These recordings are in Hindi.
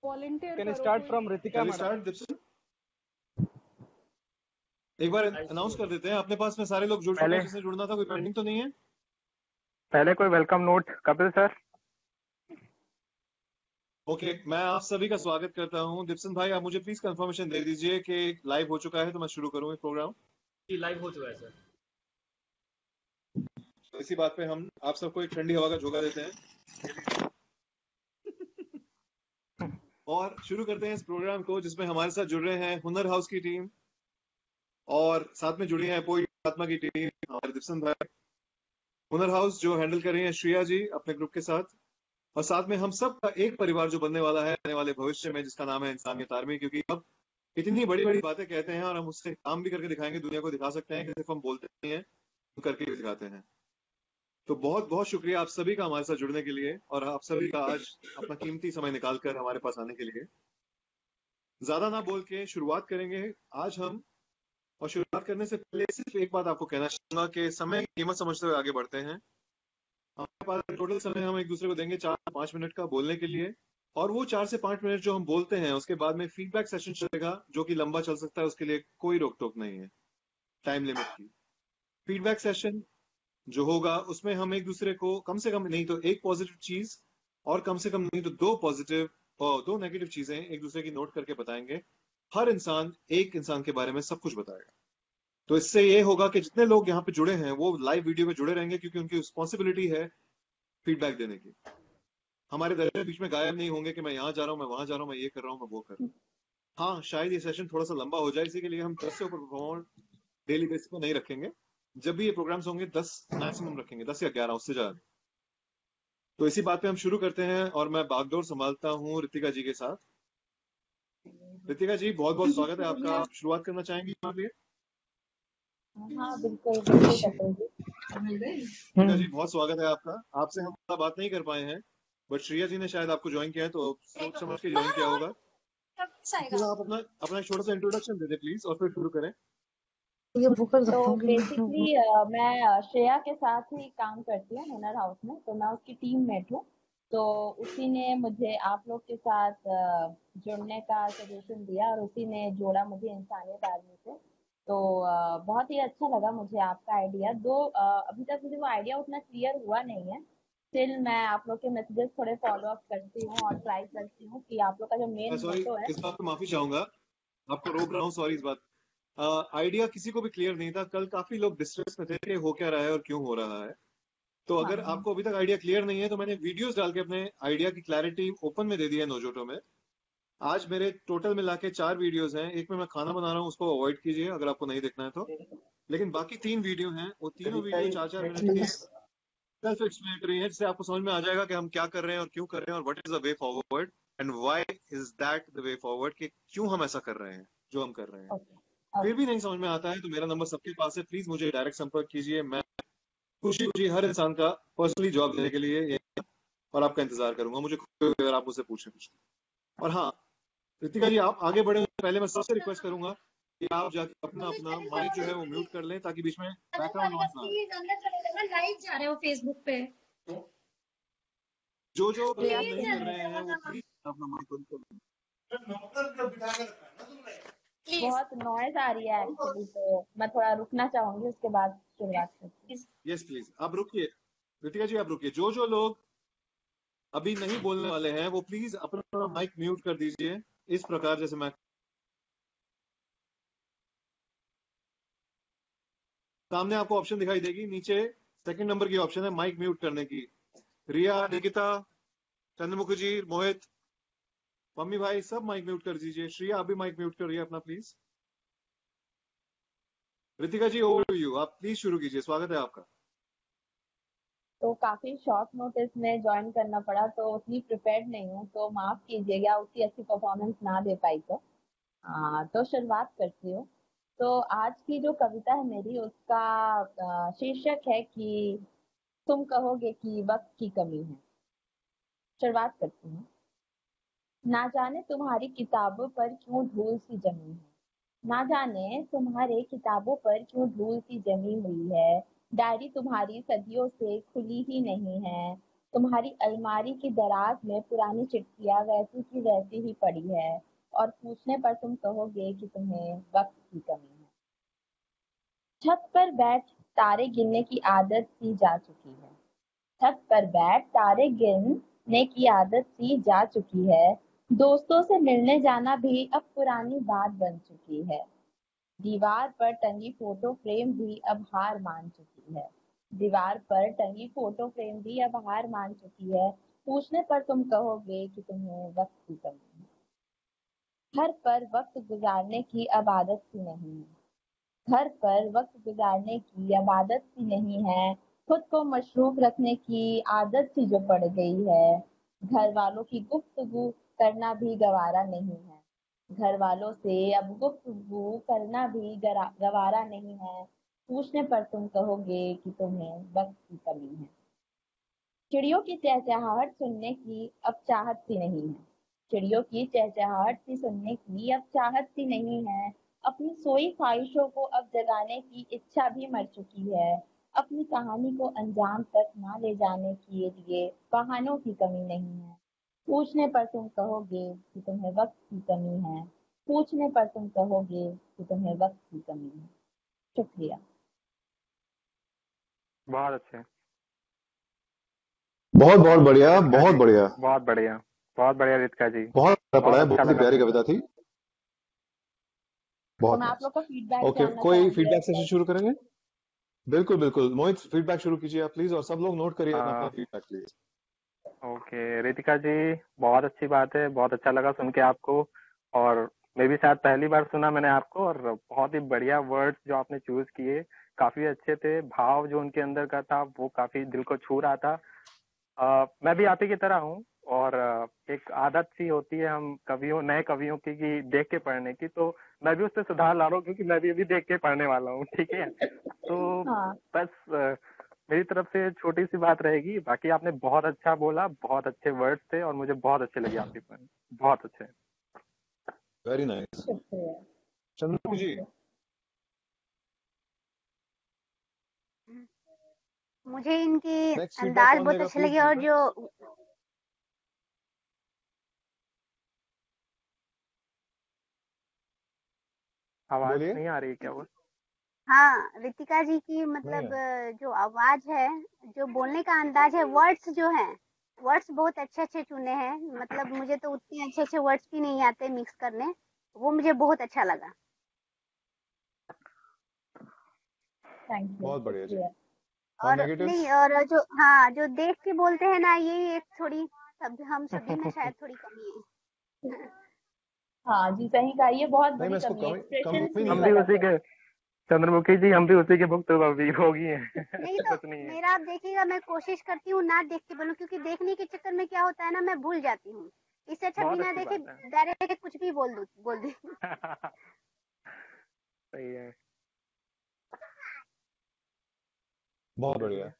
वॉलंटियर Can I करो start कोई। from Ritika Shall we madam? start, Dipson? एक बार अनाउंस कर देते हैं, अपने पास में सारे लोग जुड़ चुके हैं, जिसने जुड़ना था, कोई पेंडिंग तो नहीं है? पहले कोई welcome note Kapil sir. Okay, मैं आप सभी का स्वागत करता हूं। दिप्सन भाई, आप मुझे प्लीज कंफर्मेशन दे दीजिए कि लाइव हो चुका है तो मैं शुरू करूं ये प्रोग्राम। जी लाइव हो चुका है सर। तो इसी बात पे हम आप सबको एक ठंडी हवा का झोंका देते हैं और शुरू करते हैं इस प्रोग्राम को, जिसमें हमारे साथ जुड़ रहे हैं हुनर हाउस की टीम और साथ में जुड़ी है पोई आत्मा की टीम, हमारे दिप्सन भाई। हुनर हाउस जो हैंडल कर रही है श्रेया जी अपने ग्रुप के साथ, और साथ में हम सब का एक परिवार जो बनने वाला है आने वाले भविष्य में, जिसका नाम है इंसानियत आर्मी। क्योंकि अब इतनी बड़ी बड़ी बातें कहते हैं और हम उससे काम भी करके दिखाएंगे, दुनिया को दिखा सकते हैं कि सिर्फ हम बोलते नहीं हैं, हम करके भी दिखाते हैं। तो बहुत बहुत शुक्रिया आप सभी का हमारे साथ जुड़ने के लिए और आप सभी का आज अपना कीमती समय निकालकर हमारे पास आने के लिए। ज्यादा ना बोल के शुरुआत करेंगे आज हम, और शुरुआत करने से पहले सिर्फ एक बात आपको कहना चाहूंगा कि समय की कीमत समझते हुए आगे बढ़ते हैं। हमारे पास टोटल समय हम एक दूसरे को देंगे 4-5 मिनट का बोलने के लिए, और वो 4 से 5 मिनट जो हम बोलते हैं उसके बाद में फीडबैक सेशन चलेगा जो कि लंबा चल सकता है, उसके लिए कोई रोक टोक नहीं है टाइम लिमिट की। फीडबैक सेशन जो होगा उसमें हम एक दूसरे को कम से कम नहीं तो एक पॉजिटिव चीज और कम से कम नहीं तो 2 पॉजिटिव और 2 नेगेटिव चीजें एक दूसरे की नोट करके बताएंगे। हर इंसान एक इंसान के बारे में सब कुछ बताएगा। तो इससे ये होगा कि जितने लोग यहाँ पे जुड़े हैं वो लाइव वीडियो में जुड़े रहेंगे, क्योंकि उनकी रिस्पॉन्सिबिलिटी है फीडबैक देने की। हमारे दर्शक बीच में गायब नहीं होंगे कि मैं यहाँ जा रहा हूँ, मैं वहां जा रहा हूँ, मैं ये कर रहा हूँ, मैं वो कर रहा हूँ। हाँ, शायद ये सेशन थोड़ा सा लंबा हो जाए, इसी के लिए हम 10 से ऊपर परफॉर्मर डेली बेसिस पे नहीं रखेंगे। जब भी ये प्रोग्राम्स होंगे 10 मैक्सिमम रखेंगे, 10 या 11, उससे ज्यादा। तो इसी बात पे हम शुरू करते हैं और मैं बागडोर संभालता हूँ रितिका जी के साथ। रितिका जी, बहुत बहुत स्वागत है आपका। आप शुरुआत करना चाहेंगे हमारे लिए? हाँ बिल्कुल बिल्कुल कपिल जी। रितिका जी, बहुत स्वागत है आपका। आपसे हम ज्यादा बात नहीं कर पाए हैं, बट श्रेया जी ने शायद आपको ज्वाइन किया है, तो सोच समझ के ज्वाइन किया होगा। तो आप अपना अपना एक छोटा सा इंट्रोडक्शन दे दे प्लीज, और फिर शुरू करें। तो बेसिकली मैं श्रेया के साथ ही काम करती हूँ हुनर हाउस में, तो मैं उसकी टीम मेट हूँ। तो उसी ने मुझे आप लोग के साथ जुड़ने का सजेशन दिया और उसी ने जोड़ा मुझे इंसानियत आर्मी से। तो बहुत ही अच्छा लगा मुझे आपका आइडिया। अभी तक मुझे वो आइडिया उतना क्लियर हुआ नहीं है। स्टिल मैं आप लोग के मैसेजेस थोड़े फॉलो अप करती हूँ और ट्राई करती हूँ कि आप लोग का जो मेन सॉरी, मोटो है। इस बात पे माफी चाहूंगा, आपको रोक रहा हूँ, सॉरी इस बात। आइडिया किसी को भी क्लियर नहीं था। कल काफी लोग डिस्ट्रेस में थे कि हो क्या रहा है और क्यों हो रहा है। तो अगर हाँ। आपको अभी तक आइडिया क्लियर नहीं है तो मैंने वीडियोस डाल के अपने आइडिया की क्लैरिटी ओपन में दे दी है नोजोटो में। आज मेरे टोटल मिला के 4 वीडियोस हैं। एक में मैं खाना बना रहा हूँ, उसको अवॉइड कीजिए अगर आपको नहीं देखना है तो। लेकिन बाकी 3 वीडियो हैं, वो तीनों वीडियो 4-4 मिनट के सेल्फ एक्सप्लेनेटरी है, जिससे आपको समझ में आ जाएगा कि हम क्या कर रहे हैं और क्यों कर रहे हैं, और what is the way forward and why is that the way forward, कि क्यों हम ऐसा कर रहे हैं जो हम कर रहे हैं। फिर भी नहीं समझ में आता है तो मेरा नंबर सबके पास है, प्लीज मुझे डायरेक्ट संपर्क कीजिए। मैं खुशी खुशी हर इंसान का पर्सनली जवाब देने के लिए और आपका इंतजार करूंगा। मुझे खुशी होगी अगर आप मुझसे पूछें कुछ। और हाँ, रितिका जी, आप आगे बढ़े पहले मैं सबसे रिक्वेस्ट करूंगा कि आप जाके अपना अपना माइक जो है वो म्यूट कर लें, ताकि बीच में बैकग्राउंड नॉइज ना आए। लाइव जा रहे हो फेसबुक पे। जो नहीं कर रहे हैं वो प्लीज अपना माइक बंद कर लें। बहुत नॉइज आ रही है एक्चुअली, तो मैं थोड़ा रुकना चाहूंगी, उसके बाद शुरुआत करती हूँ। यस प्लीज, आप रुकिए रितिका जी, आप रुकिए। जो लोग अभी नहीं बोलने वाले हैं वो प्लीज अपना माइक म्यूट कर दीजिए, इस प्रकार जैसे मैं। सामने आपको ऑप्शन दिखाई देगी, नीचे सेकंड नंबर की ऑप्शन है माइक म्यूट करने की। रिया, निकिता, चंद्रमुखी जी, मोहित, मम्मी भाई, सब माइक म्यूट कर दीजिए। श्रिया, आप भी माइक म्यूट करिए अपना please. Ritika ji, over to you, आप प्लीज शुरू कीजिए, स्वागत है आपका। तो काफी शॉर्ट नोटिस में ज्वाइन करना पड़ा, तो उतनी प्रिपेयर्ड नहीं हूँ, तो माफ कीजिएगा उतनी अच्छी परफॉर्मेंस ना दे पाई तो शुरुआत करती हूँ। तो आज की जो कविता है मेरी, उसका शीर्षक है कि तुम कहोगे कि वक्त की कमी है। शुरुआत करती हूँ। ना जाने तुम्हारी किताबों पर क्यों धूल सी जमी है, ना जाने तुम्हारे किताबों पर क्यों धूल सी जमी हुई है। डायरी तुम्हारी सदियों से खुली ही नहीं है, तुम्हारी अलमारी की दराज में पुरानी चिट्ठियां वैसी की वैसी ही पड़ी है और पूछने पर तुम कहोगे कि तुम्हें वक्त की कमी है। छत पर बैठ तारे गिनने की आदत सी जा चुकी है। छत पर बैठ तारे गिनने की आदत सी जा चुकी है। दोस्तों से मिलने जाना भी अब पुरानी बात बन चुकी है। दीवार पर टंगी फोटो फ्रेम भी अब हार मान चुकी है। दीवार पर टंगी फोटो फ्रेम भी अब हार मान चुकी है। पूछने पर तुम कहोगे कि तुम्हें वक्त की कमी है। घर पर वक्त गुजारने की अब आदत सी नहीं है। घर पर वक्त गुजारने की अब आदत सी नहीं है। खुद को मशरूफ रखने की आदत सी जो पड़ गई है। घर वालों की गुफ्तगू करना भी गवारा नहीं है। घर वालों से अब गुफ्तगू करना भी गवारा नहीं है। पूछने पर तुम कहोगे कि तुम्हें वक्त की कमी है। चिड़ियों की चहचहाहट सुनने की अब चाहत सी नहीं है। चिड़ियों की चहचहाहट सी सुनने की अब चाहत सी नहीं है। अपनी सोई ख्वाहिशों को अब जगाने की इच्छा भी मर चुकी है। अपनी कहानी को अंजाम तक ना ले जाने के लिए बहानों की कमी नहीं है। पूछने पर तुम कहोगे कि तुम्हें वक्त की कमी है। पूछने पर तुम कहोगे कि तुम्हें वक्त की कमी है। शुक्रिया। बहुत अच्छे। बहुत बहुत बढ़िया, रितिका बहुत जी, बढ़िया, बहुत बढ़िया, बहुत बढ़िया रितिका जी। बहुत अच्छा पढ़ा है, बहुत अच्छा बहुत ही लगा प्यारी सुनकर। कविता थी। तो बहुत मैं आप नाइस। लोग का फीडबैक ओके, जानना कोई चाहूंगी फीडबैक अब सेशन तक। शुरू करेंगे? बिल्कुल बिल्कुल, मोहित फीडबैक शुरू कीजिए आप प्लीज, और सब लोग नोट करिए अपना अपना आ, फीडबैक प्लीज। ओके रितिका जी, बहुत अच्छी बात है, बहुत अच्छा लगा सुन के आपको। और मैं भी शायद पहली बार सुना मैंने आपको, और बहुत ही बढ़िया वर्ड्स जो आपने चूज किए काफी अच्छे थे। भाव जो उनके अंदर का था वो काफी दिल को छू रहा था। मैं भी आप ही की तरह हूँ, और एक आदत सी होती है हम कवियों, नए कवियों की, कि देख के पढ़ने की। तो मैं भी उससे सुधार ला रहा हूँ, क्योंकि मैं भी अभी देख के पढ़ने वाला हूँ। ठीक है, तो हाँ, बस मेरी तरफ से छोटी सी बात रहेगी। बाकी आपने बहुत अच्छा बोला, बहुत अच्छे वर्ड्स थे, और मुझे बहुत अच्छे लगे आपके पढ़, बहुत अच्छे। Very nice. शुक्रिया। Chandra ji, thank you. मुझे इनके नेक्स्ट फीडबैक अंदाज कौन बहुत देगा अच्छे प्लीज? लगे, और जो आवाज बोलिए। नहीं आ रही क्या? वो हाँ, रितिका जी की नहीं मतलब है। जो आवाज है, जो बोलने का अंदाज है, वर्ड्स जो हैं, वर्ड्स बहुत अच्छे अच्छे चुने हैं। मतलब मुझे तो उतने अच्छे अच्छे वर्ड्स भी नहीं आते मिक्स करने, वो मुझे बहुत अच्छा लगा। Thank you. बहुत बढ़िया जी। शुक्रिया। और और नेगेटिव्स? नहीं, और जो हाँ, जो देख के बोलते हैं ना, ये एक थोड़ी हम सभी में शायद थोड़ी कमी है। हाँ जी, सही कहा, ये बहुत नहीं, बड़ी मैं इसको कमी है, कमी एक्सप्रेशंस कमी नहीं नहीं हम भी कहूंगा। गलत उसी है। के, चंद्रमुखी जी, हम भी उसी के भुक्त अभी होगी हैं। नहीं ऐसा तो कुछ नहीं है। मेरा आप देखिएगा, मैं कोशिश करती हूँ ना देख के बोलूं, क्योंकि देखने के चक्कर में क्या होता है ना, मैं भूल जाती हूँ। इससे अच्छा बहुत बिना अच्छी देखे बात है। डायरेक्ट कुछ भी बोल दूं। सही है। बहुत बढ़िया। चलिए।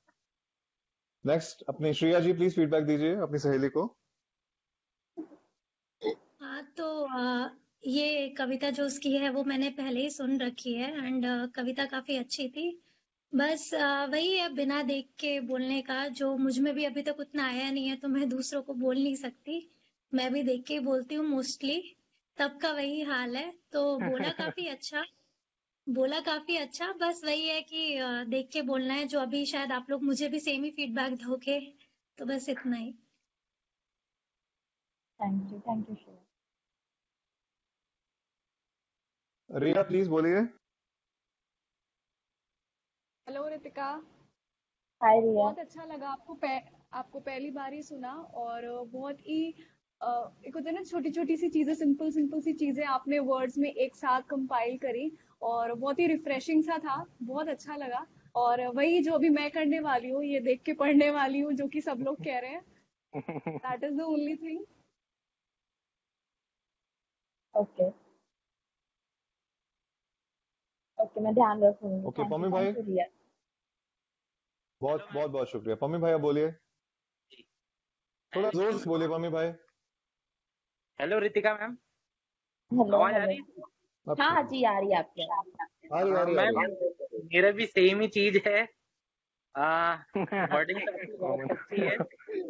नेक्स्ट अपनी श्रेया जी, प्लीज फीडबैक दीजिए अपनी सहेली को। हाँ तो ये कविता जो उसकी है वो मैंने पहले ही सुन रखी है, एंड कविता काफी अच्छी थी। बस वही है, बिना देख के बोलने का, जो मुझ में भी अभी तक उतना आया नहीं है, तो मैं दूसरों को बोल नहीं सकती। मैं भी देख के ही बोलती हूँ मोस्टली, सबका वही हाल है। तो बोला काफी अच्छा, बोला काफी अच्छा। बस वही है कि देख के बोलना है, जो अभी शायद आप लोग मुझे भी सेम ही फीडबैक दोगे, तो बस इतना ही। Thank you Shreya. Riya please बोलिए। Hello Ritika, hi Riya. बहुत अच्छा लगा आपको पहली बार ही सुना, और बहुत ही एक होता है ना, छोटी छोटी सी चीजें, सिंपल सिंपल सी चीजें आपने वर्ड्स में एक साथ कंपाइल करी, और बहुत ही रिफ्रेशिंग सा था, बहुत अच्छा लगा। और वही जो अभी मैं करने वाली हूँ, ये देख के पढ़ने वाली हूँ, जो कि सब लोग कह रहे हैं, that is the only thing. Okay okay, मैं ध्यान रखूंगी। ओके पम्मी भाई, थैंक यू रिया। बहुत बहुत बहुत शुक्रिया। पम्मी भाई आप बोलिए, थोड़ा जोर से बोलिए पम्मी भाई। हेलो रितिका मैम, हेलो आवाज आ हेलो। रही है? हाँ जी, आ रही है आपकी आवाज। आ रही आ रही आ मैम, रही। मेरा भी सेम ही चीज है। वर्डिंग तो आपकी बहुत कॉमन। अच्छी है,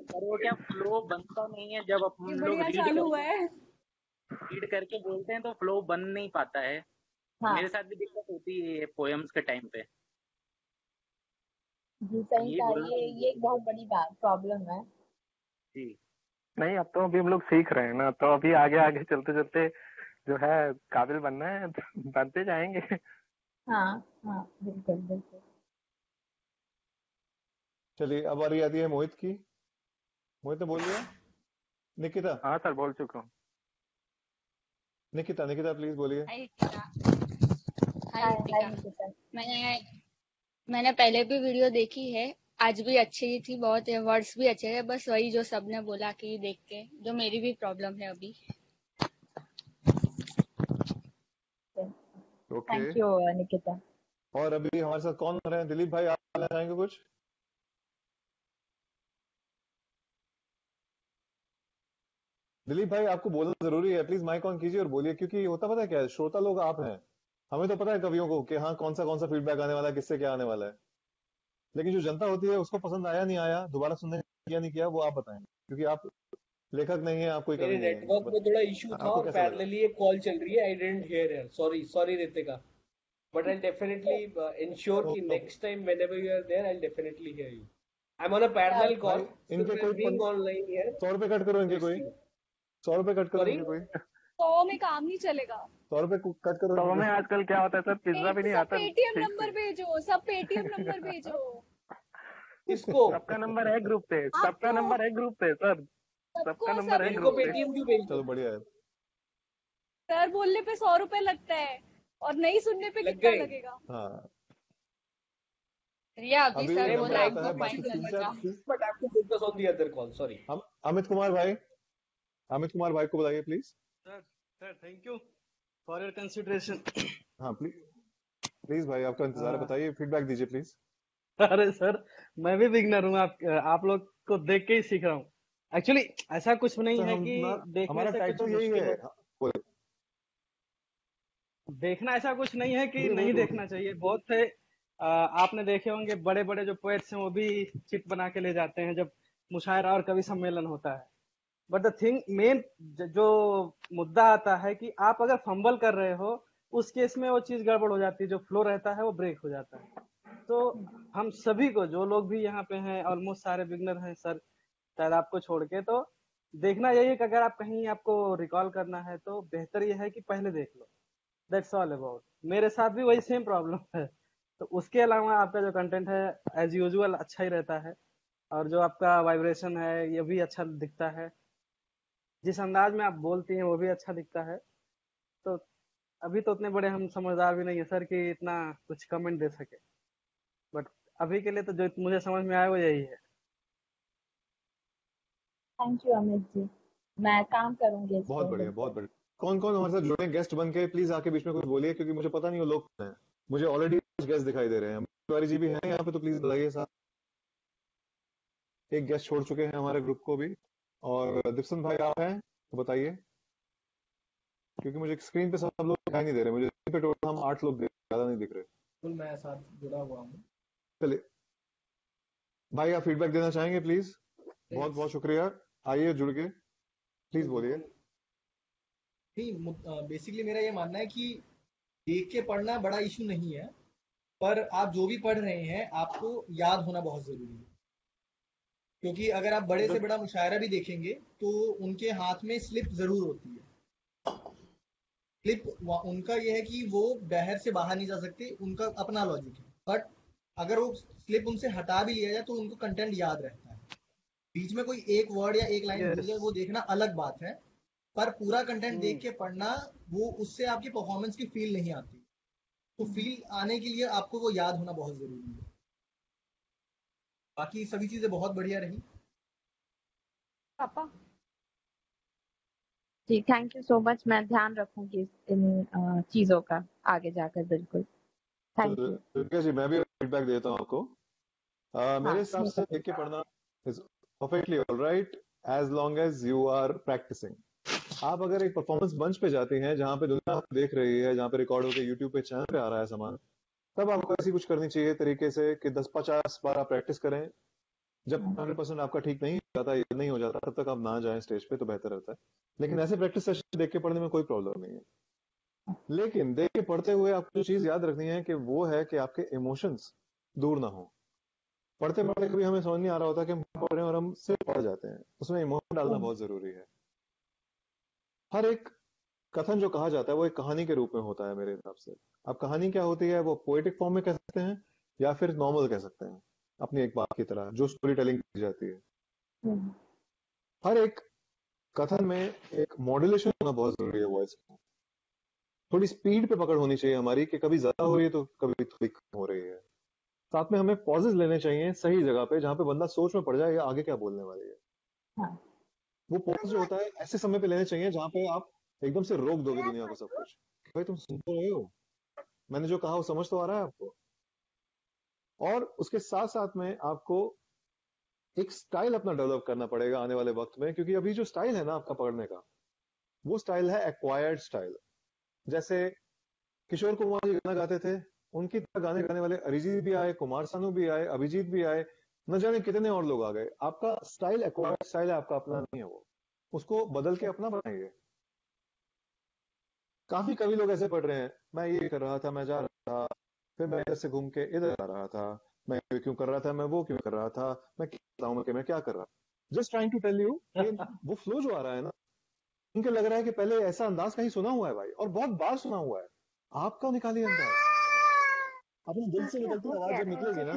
पर वो क्या फ्लो बनता नहीं है जब ये हम लोग बढ़िया चालू हुआ है। रीड करके बोलते हैं तो फ्लो बन नहीं पाता है। हाँ मेरे साथ भी दिक्कत होती है पोएम्स के टाइम पे। जी, सही ये कहा। बोलना ये एक बहुत बड़ी बात प्रॉब्लम है। जी। नहीं, अब तो अभी हम लोग सीख रहे हैं ना, तो अभी आगे आगे चलते चलते जो है काबिल बनना है तो बनते जाएंगे। हाँ हाँ, बिल्कुल बिल्कुल। चलिए, अब बारी आती है मोहित की। मोहित ने बोल दिया। निकिता, हाँ सर, बोल चुका हूँ। निकिता निकिता प्लीज बोलिए। हाय रितिका। हाय हाय हाय रितिका। निकिता। मैंने पहले भी वीडियो देखी है। आज भी अच्छी ही थी बहुत, वर्ड्स भी अच्छे थे। बस वही जो सबने बोला कि देख के जो मेरी भी प्रॉब्लम है अभी। ओके। Thank you Nikita. और अभी हमारे साथ कौन हो रहे हैं? दिलीप भाई, आप बोलना चाहेंगे कुछ? दिलीप भाई, आपको बोलना जरूरी है, प्लीज माइक ऑन कीजिए और बोलिए, क्योंकि होता पता है क्या है, श्रोता लोग आप हैं। हमें तो पता है कवियों को कि हाँ कौन सा फीडबैक आने वाला है, किससे क्या आने वाला है, लेकिन जो जनता होती है उसको पसंद आया नहीं आया, दोबारा सुनने किया नहीं किया, वो आप बताएंगे, क्योंकि आप लेखक नहीं है, आप कोई मेरे कवि नहीं है। नेटवर्क में थोड़ा इशू था आपको और कैसा लगा? पैरेलली एक कॉल चल रही है। I didn't hear here, sorry sorry Ritika, but I definitely ensure कि next time whenever you are there I definitely hear you. I am on a parallel भाई कॉल, इनके कोई बीइंग ऑनलाइन हियर। 100 रुपए कट करो, इनके कोई 100 रुपए कट करो, सॉरी, इनके कोई 100 में काम नहीं चलेगा। 100 रुपए कट करो, तो इनके हमें कोई। आजकल क्या होता है सर, पिज्जा भी नहीं सब आता पेटीएम ठीक नंबर से। भेजो, सब पेटीएम नंबर भेजो। किसको? सबका नंबर है ग्रुप पे, सबका आपको नंबर है ग्रुप पे सर, सबका सबको नंबर है सबको इनको ग्रुप पे। पेटीएम क्यों भेज चलो दो? बढ़िया है। सर बोलने पे 100 रुपए लगता है और नहीं सुनने पे लग कितना गए। लगेगा? हाँ, रिया अभी अभी सर मैं नंबर बोला आता आपको है, ट्राइंग बाकी पॉइंट तीन लगेगा। चार but I have to focus on the other call, sorry. Amit Kumar भाई, अमित कुमार भाई को बताइए please. Sir thank you for your consideration. हाँ प्लीज, प्लीज भाई, आपका इंतजार है, बताइए, फीडबैक दीजिए प्लीज। अरे सर, मैं भी बिगनर हूँ, आप लोग को देख के ही सीख रहा हूँ। एक्चुअली ऐसा कुछ नहीं सर है कि देखने हमारा से कुछ टाइटल यही मुश्किल है। हो। हाँ, बोलिए देखना ऐसा कुछ नहीं है कि बोलिए नहीं बोलिए। देखना चाहिए। बहुत से आपने देखे होंगे बड़े बड़े जो पोएट्स हैं वो भी चिट बना के ले जाते हैं जब मुशायरा और कवि सम्मेलन होता है। बट द थिंग मेन जो मुद्दा आता है कि आप अगर फंबल कर रहे हो, उस केस में वो चीज गड़बड़ हो जाती है, जो फ्लो रहता है वो ब्रेक हो जाता है। तो हम सभी को, जो लोग भी यहाँ पे हैं, ऑलमोस्ट सारे बिगनर हैं सर, शायद आपको छोड़ के, तो देखना यही है कि अगर आप कहीं आपको रिकॉल करना है तो बेहतर यह है कि पहले देख लो। That's all about. मेरे साथ भी वही सेम प्रॉब्लम है। तो उसके अलावा आपका जो कंटेंट है एज यूजुअल अच्छा ही रहता है, और जो आपका वाइब्रेशन है ये भी अच्छा दिखता है, जिस अंदाज में आप बोलती हैं वो भी अच्छा दिखता है। तो अभी तो उतने बड़े हम समझदार भी नहीं है सर कि इतना कुछ कमेंट दे सके, बट अभी के लिए तो जो मुझे समझ में आया वो यही है। थैंक यू अमित जी, मैं काम करूंगी इस बहुत पे बढ़िया, बहुत बिल्कुल। बढ़िया। कौन कौन हमारे साथ जुड़े हैं गेस्ट बन के? प्लीज आके बीच में कुछ बोलिए, क्योंकि मुझे पता नहीं वो लोग कौन हैं। मुझे ऑलरेडी कुछ गेस्ट दिखाई दे रहे हैं। तिवारी जी भी हैं यहाँ पे, तो प्लीज बताइए साथ। एक गेस्ट छोड़ चुके हैं हमारे ग्रुप को भी। और दिप्सन भाई आप हैं तो बताइए, क्योंकि मुझे स्क्रीन पे सब लोग दिखाई नहीं दे रहे। मुझे स्क्रीन पे टोटल हम 8 लोग ज्यादा नहीं दिख रहे। मैं साथ जुड़ा हुआ हूँ। चलिए भाई, आप फीडबैक देना चाहेंगे प्लीज? बहुत बहुत शुक्रिया, आइए जुड़ के, प्लीज बोलिए। नहीं, बेसिकली मेरा ये मानना है कि देख के पढ़ना बड़ा इशू नहीं है, पर आप जो भी पढ़ रहे हैं आपको याद होना बहुत जरूरी है। क्योंकि अगर आप बड़े से बड़ा मुशायरा भी देखेंगे तो उनके हाथ में स्लिप जरूर होती है। स्लिप उनका ये है कि वो बहर से बाहर नहीं जा सकते, उनका अपना लॉजिक है। बट अगर वो स्लिप उनसे हटा भी लिया जाए तो उनको कंटेंट याद रहता है। बीच में कोई एक वर्ड या एक लाइन भूल जाए वो देखना अलग बात है, पर पूरा कंटेंट देख के पढ़ना, वो उससे आपकी परफॉर्मेंस की फील नहीं आती। तो फील आने के लिए आपको वो याद होना बहुत जरूरी है। बाकी सभी चीजें बहुत बढ़िया रही। पापा जी थैंक यू सो मच, मैं ध्यान रखूंगी इन चीजों का आगे जाकर, बिल्कुल। Thank you. दुर्गा जी, मैं भी फीडबैक देता हूँ आपको। मेरे हाँ हिसाब से देख के पढ़ना is perfectly alright, as long as you are practising. आप अगर एक परफॉर्मेंस मंच पे जाते हैं जहां पे दुनिया देख रही है, जहां पे रिकॉर्ड होकर यूट्यूब पे चैनल पे आ रहा है सामान, तब आपको ऐसी कुछ करनी चाहिए तरीके से कि 10-50 बार आप प्रैक्टिस करें, जब 100% आपका ठीक नहीं हो जाता, ये नहीं हो जाता, तब तक आप ना जाएं स्टेज पे, तो बेहतर रहता है। लेकिन ऐसे प्रैक्टिस सेशन देख के पढ़ने में कोई प्रॉब्लम नहीं है। लेकिन देख के पढ़ते हुए आपको जो चीज याद रखनी है कि वो है कि आपके इमोशंस दूर ना हो। पढ़ते पढ़ते कभी हमें समझ नहीं आ रहा होता कि हम पढ़ रहे हैं और हम सिर्फ पढ़ जाते हैं, उसमें इमोशन डालना बहुत जरूरी है। हर एक कथन जो कहा जाता है वो एक कहानी के रूप में होता है मेरे हिसाब से। अब कहानी क्या होती है, वो पोएटिक फॉर्म में कह सकते हैं या फिर नॉर्मल कह सकते हैं, अपनी एक बात की तरह जो स्टोरी टेलिंग की जाती है। हर एक कथन में एक मॉड्यूलेशन होना बहुत जरूरी है वॉइस का। थोड़ी स्पीड पे पकड़ होनी चाहिए हमारी, कि कभी ज्यादा हो रही है तो कभी थोड़ी कम हो रही है। साथ में हमें पॉजेस लेने चाहिए सही जगह पे, जहां पे बंदा सोच में पड़ जाए या आगे क्या बोलने वाली है। वो पॉज जो होता है ऐसे समय पे लेने चाहिए जहां पे आप एकदम से रोक दोगे दुनिया को सब कुछ। भाई तुम सुन तो रहे हो, मैंने जो कहा वो समझ तो आ रहा है आपको। और उसके साथ साथ में आपको एक स्टाइल अपना डेवलप करना पड़ेगा आने वाले वक्त में, क्योंकि अभी जो स्टाइल है ना आपका पढ़ने का, वो स्टाइल है एक्वायर्ड स्टाइल। जैसे किशोर कुमार जी गाना गाते थे, उनकी तरह गाने गाने वाले अरिजीत भी आए, कुमार सानू भी आए, अभिजीत भी आए, न जाने कितने और लोग आ गए। आपका स्टाइल एक्वायर्ड स्टाइल है, आपका अपना नहीं है वो, उसको बदल के अपना बनाइए। काफी कवि लोग ऐसे पढ़ रहे हैं, मैं ये कर रहा था, मैं जा रहा था, फिर मैं इधर से घूम के इधर आ रहा था, मैं ये क्यों कर रहा था, मैं वो क्यों कर रहा था, मैं क्या बताऊं कि मैं क्या कर रहा था। Just trying to tell you वो फ्लो जो आ रहा है ना, उनको लग रहा है कि पहले ऐसा अंदाज कहीं सुना हुआ है भाई, और बहुत बार सुना हुआ है। आपका निकालिए अंदाज, अपने दिल से निकलती आवाज जब निकलेगी ना,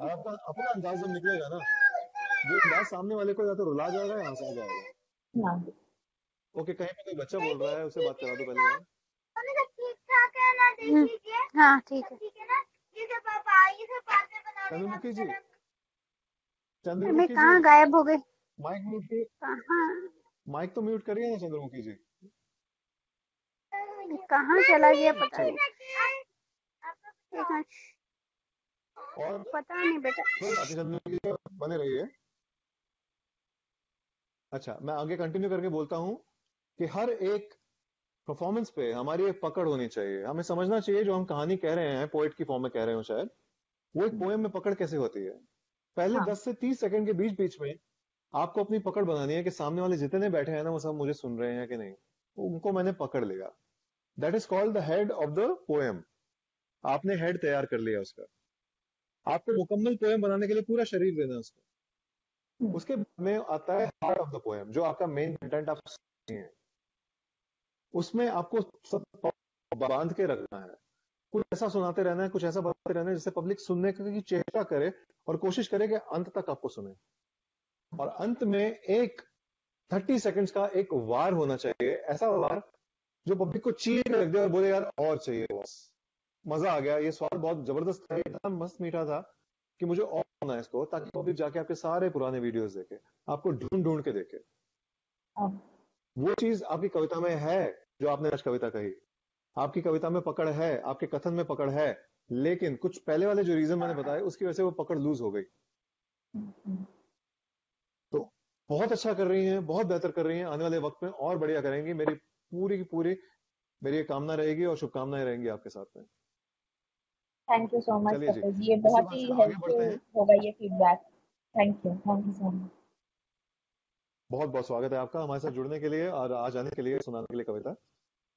आपका अपना अंदाज जब निकलेगा ना, वो अंदाज सामने वाले को या तो रुला जाएगा या हंसा जाएगा। ओके, कहीं पे कोई बच्चा बोल रहा है, उसे बात करा दो पहले यार। हाँ ठीक है। चंद्रमुखी जी, मैं चंद्रमुखी जी, कहाँ गायब हो गई? माइक म्यूट के, कहाँ माइक तो म्यूट करिए ना चंद्रमुखी जी। कहाँ चला गया पता नहीं। एक मिनट, और पता नहीं बेटा। कोई बात नहीं, चंद्रमुखी जी बने रहिए। अच्छा, मैं आगे कंटिन्यू करके बोलता हूँ कि हर एक परफॉर्मेंस पे हमारी एक पकड़ होनी चाहिए। हमें समझना चाहिए जो हम कहानी कह रहे हैं, पोएट की फॉर्म में कह रहे हो शायद, वो एक पोएम में पकड़ कैसे होती है। पहले 10 से 30 सेकंड के बीच बीच में आपको अपनी पकड़ बनानी है कि सामने वाले जितने बैठे हैं ना, वो सब मुझे सुन रहे हैं कि नहीं, उनको मैंने पकड़ लिया। That is called the head of the poem. आपने हेड तैयार कर लिया उसका। आपको मुकम्मल पोएम बनाने के लिए पूरा शरीर देना है उसको। उसके बाद में आता है हार्ट ऑफ द पोएम, जो आपका मेन कंटेंट आप हैं, उसमें आपको सब बांध के रखना है। कुछ ऐसा सुनाते रहना है, कुछ ऐसा बताते रहना है जिससे पब्लिक सुनने की चेष्टा करे और कोशिश करे कि अंत तक आपको सुने। और अंत में एक 30 सेकंड्स का एक वार होना चाहिए, ऐसा वार जो पब्लिक को चीर के रख दे और बोले यार और चाहिए, बस मजा आ गया, ये स्वाद बहुत जबरदस्त था, इतना मस्त मीठा था कि मुझे और सुनना है इसको, ताकि पब्लिक जाके आपके सारे पुराने वीडियोस देखे, आपको ढूंढ ढूंढ के देखे। वो चीज आपकी कविता में है जो आपने आज कविता कही। आपकी कविता में पकड़ है, आपके कथन में पकड़ है, लेकिन कुछ पहले वाले जो रीजन मैंने बताए उसकी वजह से वो पकड़ लूज हो गई। तो बहुत अच्छा कर रही हैं, बहुत बेहतर कर रही हैं, आने वाले वक्त में और बढ़िया करेंगी। मेरी पूरी की पूरी मेरी ये कामना रहेगी और शुभकामनाएं रहेंगी आपके साथ में। थैंक यू सो मच चलिए जी, कपिल जी, ये इसी बहुत बात ही से आगे बढ़ते हेल्पफुल हैं। होगा ये feedback. Thank you so much. बहुत बहुत स्वागत है आपका हमारे साथ जुड़ने के लिए और आज आने के लिए, सुनाने के लिए कविता।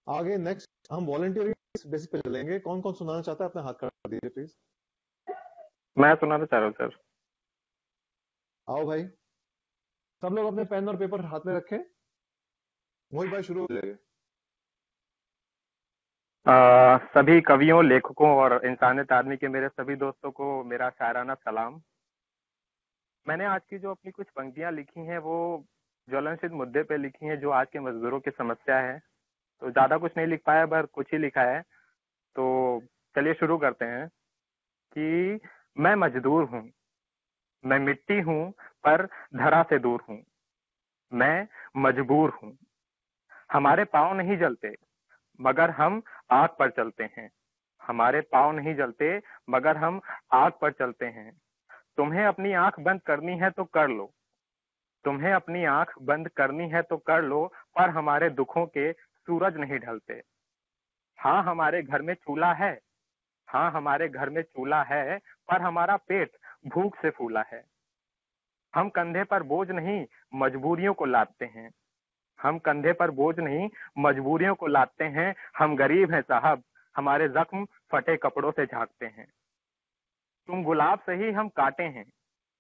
आगे नेक्स्ट हम वॉलंटियरिंग बेसिस पे चलेंगे। कौन कौन सुनाना चाहता है अपना हाथ खड़ा दीजिए प्लीज। मैं सुनाना चाह रहा हूँ सर। आओ भाई, सब लोग अपने पेन और पेपर हाथ में रखें। मोहित भाई शुरू हो जाइए। सभी कवियों, लेखकों और इंसानियत आदमी के मेरे सभी दोस्तों को मेरा शायराना सलाम। मैंने आज की जो अपनी कुछ पंक्तियां लिखी हैं वो ज्वलनशील मुद्दे पे लिखी हैं, जो आज के मजदूरों की समस्या है। तो ज्यादा कुछ नहीं लिख पाया, पर कुछ ही लिखा है। तो चलिए शुरू करते हैं कि मैं मजदूर हूँ, मैं मिट्टी हूँ पर धरा से दूर हूँ, मैं मजबूर हूँ। हमारे पाँव नहीं जलते मगर हम आग पर चलते हैं, हमारे पाँव नहीं जलते मगर हम आग पर चलते हैं। तुम्हें अपनी आंख बंद करनी है तो कर लो, तुम्हें अपनी आंख बंद करनी है तो कर लो, पर हमारे दुखों के सूरज नहीं ढलते। हाँ हमारे घर में चूल्हा है, हाँ हमारे घर में चूल्हा है, पर हमारा पेट भूख से फूला है। हम कंधे पर बोझ नहीं मजबूरियों को लादते हैं। हम कंधे पर बोझ नहीं मजबूरियों को लादते हैं। हम गरीब हैं साहब, हमारे जख्म फटे कपड़ों से झांकते हैं। तुम गुलाब सही हम काटे हैं,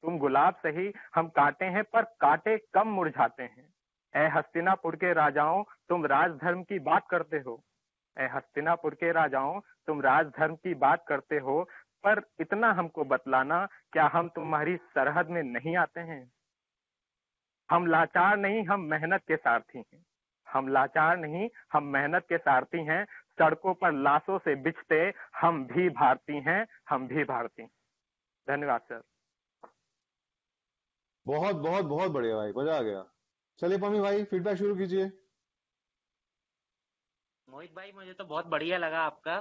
तुम गुलाब सही हम काटे हैं, पर काटे कम मुरझाते हैं। ए हस्तिनापुर के राजाओं तुम राजधर्म की बात करते हो, ए हस्तिनापुर के राजाओं तुम राजधर्म की बात करते हो, पर इतना हमको बतलाना क्या हम तुम्हारी सरहद में नहीं आते हैं। हम लाचार नहीं हम मेहनत के सारथी हैं, हम लाचार नहीं हम मेहनत के सारथी हैं। सड़कों पर लाशों से बिछते हम भी भारती हैं, हम भी भारती हैं। धन्यवाद सर। बहुत बहुत बहुत बढ़िया भाई, मजा आ गया। चलिए पम्मी भाई फीडबैक शुरू कीजिए। मोहित भाई मुझे तो बहुत बढ़िया लगा आपका।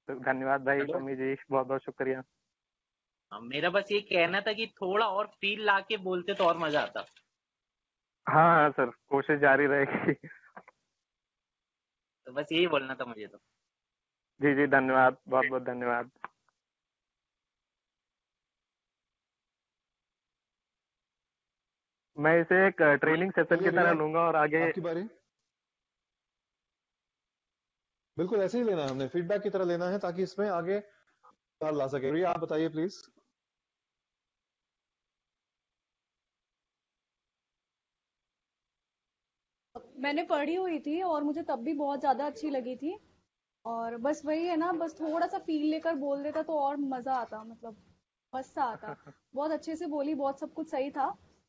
तो धन्यवाद भाई पम्मी जी, बहुत बहुत शुक्रिया। मेरा बस ये कहना था कि थोड़ा और फील ला के बोलते तो और मजा आता। हाँ हाँ सर, कोशिश जारी रहेगी। तो बस यही बोलना था मुझे तो। जी जी धन्यवाद, बहुत बहुत धन्यवाद। मैं इसे एक ट्रेनिंग सेशन की तरह लूंगा और आगे। आपकी बारी। बिल्कुल ऐसे ही लेना है, हमने फीडबैक की तरह लेना है ताकि इसमें आगे ला सके। आप बताइए प्लीज। मैंने पढ़ी हुई थी और मुझे तब भी बहुत ज्यादा अच्छी लगी थी, और बस वही है ना, बस थोड़ा सा फील लेकर बोल देता तो और मजा आता, मतलब मस्त आता। बहुत अच्छे से बोली, बहुत सब कुछ सही था,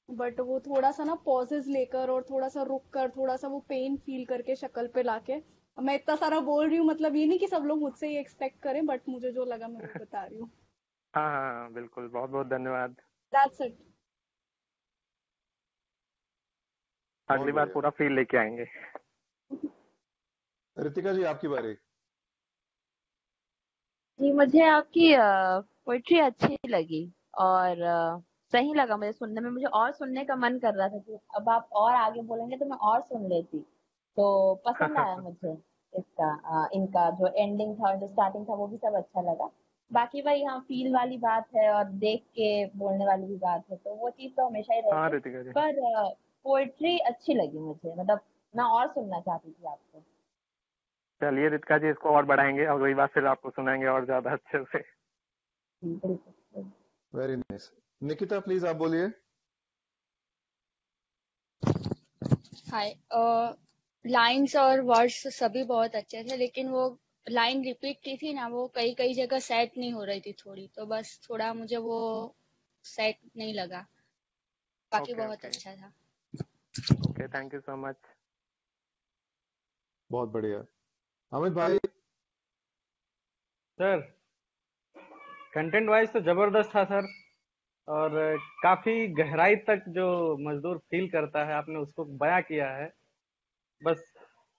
बट वो थोड़ा सा ना पॉजेस लेकर और थोड़ा सा रुक कर, थोड़ा सा वो पेन फील करके शक्ल पे लाके। मैं इतना सारा बोल रही हूँ, मतलब ये नहीं कि सब लोग मुझसे ही एक्सपेक्ट करें, बट मुझे जो लगा मैं वो बता रही हूँ। हाँ हाँ बिल्कुल, बहुत बहुत धन्यवाद। That's it. अगली बार पूरा फील लेके आएंगे। रितिका जी आपकी बारी। जी, मुझे आपकी पोइट्री अच्छी लगी और सही लगा मुझे सुनने में। मुझे और सुनने का मन कर रहा था कि अब आप और आगे बोलेंगे तो मैं और सुन लेती। तो पसंद आया मुझे इसका इनका जो एंडिंग था और जो स्टार्टिंग था वो भी सब अच्छा लगा। बाकी वही हाँ फील वाली बात है और देख के बोलने वाली भी बात है, तो वो चीज तो हमेशा ही हाँ रहती रितिका है। जी। पर पोइट्री अच्छी लगी मुझे, मतलब मैं और सुनना चाहती थी आपको। चलिए रितिका जी, इसको और बढ़ाएंगे, अगली बार फिर आपको सुनाएंगे और ज्यादा अच्छे से। Very nice. निकिता प्लीज आप बोलिए। हाय। लाइंस और वर्ड्स सभी बहुत अच्छे थे, लेकिन वो लाइन रिपीट की थी ना, वो कई कई जगह सेट नहीं हो रही थी थोड़ी, तो बस थोड़ा मुझे वो सेट नहीं लगा। बाकी बहुत अच्छा था। Okay, thank you so much. बहुत बढ़िया। अमित भाई। सर कंटेंट वाइज तो जबरदस्त था सर, और काफी गहराई तक जो मजदूर फील करता है आपने उसको बयां किया है। बस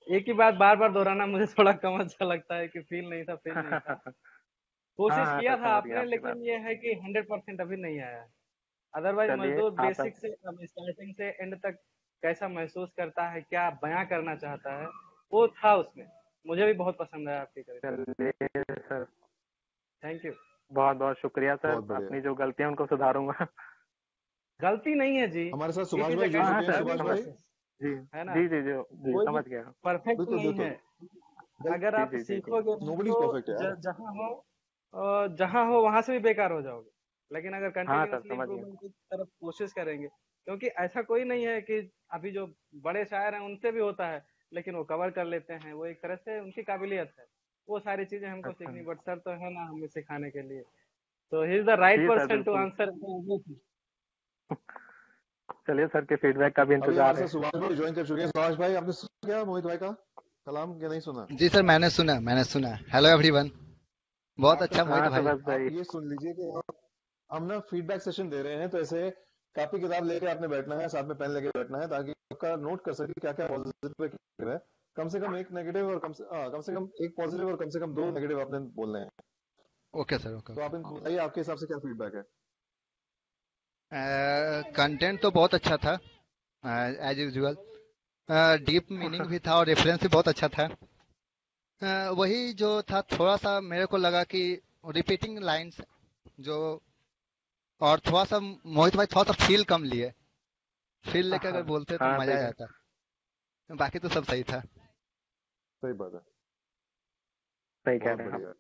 एक ही बात बार बार दोहराना मुझे थोड़ा कम अच्छा लगता है कि फील नहीं था, फील नहीं था। कोशिश हाँ, किया सर, था समझ गया आपने, आपकी लेकिन बात। ये है कि 100% अभी नहीं आया है। अदरवाइज चलिए मजदूर आप बेसिक से स्टार्टिंग से एंड तक कैसा महसूस करता है, क्या बयां करना चाहता है, वो था उसमें। मुझे भी बहुत पसंद आया आपकी कविता। चलिए सर, थैंक यू, बहुत बहुत शुक्रिया सर। बहुत बढ़िया। अपनी जो गलतियां उनको सुधारूंगा। गलती नहीं है जी। हमारे साथ सुभाष इसी भाई जुड़ जगह चुके हैं। सुभाष भाई जी है ना, जी जी जी जी कोई समझ भी गया। परफेक्ट बिल्कुल नहीं बिल्कुल। है। अगर आप जी, जी, जी, जी। सीखोगे नहीं Nobody is तो perfect यार। जहाँ हो वहां से भी बेकार हो जाओगे। लेकिन अगर हाँ सर, कंटिन्यूअसली समझ गया। इम्प्रूवमेंट की तरफ कोशिश करेंगे, क्योंकि ऐसा कोई नहीं है कि अभी जो बड़े शायर हैं उनसे भी होता है, लेकिन वो कवर कर लेते हैं, वो एक तरह से उनकी काबिलियत है। वो सारी चीजें हमको अच्छा। सीखनी, बट सर तो है ना हमें सिखाने के लिए। तो ही इज द राइट जी सर, पर्सन टू बिल्कुल। आंसर। चलिए सर के फीडबैक का भी अभी इंतजार हमारे है। साथ सुभाष भाई ज्वाइन कर चुके हैं। सुभाष भाई आपने सुना क्या मोहित भाई का कलाम क्या नहीं सुना? जी सर, मैंने सुना। हेलो एवरीवन, बहुत अच्छा मोहित हाँ, भाई। सुभाष भाई। आप ये सुन लीजिए कि हम ना फीडबैक सेशन दे रहे हैं, तो ऐसे कॉपी किताब लेके आपने बैठना है, साथ में पेन लेके बैठना है, ताकि आपका नोट कर सके क्या क्या पॉजिटिव है। कम से कम एक नेगेटिव और कम से कम एक पॉजिटिव और कम से कम 2 नेगेटिव आपने बोलने हैं। Okay sir, okay. तो आप इनको बताइए आपके हिसाब से क्या फीडबैक है? कंटेंट तो बहुत अच्छा था एज यूजुअल। डीप मीनिंग भी था और रेफरेंस भी बहुत अच्छा था। वही जो था, थोड़ा सा मेरे को लगा कि रिपीटिंग लाइंस जो और थोड़ा सा मोहित भाई थोड़ा सा फील कम लिए, फील लेकर अगर बोलते तो हाँ मजा आ सही है, जाता। बाकी तो सब सही था। सही बात है, सही कह बहुत रहे हैं आप। बढ़िया।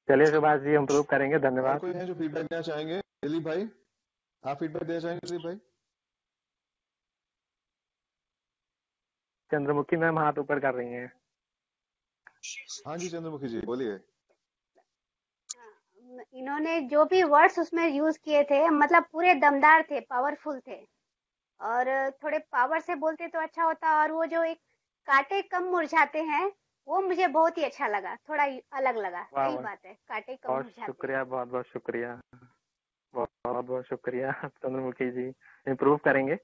चलिए सुभाष जी, इम्प्रूव करेंगे, और धन्यवाद। कोई है जो फीडबैक देना चाहेंगे? दिलीप भाई, आप फीडबैक देना चाहेंगे दिलीप भाई? चंद्रमुखी मैम हाथ ऊपर कर रही हैं। हाँ जी चंद्रमुखी जी बोलिए। इन्होंने जो भी वर्ड्स उसमें यूज किए थे मतलब पूरे दमदार थे, पावरफुल थे, और थोड़े पावर से बोलते तो अच्छा होता। और वो जो एक कांटे कम मुरझाते हैं वो मुझे बहुत ही अच्छा लगा, थोड़ा अलग लगा। वाह सही वाह, बात है, कांटे कम बहुत मुरझाते हैं। शुक्रिया, बहुत बहुत शुक्रिया, बहुत बहुत शुक्रिया चंद्रमुखी जी, इम्प्रूव करेंगे।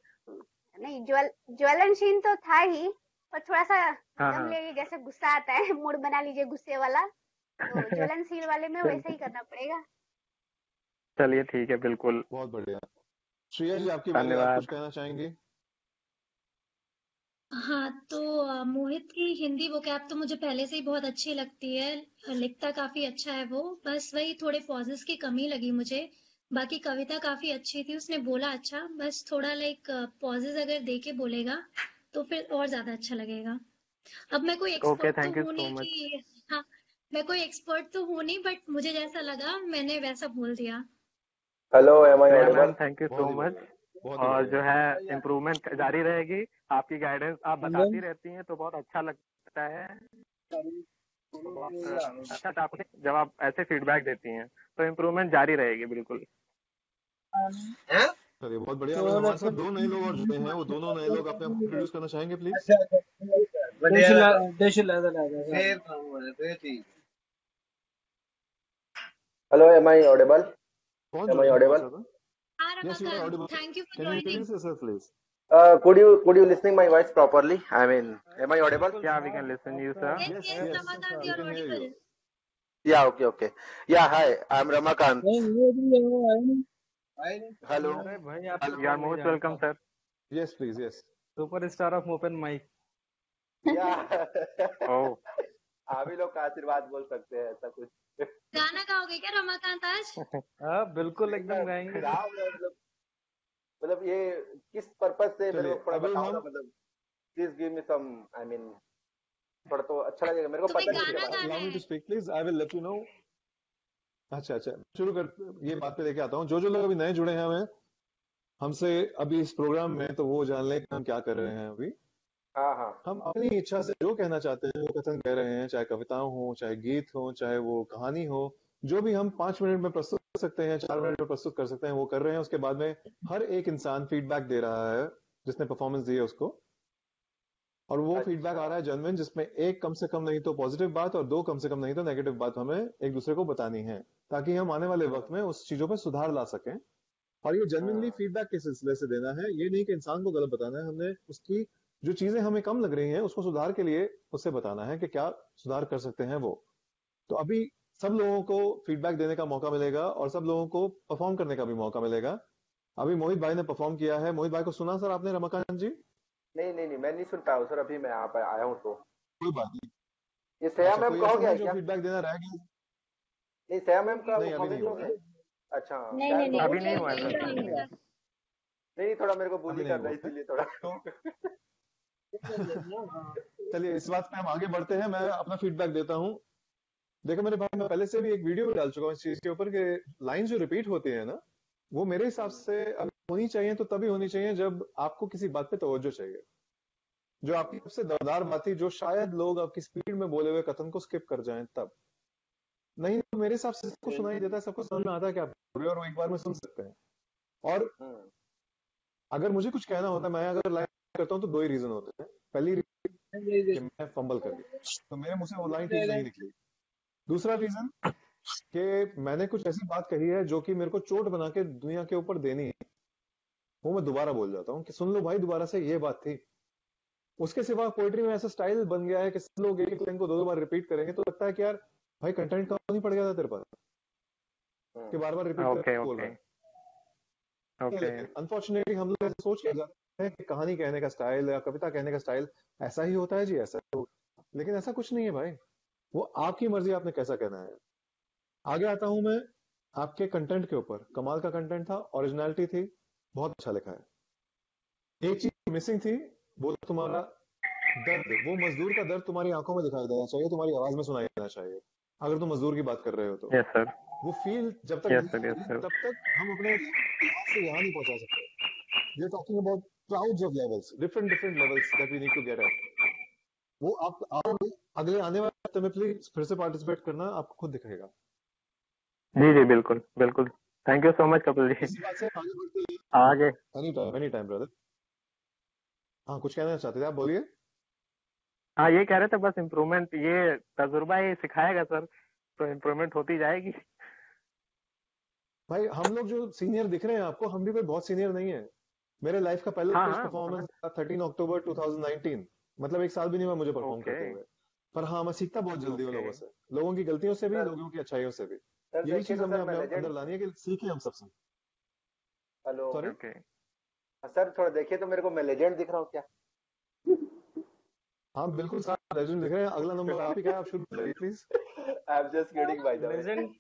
नहीं, ज्वलनशील तो था ही, पर थोड़ा सा हाँ दम हाँ ले जैसे गुस्सा आता है, मूड बना लीजिए गुस्से वाला, तो ज्वलनशील वाले में वैसा ही करना पड़ेगा। चलिए ठीक है, बिल्कुल, बहुत बढ़िया। श्रेया जी आपकी बारी, आप कुछ धन्यवाद। कहना चाहेंगे? हाँ, तो मोहित की हिंदी वोकैब तो मुझे पहले से ही बहुत अच्छी लगती है, लिखता काफी अच्छा है वो, बस वही थोड़े पॉजेस की कमी लगी मुझे। बाकी कविता काफी अच्छी थी, उसने बोला अच्छा, बस थोड़ा लाइक पॉजेस अगर दे के बोलेगा तो फिर और ज्यादा अच्छा लगेगा। अब मैं कोई ओके, एक्सपर्ट तो थैंक यू हूँ सो नहीं मच। कि हाँ, मैं कोई एक्सपर्ट तो हूँ नहीं, बट मुझे जैसा लगा मैंने वैसा बोल दिया। Hello, am I Shreya audible? Ma'am, thank you बहुत सो ही मच। बढ़िया, बहुत ही और जो बढ़िया। है इम्प्रूवमेंट जारी रहेगी, आपकी गाइडेंस आप बताती रहती हैं तो बहुत अच्छा लगता है। तो बहुत अच्छा था आपने जब आप ऐसे फीडबैक देती हैं, तो इम्प्रूवमेंट जारी रहेगी बिल्कुल। चलिए बहुत बढ़िया। अगर हमारे साथ दो नए लोग और जुड़े हैं, वो दोनों नए लोग अपने आप इंट्रोड्यूस करना चाहेंगे please? Hello, am I audible? कौन एम जुड़े आई हैं हमारे ऑडिबल? साथ? हाँ yes you are Ramakant, audible. Thank you for can you joining. Introduce yourself please? Could you listening my voice properly? I mean, am I audible? क्या we can listen you sir? Yes, Yes, yes, yes, Ramakant, we you're can hear audible. you. Yeah, okay, okay. Yeah, hi, I'm Ramakant. Hello, अरे भाई आप hello. यू आर नहीं मोस्ट जानता। Welcome sir. Yes, please, yes. Super star of open mic. Yeah. Oh, आप ही लोग का आशीर्वाद बोल सकते हैं, ऐसा कुछ। गाना गाओगे क्या रमाकांत आज? हाँ बिल्कुल एकदम गाएंगे। गाँव में मतलब ये किस पर्पज से मेरे चलिए को थोड़ा अभी बताओ ना, हम मतलब please give me some, I mean थोड़ा तो अच्छा लगेगा, मेरे को तुम्हें पता नहीं इसके गाना बारे में। गाना allow me है। to speak please, I will let you know. अच्छा अच्छा, शुरू कर, ये बात पे लेके आता हूँ। जो लोग अभी नए जुड़े हैं हमें हमसे अभी इस प्रोग्राम में, तो वो जान लें कि हम क्या कर रहे हैं अभी। हाँ हाँ हम अपनी इच्छा से जो कहना चाहते हैं वो कथन कह रहे हैं, चाहे कविताओं हो, चाहे गीत हो, चाहे वो कहानी हो, जो भी हम 5 मिनट में प्रस्तुत कर सकते हैं, 4 मिनट में प्रस्तुत कर सकते हैं, वो कर रहे हैं। उसके बाद में हर एक इंसान फीडबैक दे रहा है जिसने परफॉर्मेंस दी है उसको, और वो फीडबैक आ रहा है जेन्युइन, जिसमें एक कम से कम नहीं तो पॉजिटिव बात और दो कम से कम नहीं तो नेगेटिव बात हमें एक दूसरे को बतानी है, ताकि हम आने वाले वक्त में उस चीजों पर सुधार ला सकें। और ये जेन्युइनली फीडबैक के सिलसिले से देना है, ये नहीं कि इंसान को गलत बताना है। हमने उसकी जो चीजें हमें कम लग रही हैं उसको सुधार के लिए उससे बताना है कि क्या सुधार कर सकते हैं वो। तो अभी सब लोगों को फीडबैक देने का मौका मिलेगा और सब लोगों को परफॉर्म करने का भी मौका मिलेगा। अभी मोहित भाई ने परफॉर्म किया है। मोहित भाई को सुना सर आपने, रमाकांत जी? नहीं, मैं नहीं सुन पाया हूँ सर, अभी मैं यहाँ पर आया हूँ तो। कोई बात नहीं। ये सया अच्छा, मैम कोई कहोगे ऐसा है क्या? जो फीडबैक देना रह गया? नहीं, सया मैम का नहीं, अभी नहीं परफॉर्मेंस हो हुआ गया? है। अच्छा, नहीं शायद नहीं नहीं, वो अभी वो नहीं तो हुआ है नहीं सर। नहीं हुआ। नहीं, थोड़ा मेरे को अभी बुली नहीं कर रहा हुआ है है इसीलिए थोड़ा। तो चलिए इस बात पे हम आगे बढ़ते हैं। मैं अपना फीडबैक देता हूँ। देखो मेरे भाई, मैं पहले से भी एक वीडियो डाल चुका हूँ इस चीज के ऊपर कि लाइन जो रिपीट होती है ना, वो मेरे हिसाब से अगर होनी चाहिए तो तभी होनी चाहिए जब आपको किसी बात पे तवज्जो चाहिए, जो आपकी सबसे दमदार बात थी, जो शायद लोग आपकी स्पीड में बोले हुए कथन को स्किप कर जाएं तब। नहीं तो मेरे हिसाब से सबको सुनाई देता है, सबको समझ में आता है कि आप बोल रहे हो और वो एक बार में सुन सकते हैं। और अगर मुझे कुछ कहना होता है, मैं अगर लाइन करता हूँ तो दो ही रीजन होते हैं। पहली रीजन कि मैं फंबल कर दिया तो मेरे मुंह से वो लाइन ठीक नहीं निकली। दूसरा रीजन कि मैंने कुछ ऐसी बात कही है जो कि मेरे को चोट बना के दुनिया के ऊपर देनी है, वो मैं दोबारा बोल जाता हूँ कि सुन लो भाई दोबारा से, ये बात थी। उसके सिवा पोएट्री में ऐसा स्टाइल बन गया है कि सब लोग एक एक लाइन को दो बार रिपीट करेंगे तो लगता है कि यार भाई कंटेंट कम नहीं पड़ गया था तेरे पास कि बार बार रिपीट ओके करके बोल ओके रहा है। ओके, अनफॉर्चुनेटली हम लोग ऐसे सोच के जाते हैं कि कहानी कहने का स्टाइल या कविता कहने का स्टाइल ऐसा ही होता है जी, ऐसा तो, लेकिन ऐसा कुछ नहीं है भाई। वो आपकी मर्जी, आपने कैसा कहना है। आगे आता हूं मैं आपके कंटेंट के ऊपर कमाल का कंटेंट था, ओरिजिनलिटी थी, बहुत अच्छा लिखा है। एक चीज मिसिंग थी, वो तुम्हारा दर्द, वो मजदूर का दर्द तुम्हारी आंखों में दिखाई देना चाहिए, तुम्हारी आवाज में सुनाई देना चाहिए। अगर तुम मजदूर की बात कर रहे हो तो यस सर, वो फील जब तक यस नहीं सर, यस आएगी, सर। तब तक हम अपने यहाँ से यहाँ नहीं पहुंचा सकते। We are talking about clouds of levels, different levels that we need to get at. वो आप आओगे अगले आने वाले हफ्ते में, प्लीज फिर से पार्टिसिपेट करना, आपको खुद दिखेगा। जी जी, बिल्कुल बिल्कुल। Thank you so much Kapil ji. इसी बात से आगे बढ़ते हैं। आगे एनी टाइम ब्रदर। हाँ, कुछ कहना चाहते थे आप, बोलिए। हाँ, ये कह रहे थे बस इम्प्रूवमेंट, ये तजुर्बा ये सिखाएगा सर, तो इम्प्रूवमेंट होती जाएगी। भाई हम लोग जो सीनियर दिख रहे हैं आपको, हम भी कोई बहुत सीनियर नहीं है। मेरे लाइफ का पहले हाँ स्टेज हाँ, परफॉर्मेंस था 13 अक्टूबर 2019, मतलब 1 साल भी नहीं हुआ मुझे परफॉर्म ओके करते हुए। पर हाँ, मैं सीखता बहुत जल्दी हूँ ओके। लोगों से, लोगों की गलतियों से भी, सर लोगों की अच्छाइयों से भी। सर यही देखिए चीज तो हमने सर मैं अपने लेजेंड। अंदर लानी है कि सीखे हम सबसे। Hello sorry, okay. सर, थोड़ा देखिए तो मेरे को मैं लेजेंड दिख रहा हूँ क्या? हाँ बिल्कुल सारे लेजेंड दिख रहे हैं। अगला नंबर आप ही का है, आप शुरू करिए please. I am just kidding by the way. Legend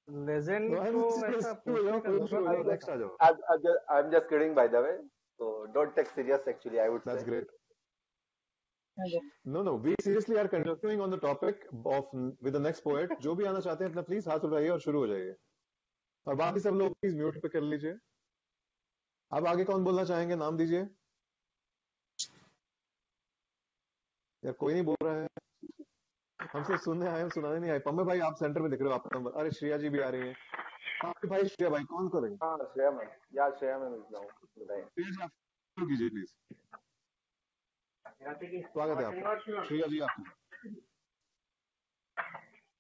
legend शुरू को हो ऐसा जाओ, पूछने का कोई शुरू हो जरूरत जाओ, नहीं नेक्स्ट था। आ जाओ। I am just kidding by the way, so don't take serious actually, I would that's say. Great. No, we seriously are continuing on the topic of with the next poet. जो भी आना चाहते हैं अपना प्लीज हाथ उठाइए और शुरू हो जाइए। और बाकी सब लोग प्लीज म्यूट पे कर लीजिए। अब आगे कौन बोलना चाहेंगे, नाम दीजिए। यार कोई नहीं बोल रहा है, हम सिर्फ सुनने आए, हम सुनाने नहीं आए। पम्मे भाई आप सेंटर में दिख रहे हो, आपका नंबर। अरे श्रेया जी भी आ रही हैं। आपके भाई श्रेया भाई कौन करेंगे? हाँ श्रेया मैम, या श्रेया मैम बताइए। श्रेया जी आप शुरू कीजिए प्लीज। स्वागत है आपका श्रेया जी, आपका।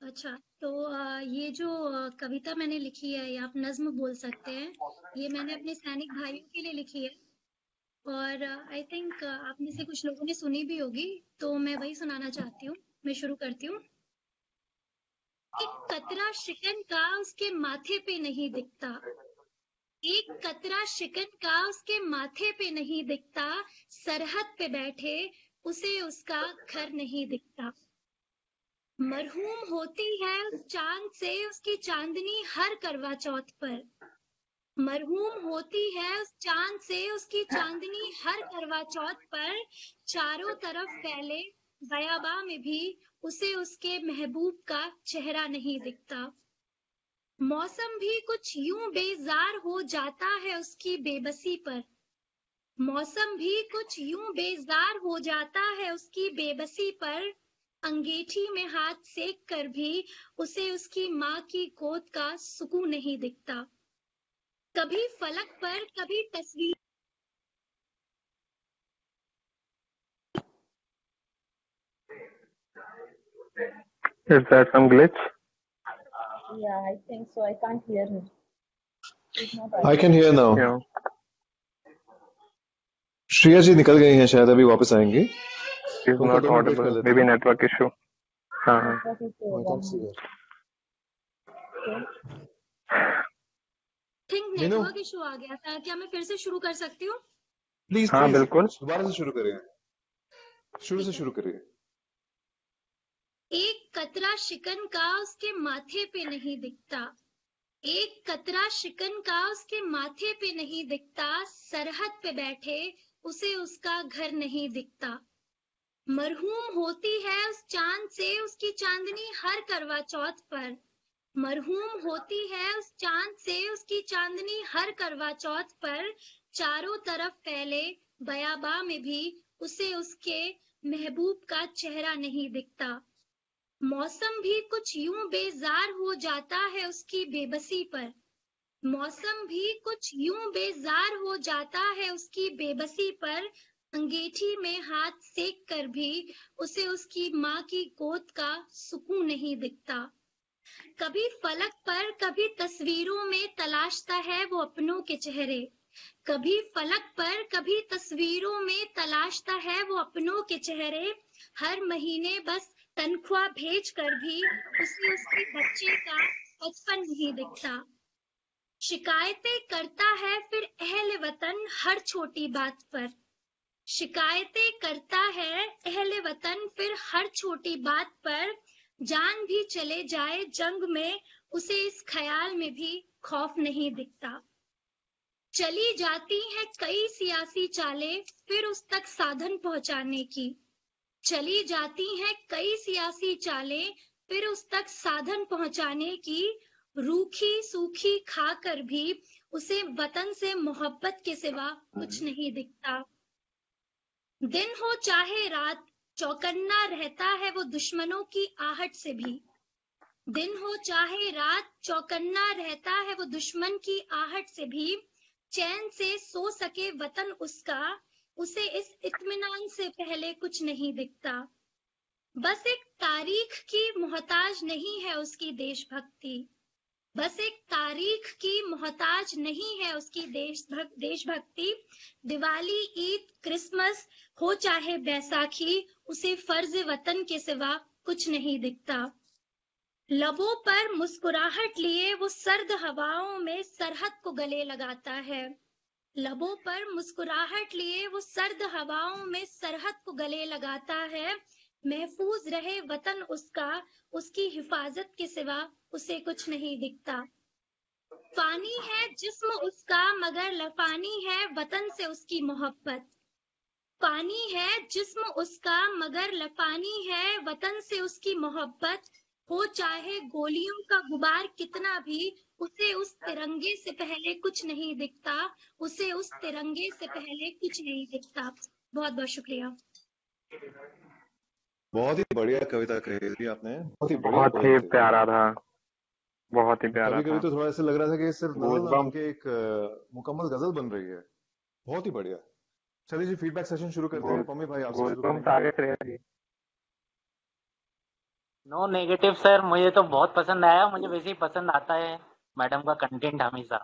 अच्छा, तो ये जो कविता मैंने लिखी है, या आप नज्म बोल सकते हैं, ये मैंने अपने सैनिक भाइयों के लिए लिखी है। और आई थिंक आप में से कुछ लोगों ने सुनी भी होगी, तो मैं वही सुनाना चाहती हूँ। मैं शुरू करती हूँ। एक कतरा शिकन का उसके माथे पे नहीं दिखता, एक कतरा शिकन का उसके माथे पे नहीं दिखता, सरहद पे बैठे उसे उसका घर नहीं दिखता। मरहूम होती है उस चांद से उसकी चांदनी हर करवा चौथ पर, मरहूम होती है उस चांद से उसकी चांदनी हर करवा चौथ पर, चारों तरफ फैले बयाबा में भी उसे उसके महबूब का चेहरा नहीं दिखता। मौसम भी कुछ यूं बेजार हो जाता है उसकी बेबसी पर, मौसम भी कुछ यूं बेजार हो जाता है उसकी बेबसी पर, अंगीठी में हाथ सेक कर भी उसे उसकी माँ की गोद का सुकून नहीं दिखता। कभी फलक पर कभी तस्वीर। Is there some glitch? Yeah, I think so. I can't hear him. He's not I can hear now. Yeah. Shreya जी निकल गई हैं, शायद अभी वापस आएंगी। Is उनका not 2 मिनट वेट कर audible. लेते Maybe हैं। network issue. हाँ हाँ। Network issue I होगा। can't see her. Think Meenu network issue आ गया था। क्या मैं फिर से शुरू कर सकती हूँ? प्लीज हाँ प्लीज बिल्कुल। दोबारा से शुरू करिए, शुरू ठीक से है। शुरू करिए। एक कतरा शिकन का उसके माथे पे नहीं दिखता, एक कतरा शिकन का उसके माथे पे नहीं दिखता, सरहद पे बैठे उसे उसका घर नहीं दिखता। मरहूम होती है उस चांद से उसकी चांदनी हर करवा चौथ पर, मरहूम होती है उस चांद से उसकी चांदनी हर करवा चौथ पर, चारों तरफ फैले बयाबा में भी उसे उसके महबूब का चेहरा नहीं दिखता। मौसम भी कुछ यूं बेजार हो जाता है उसकी बेबसी पर, मौसम भी कुछ यूं बेजार हो जाता है उसकी बेबसी पर, अंगीठी में हाथ सेक कर भी उसे उसकी माँ की गोद का सुकून नहीं दिखता। कभी फलक पर कभी तस्वीरों में तलाशता है वो अपनों के चेहरे, कभी फलक पर कभी तस्वीरों में तलाशता है वो अपनों के चेहरे, हर महीने बस तनख्वाह भेज कर भी उसे उसके बच्चे का बचपन नहीं दिखता। शिकायतें करता है फिर अहले वतन हर छोटी बात पर, शिकायतें करता है अहले वतन फिर हर छोटी बात पर, जान भी चले जाए जंग में उसे इस ख्याल में भी खौफ नहीं दिखता। चली जाती हैं कई सियासी चालें फिर उस तक साधन पहुंचाने की। चली जाती हैं कई सियासी चालें फिर उस तक साधन पहुंचाने की। रूखी सूखी खाकर भी उसे वतन से मोहब्बत के सिवा कुछ नहीं दिखता। दिन हो चाहे रात चौकन्ना रहता है वो दुश्मनों की आहट से भी। दिन हो चाहे रात चौकन्ना रहता है वो दुश्मन की आहट से भी। चैन से सो सके वतन उसका, उसे इस इत्मीनान से पहले कुछ नहीं दिखता। बस एक तारीख की मोहताज नहीं है उसकी देशभक्ति। बस एक तारीख की मोहताज नहीं है उसकी देशभक्ति। दिवाली, ईद, क्रिसमस हो चाहे बैसाखी, उसे फर्ज वतन के सिवा कुछ नहीं दिखता। लबों पर मुस्कुराहट लिए वो सर्द हवाओं में सरहद को गले लगाता है। लबों पर मुस्कुराहट लिए वो सर्द हवाओं में सरहद को गले लगाता है। महफूज रहे वतन उसका, उसकी हिफाजत के सिवा उसे कुछ नहीं दिखता। फानी है जिस्म उसका मगर लफानी है वतन से उसकी मोहब्बत। फानी है जिस्म उसका मगर लफानी है वतन से उसकी मोहब्बत। हो चाहे गोलियों का गुबार कितना भी, उसे उस तिरंगे से पहले कुछ नहीं दिखता। उसे उस तिरंगे से पहले कुछ नहीं दिखता। बहुत बहुत शुक्रिया। बहुत ही बढ़िया कविता कही थी आपने, बहुत ही बढ़िया बहुत ही पोएम थी। प्यारा था, बहुत ही प्यारा कभी कभी था। तो थोड़ा ऐसा लग रहा था कि सिर्फ नजल ना गूज़बम्प। बल्कि एक मुकम्मल गजल बन रही है। बहुत ही बढ़िया। चलिए जी, फीडबैक सेशन शुरू करते हैं। पम्मी भाई आपसे शुरू गूज़बम्प करेंगे। आगे श्रेया जी। नो नेगेटिव सर, मुझे तो बहुत पसंद आया। मुझे वैसे ही पसंद आता है मैडम का कंटेंट हमेशा,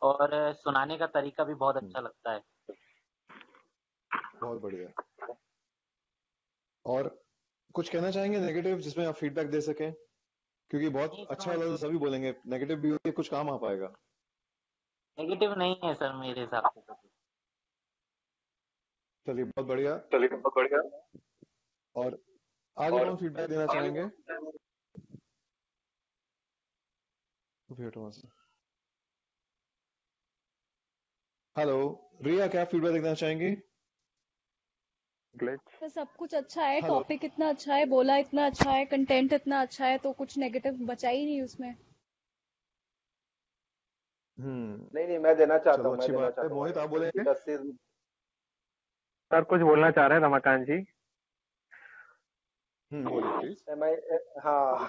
और सुनाने का तरीका भी बहुत अच्छा लगता है। बहुत बढ़िया। और कुछ कहना चाहेंगे नेगेटिव जिसमें आप फीडबैक दे सकें? क्योंकि बहुत अच्छा वाला सभी बोलेंगे, नेगेटिव भी होगी, कुछ काम आ पाएगा। नेगेटिव नहीं है सर मेरे हिसाब से। चलिए बहुत बढ़िया। और आगे कौन फीडबैक देना चाहेंगे? हेलो रिया, क्या फीडबैक देना चाहेंगी? तो सब कुछ अच्छा है, हेलो। टॉपिक इतना अच्छा है, बोला इतना अच्छा है, कंटेंट इतना अच्छा है, तो कुछ नेगेटिव बचा ही नहीं उसमें। नहीं मैं देना चाहता चलो हूँ। अच्छी बात है। मोहित आप बोलेंगे? सर कुछ बोलना चाह रहे हैं रमाकांत जी? बोलिए प्लीज। मैं हाँ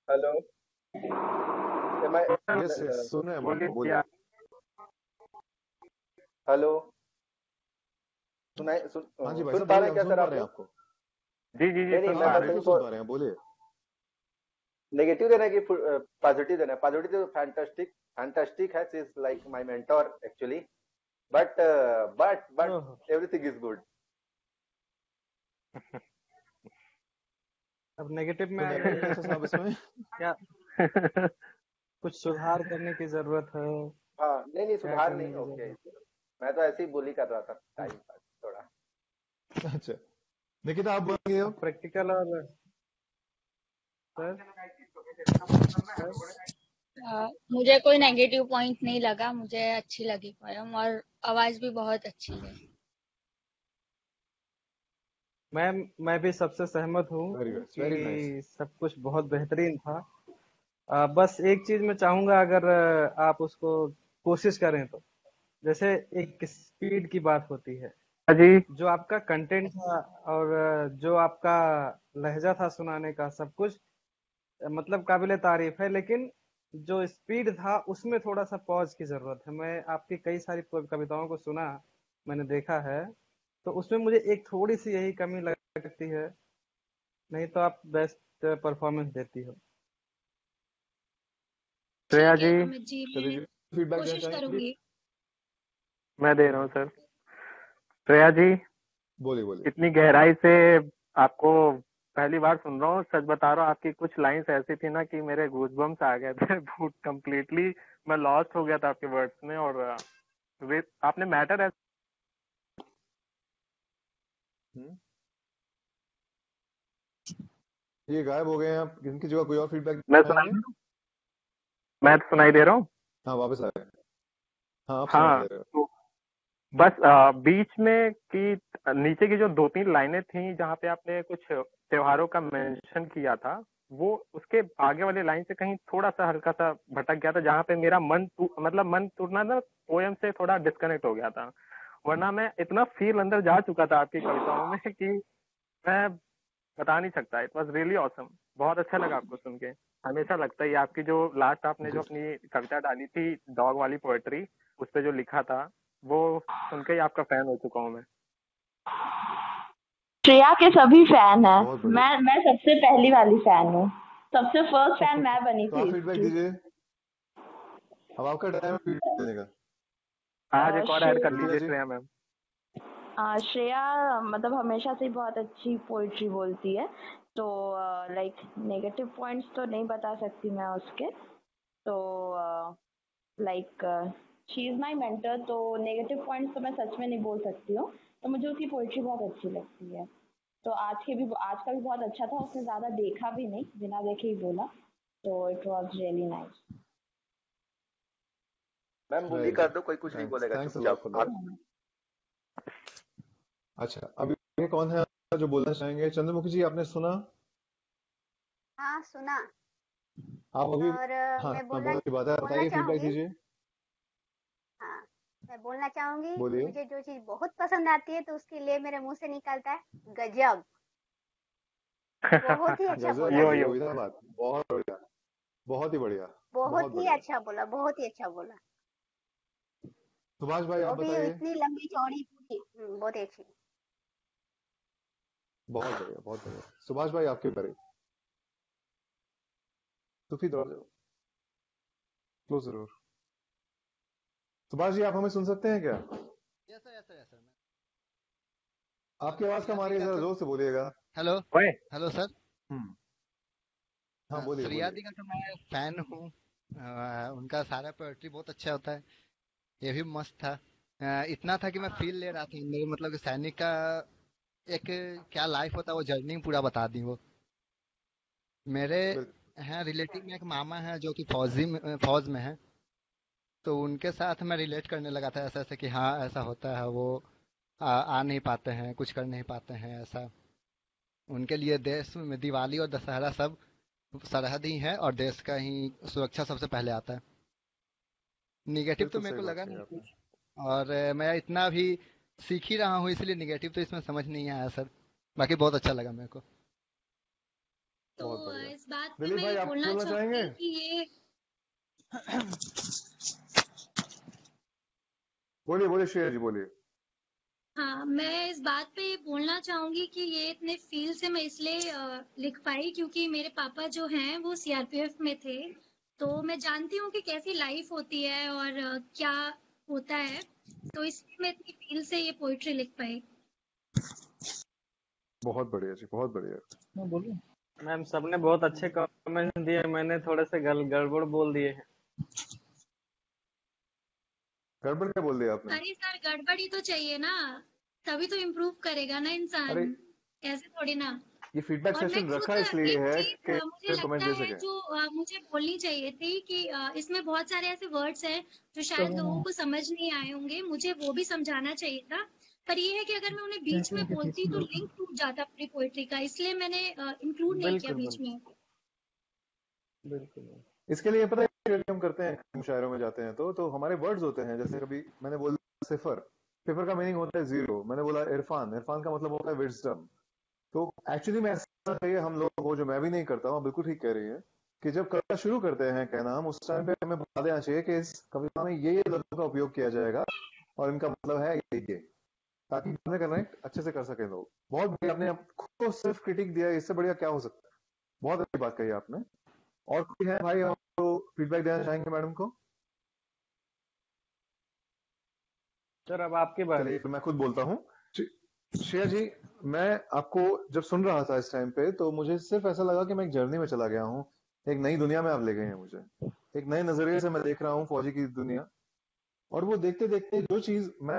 हेलो यस यस, सुन रहे हैं हम आपको, बोलिए। हेलो सुनाई हाँ जी भाई सुन साहब, पा बोलिए, रहे हैं क्या हम सर सुन पा आप रहे हैं लोग? आपको। जी जी जी, नहीं सुन मैं पा बस रहे हैं। सुन पा रहे हैं, बोलिए। नेगेटिव देना है कि पॉजिटिव देना है? पॉजिटिव फैंटास्टिक फैंटास्टिक है, she is like my mentor actually, but everything is good. अब नेगेटिव में तो नेगेटिव साहब इसमें क्या कुछ सुधार करने की जरूरत है? हाँ नहीं क्या सुधार करने नहीं, की ओके। जरूरत मैं तो ऐसे ही बोली कर रहा था टाइम पास थोड़ा। अच्छा निकिता आप बोलिए अब। प्रैक्टिकल और मुझे कोई नेगेटिव पॉइंट नहीं लगा, मुझे अच्छी लगी पोयम, और आवाज भी बहुत अच्छी है। मैं भी सबसे सहमत हूँ वेरी नाइस। कि सब कुछ बहुत बेहतरीन था। बस एक चीज मैं चाहूंगा, अगर आप उसको कोशिश करें तो, जैसे एक स्पीड की बात होती है जी, जो आपका कंटेंट था और जो आपका लहजा था सुनाने का, सब कुछ मतलब काबिले तारीफ है, लेकिन जो स्पीड था उसमें थोड़ा सा पॉज की जरूरत है। मैं आपकी कई सारी कविताओं को सुना, मैंने देखा है, तो उसमें मुझे एक थोड़ी सी यही कमी लगती है, नहीं तो आप बेस्ट परफॉर्मेंस देती हो। श्रेया ठीक है जी, अमित जी, चलिए मैं फीडबैक देना कोशिश चाहेंगे? करूंगी। मैं दे रहा हूँ सर। श्रेया जी, बोलिए बोलिए। इतनी गहराई से आपको पहली बार सुन रहा हूँ, सच बता रहा हूँ, आपकी कुछ लाइंस ऐसी थी ना कि मेरे गूज़बम्प्स आ गए थे। कंप्लीटली मैं लॉस्ट हो गया था आपके वर्ड्स में, और आपने मैटर ये गायब हो गए हैं, आप इनकी जगह कोई और फीडबैक मैं चाहेंगे? मैं तो सुनाई दे रहा हूँ। हाँ वापस आ गए। हाँ आप सुनाई हाँ, दे रहे हो। तो बस बीच में की नीचे की जो 2-3 लाइनें थी जहाँ पे आपने कुछ त्योहारों का मेंशन किया था, वो उसके आगे वाली लाइन से कहीं थोड़ा सा हल्का सा भटक गया था, जहाँ पे मेरा मतलब मन टूटना ना, पोयम से थोड़ा डिस्कनेक्ट हो गया था। वरना मैं इतना फील अंदर जा चुका था आपकी कविताओं में कि मैं बता नहीं सकता। It was really awesome. बहुत अच्छा लगा आपको सुन के। हमेशा लगता है ये आपकी जो लास्ट आपने जो अपनी कविता डाली थी डॉग वाली पोएट्री, उस पे जो लिखा था, वो सुन के ही आपका फैन हो चुका हूँ मैं। श्रेया के सभी फैन हैं। बहुत बढ़िया। मैं सबसे पहली वाली फैन हूँ। सबसे फर्स्ट फैन मैं बनी तो थी आप फीडबैक इसकी। दीजिए, अब आपका टाइम है फीडबैक देने का। आज एक और ऐड कर श्रेया लीजिए श्रेया मैम। श्रेया मतलब हमेशा से ही बहुत अच्छी पोइट्री बोलती है, तो लाइक नेगेटिव पॉइंट्स तो नहीं बता सकती मैं उसके, तो like she is my mentor, तो नेगेटिव पॉइंट्स तो मैं सच में नहीं बोल सकती हूँ। तो मुझे उसकी पोइट्री बहुत अच्छी लगती है। तो आज का भी बहुत अच्छा था। उसने ज्यादा देखा भी नहीं, बिना देखे ही बोला, तो it was really nice. Ma'am movie right, कर दो, कोई कुछ नहीं थैंक्स बोलेगा, थैंक्स अ लॉट चुपचाप फॉर आप। दैट। अच्छा, अभी आगे कौन है जो बोलना चाहेंगे? चंद्रमुखी जी, आपने सुना? हाँ सुना। आप अभी और हाँ मैं बहुत अच्छी बात है, बोलना बताइए, फीडबैक चाहूंगी। दीजिए। हाँ, मैं बोलना चाहूंगी, बोलिए। मुझे जो चीज बहुत पसंद आती है तो उसके लिए मेरे मुंह से निकलता है गजब। बहुत ही अच्छा गजब, बोला। यो ये यो। हुई ना बात। बहुत बढ़िया, बहुत ही बढ़िया, बहुत बहुत ही बढ़िया। अच्छा बोला, बहुत ही अच्छा बोला। सुभाष भाई, वो आप भी बताइए। इतनी लंबी चौड़ी पूरी, बहुत ही अच्छी। बहुत बढ़िया, बहुत बढ़िया। सुभाष भाई, आपके बारे। सुफी दौड़ जाओ, क्लोज जरूर। सुभाष जी, आप हमें सुन सकते हैं क्या? Yes sir, yes sir, yes sir. आपकी आवाज कम आ रही है, जरा जोर से बोलिएगा। हेलो ओए, हेलो सर। हाँ बोलिए श्रेया बोलिए। दी का तो मैं फैन हूँ। उनका सारा पोएट्री बहुत अच्छा होता है। ये भी मस्त था। इतना था कि मैं फील ले रहा था मेरे, मतलब कि सैनिक का एक क्या लाइफ होता है, वो जर्नी पूरा बता दी वो। मेरे बिल्कुल। हैं रिलेटिव में एक मामा है जो कि फौज में है, तो उनके साथ मैं रिलेट करने लगा था ऐसा ऐसा कि हाँ ऐसा होता है, वो आ नहीं पाते हैं, कुछ कर नहीं पाते हैं ऐसा। उनके लिए देश में दिवाली और दशहरा सब सरहद ही है, और देश का ही सुरक्षा सबसे पहले आता है। निगेटिव तो बिल्कुल मेरे सही को बात लगा कही नहीं आपने। कुछ, और मैं इतना भी सीख ही रहा हूँ, इसलिए निगेटिव तो इसमें समझ नहीं आया सर। बाकी बहुत अच्छा लगा मेरे को। तो बहुत बढ़िया। इस बात पे दिलीप मैं भाई, ये आप बोलना बोलना चाहेंगे? चाहूंगी कि ये बोलिए बोलिए श्रेया जी, बोलिए। हाँ, मैं इस बात पे ये बोलना चाहूंगी कि ये इतने फील से मैं इसलिए लिख पाई क्योंकि मेरे पापा जो हैं वो सीआरपीएफ में थे, तो मैं जानती हूँ कि कैसी लाइफ होती है और क्या होता है, तो इसलिए मैं इतनी फील से ये पोइट्री लिख पाई। बहुत बढ़िया जी, बहुत बढ़िया। मैं बोलूं? मैम सबने बहुत अच्छे कमेंट्स दिए, मैंने थोड़े से गड़बड़ बोल दिए हैं। गड़बड़ क्या बोल दिया आपने? अरे सर, गड़बड़ी तो चाहिए ना, तभी तो इम्प्रूव करेगा ना अरे, इंसान, ऐसे थोड़ी ना। ये फीडबैक और मैं सेशन खुद रखा इसलिए एक है चीज कि मुझे कमेंट लगता दे है सकें। जो मुझे बोलनी चाहिए थी कि इसमें बहुत सारे ऐसे वर्ड्स हैं जो शायद लोगों को समझ नहीं आए होंगे, मुझे वो भी समझाना चाहिए था। पर ये है कि अगर मैं उन्हें बीच में बोलती तो लिंक टूट जाता पूरी पोएट्री का, इसलिए मैंने इंक्लूड नहीं किया बिल्कुल बीच में। बिल्कुल। इसके लिए पता है हम करते हैं, मुशायरों में जाते हैं तो हमारे वर्ड्स होते हैं। जैसे कभी मैंने बोला सिफर, सिफर का मीनिंग होता है जीरो। मैंने बोला इरफान, इरफान का मतलब होता है विजडम। तो एक्चुअली में ऐसा चाहिए हम लोग को, जो मैं भी नहीं करता हूँ, बिल्कुल ठीक कह रही है, कि जब कविता शुरू करते हैं कहना, हम उस टाइम पे हमें बता देना चाहिए कि इस कविता में ये लफ्जों का उपयोग किया जाएगा और इनका मतलब है ये, ताकि हमने कनेक्ट अच्छे से कर सके लोग। बहुत बढ़िया, आपने खुद को सिर्फ क्रिटिक दिया, इससे बढ़िया क्या हो सकता है। बहुत अच्छी बात कही आपने। और कोई है भाई आपको फीडबैक देना चाहेंगे मैडम को? सर अब आपकी बारी। चलिए तो मैं खुद बोलता हूँ। श्रेया जी, मैं आपको जब सुन रहा था इस टाइम पे, तो मुझे सिर्फ ऐसा लगा कि मैं एक जर्नी में चला गया हूँ। एक नई दुनिया में आप ले गए हैं मुझे। एक नए नजरिए से मैं देख रहा हूँ फौजी की दुनिया। और वो देखते देखते जो चीज मैं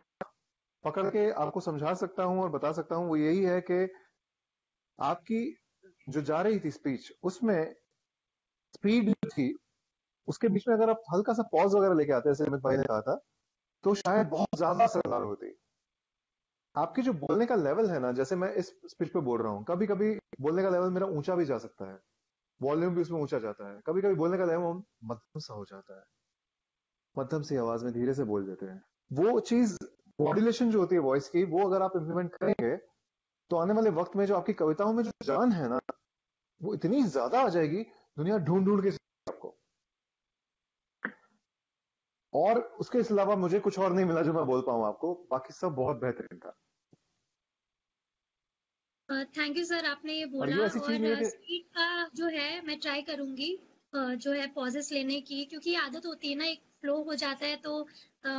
पकड़ के आपको समझा सकता हूँ और बता सकता हूँ, वो यही है कि आपकी जो जा रही थी स्पीच, उसमें स्पीड थी, उसके बीच में अगर आप हल्का सा पॉज वगैरह लेके आते, जैसे अमित भाई ने कहा था, तो शायद बहुत ज्यादा असरदार होती। आपकी जो बोलने का लेवल है ना, जैसे मैं इस स्पीच पे बोल रहा हूँ, कभी कभी बोलने का लेवल मेरा ऊंचा भी जा सकता है, वॉल्यूम भी उसमें ऊंचा जाता है, कभी कभी बोलने का लेवल मध्यम सा हो जाता है, मध्यम सी आवाज में धीरे से बोल देते हैं। वो चीज मॉड्यूलेशन जो होती है वॉइस की, वो अगर आप इम्प्लीमेंट करेंगे तो आने वाले वक्त में जो आपकी कविताओं में जो जान है ना, वो इतनी ज्यादा आ जाएगी, दुनिया ढूंढ ढूंढ के आपको। और उसके अलावा मुझे कुछ और नहीं मिला जो मैं बोल पाऊं आपको, बाकी सब बहुत बेहतरीन था। थैंक यू सर, आपने ये और बोला। ये ऐसी चीज नहीं है और कि स्पीड का जो है मैं ट्राई करूंगी, जो है पॉजेस लेने की, क्योंकि आदत होती है ना, एक फ्लो हो जाता है तो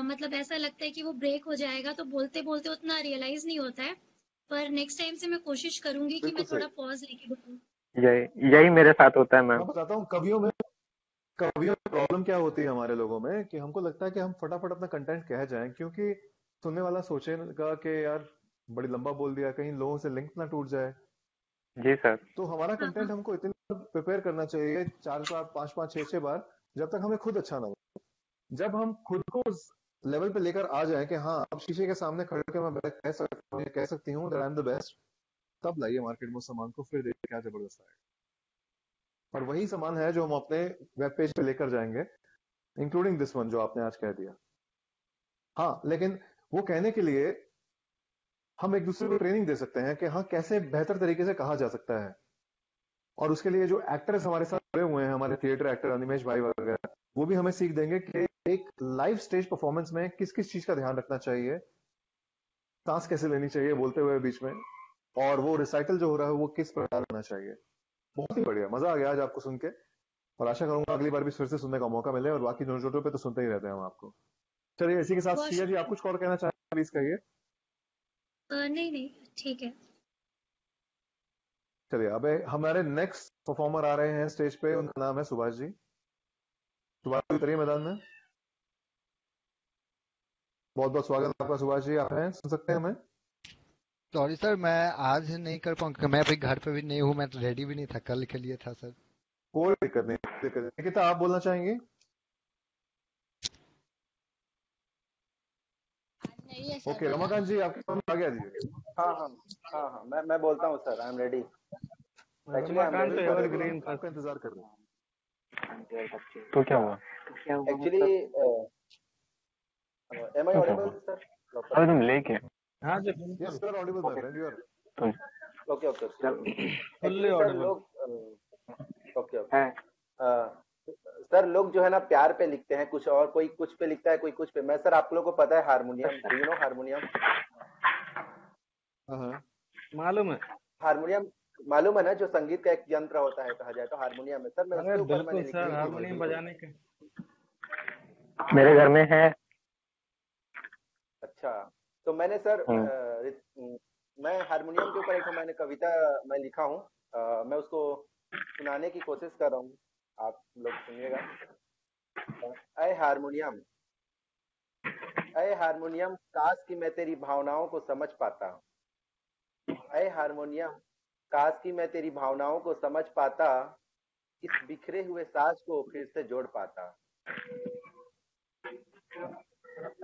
मतलब ऐसा लगता है कि वो ब्रेक हो जाएगा, तो बोलते बोलते उतना रियलाइज नहीं होता है। पर नेक्स्ट टाइम से मैं कोशिश करूंगी कि मैं बिल्कुल थोड़ा सही। पॉज लेके बोलूं। यही मेरे साथ होता है मैम। मैं बताता हूँ, कवियों में प्रॉब्लम क्या होती है हमारे लोगों में, कि हमको लगता है कि हम फटाफट अपना कंटेंट कह जाएं, क्योंकि सुनने वाला सोचेगा कि यार बड़ी लंबा बोल दिया, कहीं लोगों से लिंक ना टूट जाए। जी सर। तो हमारा कंटेंट हमको इतना प्रिपेयर करना चाहिए 4 बार 5 5 6 बार, जब तक हमें खुद अच्छा ना हो। जब हम खुद को उस लेवल पे लेकर आ जाए कि हाँ, अब शीशे के सामने खड़े होकर मैं कह सकता हूँ, कह सकती हूँ that I am the best, तब लाइए मार्केट में उस सामान को, फिर देखिए क्या जबरदस्त आएगा। और वही सामान है जो हम अपने वेब पेज पे लेकर जाएंगे, इंक्लूडिंग दिस वन जो आपने आज कह दिया। हाँ, लेकिन वो कहने के लिए हम एक दूसरे को ट्रेनिंग दे सकते हैं कि हाँ, कैसे बेहतर तरीके से कहा जा सकता है। और उसके लिए जो एक्टर्स हमारे साथ जुड़े हुए हैं, हमारे थिएटर एक्टर अनिमेश भाई वगैरह, वो भी हमें सीख देंगे कि एक लाइव स्टेज परफॉर्मेंस में किस किस चीज का ध्यान रखना चाहिए, सांस कैसे लेनी चाहिए बोलते हुए बीच में, और वो रिसाइकल जो हो रहा है वो किस प्रकार होना चाहिए। बहुत ही बढ़िया, मजा आ गया आज आपको सुन के, और आशा करूंगा अगली बार भी फिर से सुनने का मौका मिले, और बाकी नोट पे तो सुनते ही रहते हैं हम आपको। चलिए, इसी के साथ बहुत श्रिया जी, आप कुछ और कहना चाहें प्लीज कहिए। नहीं नहीं, ठीक है। चलिए, अब हमारे नेक्स्ट परफॉर्मर आ रहे हैं स्टेज पे, उनका नाम है सुभाष जी। सुभाष जी उतरिए मैदान में। बहुत बहुत स्वागत है आपका सुभाष जी, आप हैं, सुन सकते हैं हमें? सॉरी सर, मैं आज नहीं कर पाऊंगा, मैं अभी घर पे भी नहीं हूँ, मैं तो रेडी भी नहीं था, कल के लिए था सर। कोई दिक्कत नहीं, दिक्कत नहीं। निकिता, आप बोलना चाहेंगे? नहीं है सर ओके, मेरा। रमाकांत जी, आपके समझ आ गया जी? हाँ, मैं बोलता हूँ sir, I am ready. Actually I am Ramakant तो रेडी। एवरग्रीन था। आपका इंतजार कर रहे हैं। तो क्या हुआ? एक्चुअली एम आई तो क्या ऑडिबल हुआ? सर? अरे तुम लेके हाँ जी, yes sir, audible my friend, you are. Okay okay. Fully actually sir audible. लोग ओके सर, लोग जो है ना प्यार पे लिखते हैं कुछ, और कोई कुछ पे लिखता है, कोई कुछ पे। मैं सर, आप लोगों को पता है harmonium, do you know harmonium? मालूम है। हारमोनियम मालूम है ना, जो संगीत का एक यंत्र होता है, कहा जाए तो हारमोनियम है सर। मैं अरे उसके ऊपर बिल्कुल मैंने लिखी सर, थी। हारमोनियम बजाने के। मेरे घर में है। अच्छा, तो मैंने सर मैं हारमोनियम के ऊपर एक मैंने कविता मैं लिखा हूँ, मैं उसको सुनाने की कोशिश कर रहा हूँ, आप लोग सुनिएगा। ऐ हारमोनियम, ऐ हारमोनियम, काश कि मैं तेरी भावनाओं को समझ पाता। ऐ हारमोनियम, काश कि मैं तेरी भावनाओं को समझ पाता, इस बिखरे हुए साज को फिर से जोड़ पाता।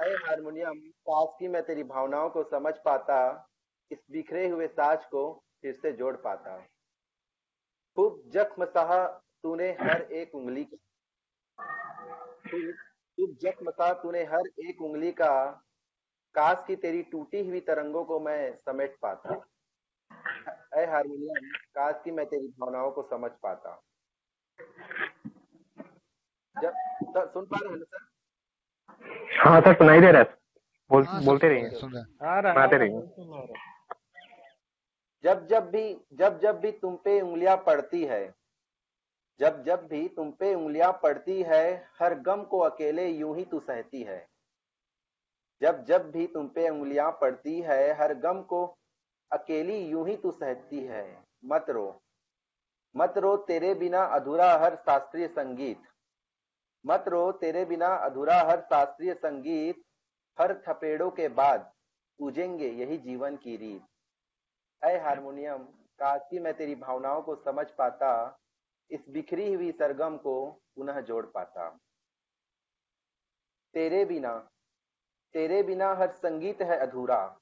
ऐ हारमोनियम, काश कि मैं तेरी भावनाओं को समझ पाता, इस बिखरे हुए साज को फिर से जोड़ पाता। खूब जख्म सहा तूने हर एक उंगली का, खूब जख्म सहा तूने हर एक उंगली का, काश की तेरी टूटी हुई तरंगों को मैं समेट पाता। ऐ हारमोनियम, काश की मैं तेरी भावनाओं को समझ पाता। जब सुन पा रहे हैं ना सर? हाँ सर, सुनाई दे रहा है। बोलते सुन रहिए, सुनाते रहिए। जब जब भी तुम पे उंगलियां पड़ती है, जब भी तुम पे उंगलियां पड़ती है, हर गम को अकेले यूं ही तू सहती है। जब भी तुम पे उंगलियां पड़ती है, हर गम को अकेली यूं ही तू सहती है। मत रो तेरे बिना अधूरा हर शास्त्रीय संगीत, मत रो तेरे बिना अधूरा हर शास्त्रीय संगीत, हर थपेड़ों के बाद पूजेंगे यही जीवन की रीत। ऐ हारमोनियम, काश कि मैं तेरी भावनाओं को समझ पाता, इस बिखरी हुई सरगम को पुनः जोड़ पाता। तेरे बिना हर संगीत है अधूरा,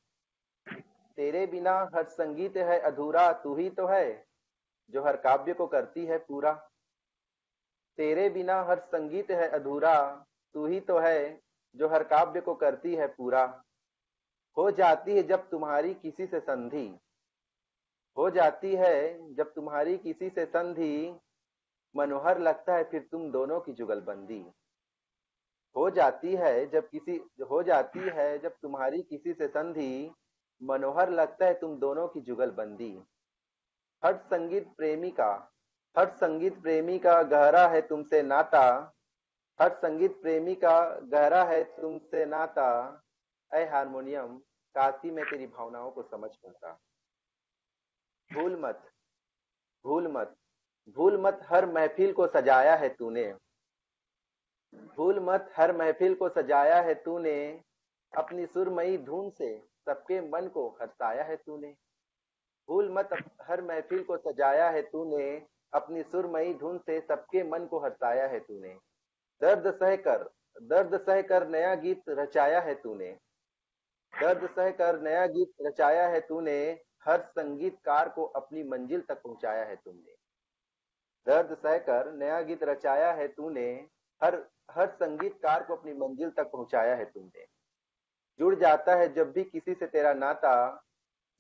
तेरे बिना हर संगीत है अधूरा, तू ही तो है जो हर काव्य को करती है पूरा। तेरे बिना हर संगीत है अधूरा, तू ही तो है जो हर काव्य को करती है पूरा। हो जाती है जब तुम्हारी किसी से संधि, हो जाती है जब तुम्हारी किसी से संधि, मनोहर लगता है फिर तुम दोनों की जुगलबंदी। हो जाती है जब तुम्हारी किसी से संधि, मनोहर लगता है तुम दोनों की जुगलबंदी। हर संगीत प्रेमी का गहरा है तुमसे नाता, हर संगीत प्रेमी का गहरा है तुमसे नाता। ऐ हारमोनियम, काशी में तेरी भावनाओं को समझ पाता। भूल मत भूल मत हर महफिल को सजाया है तूने, भूल मत हर महफिल को सजाया है तूने, अपनी सुरमई धुन से सबके मन को हरसाया है तूने। भूल मत हर महफिल को सजाया है तूने, अपनी सुरमई धुन से सबके मन को हरसाया है तूने। दर्द सहकर नया गीत रचाया है तूने, दर्द सहकर नया गीत रचाया है तूने, हर संगीतकार को अपनी मंजिल तक पहुंचाया है तुमने। दर्द सहकर नया गीत रचाया है तूने, हर संगीतकार को अपनी मंजिल तक पहुंचाया है तुमने। जुड़ जाता है जब भी किसी से तेरा नाता,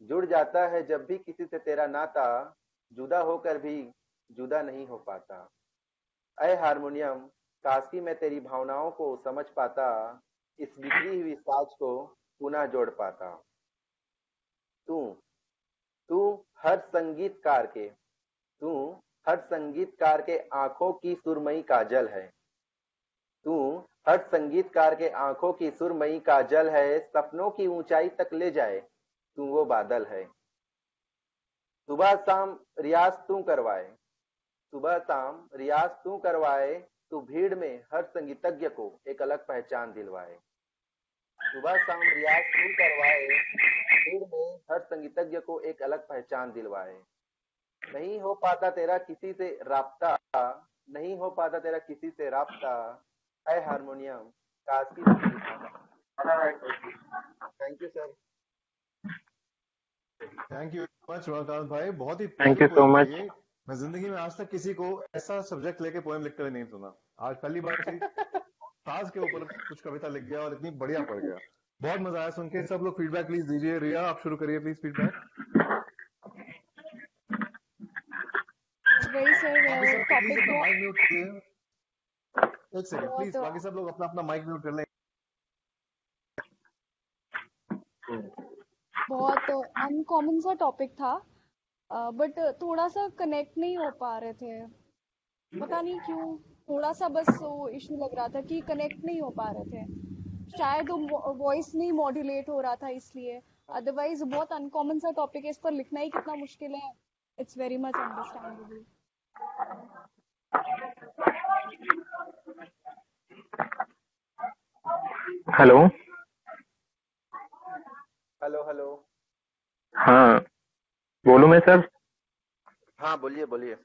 जुड़ जाता है जब भी किसी से तेरा नाता, जुदा होकर भी जुदा नहीं हो पाता। ऐ हारमोनियम, काश कि मैं तेरी भावनाओं को समझ पाता, इस बिखरी हुई साज को पुनः जोड़ पाता। तू हर संगीतकार के आंखों की सुरमई काजल है, तू हर संगीतकार के आंखों की सुरमई काजल है, सपनों की ऊंचाई तक ले जाए तू वो बादल है। सुबह शाम रियाज तू करवाए, सुबह शाम रियाज तू करवाए, तू भीड़ में हर संगीतज्ञ को एक अलग पहचान दिलवाए। सुबह शाम रियाज तू करवाए, भीड़ में हर संगीतज्ञ को एक अलग पहचान दिलवाए। नहीं हो पाता तेरा किसी से राब्ता, नहीं हो पाता तेरा किसी से राब्ता, ऐ हारमोनियम, काश की मैं तेरी भावना। Thank you sir. Thank you much Ramakant भाई, बहुत ही थैंक यू सो मच। मैं जिंदगी में आज तक किसी को ऐसा सब्जेक्ट लेके पोएम लिखते हुए नहीं सुना। आज पहली बार साज के ऊपर कुछ कविता लिख गया और इतनी बढ़िया पढ़ गया। बहुत मजा आया सुन के। सब लोग फीडबैक प्लीज दीजिए। रिया आप शुरू करिए प्लीज फीडबैक। वही सर, टॉपिक माइक म्यूट करिए एक सेकंड प्लीज, बाकी सब लोग अपना अपना माइक म्यूट कर लें। बहुत अनकॉमन सा टॉपिक था, बट थोड़ा सा कनेक्ट नहीं हो पा रहे थे, पता नहीं क्यों। थोड़ा सा बस वो इशू लग रहा था कि कनेक्ट नहीं हो पा रहे थे, शायद वो वॉइस नहीं मॉड्यूलेट हो रहा था इसलिए। अदरवाइज बहुत अनकॉमन सा टॉपिक है, इस पर लिखना ही कितना मुश्किल है। It's very much understandable. Hello hello hello. हाँ बोलूं मैं सर? हाँ बोलिए बोलिए।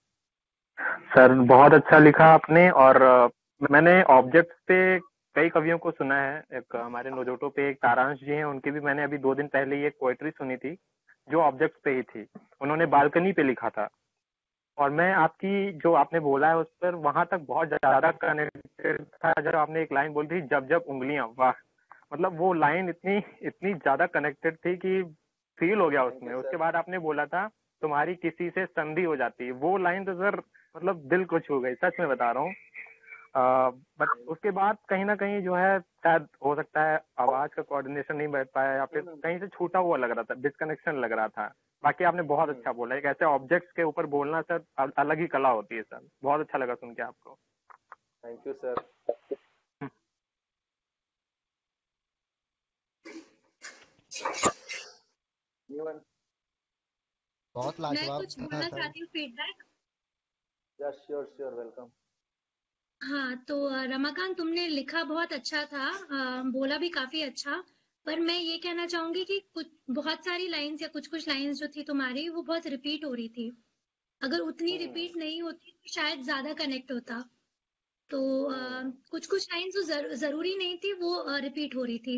सर बहुत अच्छा लिखा आपने, और मैंने ऑब्जेक्ट पे कई कवियों को सुना है। एक हमारे नोजोटो पे एक तारांश जी हैं, उनकी भी मैंने अभी 2 दिन पहले ही एक पोएट्री सुनी थी जो ऑब्जेक्ट पे ही थी। उन्होंने बालकनी पे लिखा था, और मैं आपकी जो आपने बोला है उस पर वहां तक बहुत ज्यादा कनेक्टेड था। जब आपने एक लाइन बोली थी, जब जब उंगलियां, वाह, मतलब वो लाइन इतनी ज्यादा कनेक्टेड थी कि फील हो गया उसमें। उसके बाद आपने बोला था तुम्हारी किसी से संधि हो जाती है, वो लाइन तो सर मतलब दिल को छू गई, सच में बता रहा हूँ। बट उसके बाद कहीं ना कहीं जो है, शायद हो सकता है आवाज का कोऑर्डिनेशन नहीं बैठ पाया, या फिर कहीं से छूटा हुआ लग रहा था, डिस्कनेक्शन लग रहा था। बाकी आपने बहुत अच्छा बोला। एक ऐसे ऑब्जेक्ट्स के ऊपर बोलना सर अलग ही कला होती है सर। बहुत अच्छा लगा सुन के आपको। Thank you sir. बहुत मैं लाजवाब कुछ था बोलना सर। चाहती हूँ, फीडबैक। Yes sure welcome. हाँ, तो रमाकांत तुमने लिखा बहुत अच्छा था, बोला भी काफी अच्छा। पर मैं ये कहना चाहूंगी कि कुछ बहुत सारी लाइंस या कुछ लाइंस जो थी तुम्हारी वो बहुत रिपीट हो रही थी। अगर उतनी रिपीट नहीं होती तो शायद ज्यादा कनेक्ट होता। तो कुछ लाइंस तो जरूरी नहीं थी वो रिपीट हो रही थी।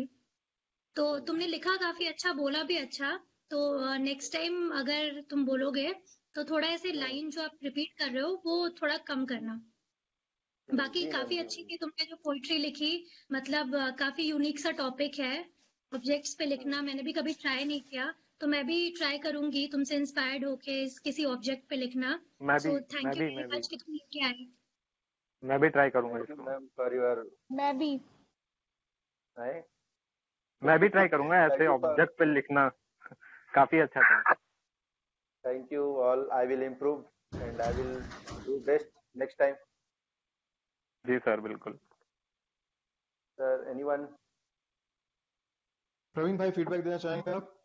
तो तुमने लिखा काफी अच्छा, बोला भी अच्छा। तो नेक्स्ट टाइम अगर तुम बोलोगे तो थोड़ा ऐसे लाइन जो आप रिपीट कर रहे हो वो थोड़ा कम करना। बाकी काफी अच्छी थी तुमने जो पोइट्री लिखी, मतलब काफी यूनिक सा टॉपिक है। ऑब्जेक्ट्स पे लिखना मैंने भी कभी ट्राई नहीं किया, तो मैं भी ट्राई करूंगी तुमसे इंस्पायर्ड होके किसी ऑब्जेक्ट पे लिखना। So thank you very much कि तुम लेके आए। मैं भी ट्राई करूंगा इसको। मैम फॉर योर मैं भी मैं भी ट्राई करूंगा ऐसे ऑब्जेक्ट पे लिखना। काफी अच्छा था। Thank you all, I will improve and I will do best next time. जी सर, बिल्कुल सर। एनीवन? प्रवीण भाई फीडबैक देना चाहेंगे आप?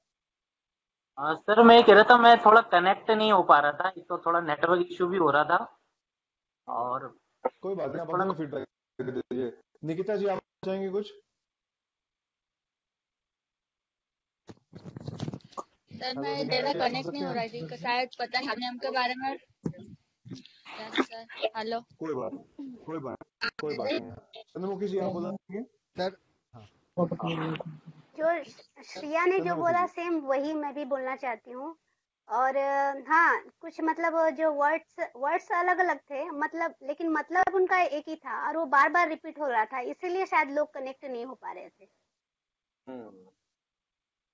सर मैं कह रहा था मैं थोड़ा कनेक्ट नहीं हो पा रहा था, एक तो थोड़ा नेटवर्क इशू भी हो रहा था। और कोई बात नहीं, आप अपना फीडबैक दे दीजिए। निकिता जी आप चाहेंगे कुछ? सर मैं ज़्यादा कनेक्ट नहीं हो रही थी, शायद पता नहीं हमने हमके बारे में। Sir hello. कोई बात नहीं। चंद्रमुखी जी आप बोला सर। जो श्रिया ने जो बोला सेम वही मैं भी बोलना चाहती हूँ। और हाँ, कुछ मतलब जो वर्ड्स अलग अलग थे, मतलब लेकिन मतलब उनका एक ही था और वो बार बार रिपीट हो रहा था, इसीलिए शायद लोग कनेक्ट नहीं हो पा रहे थे।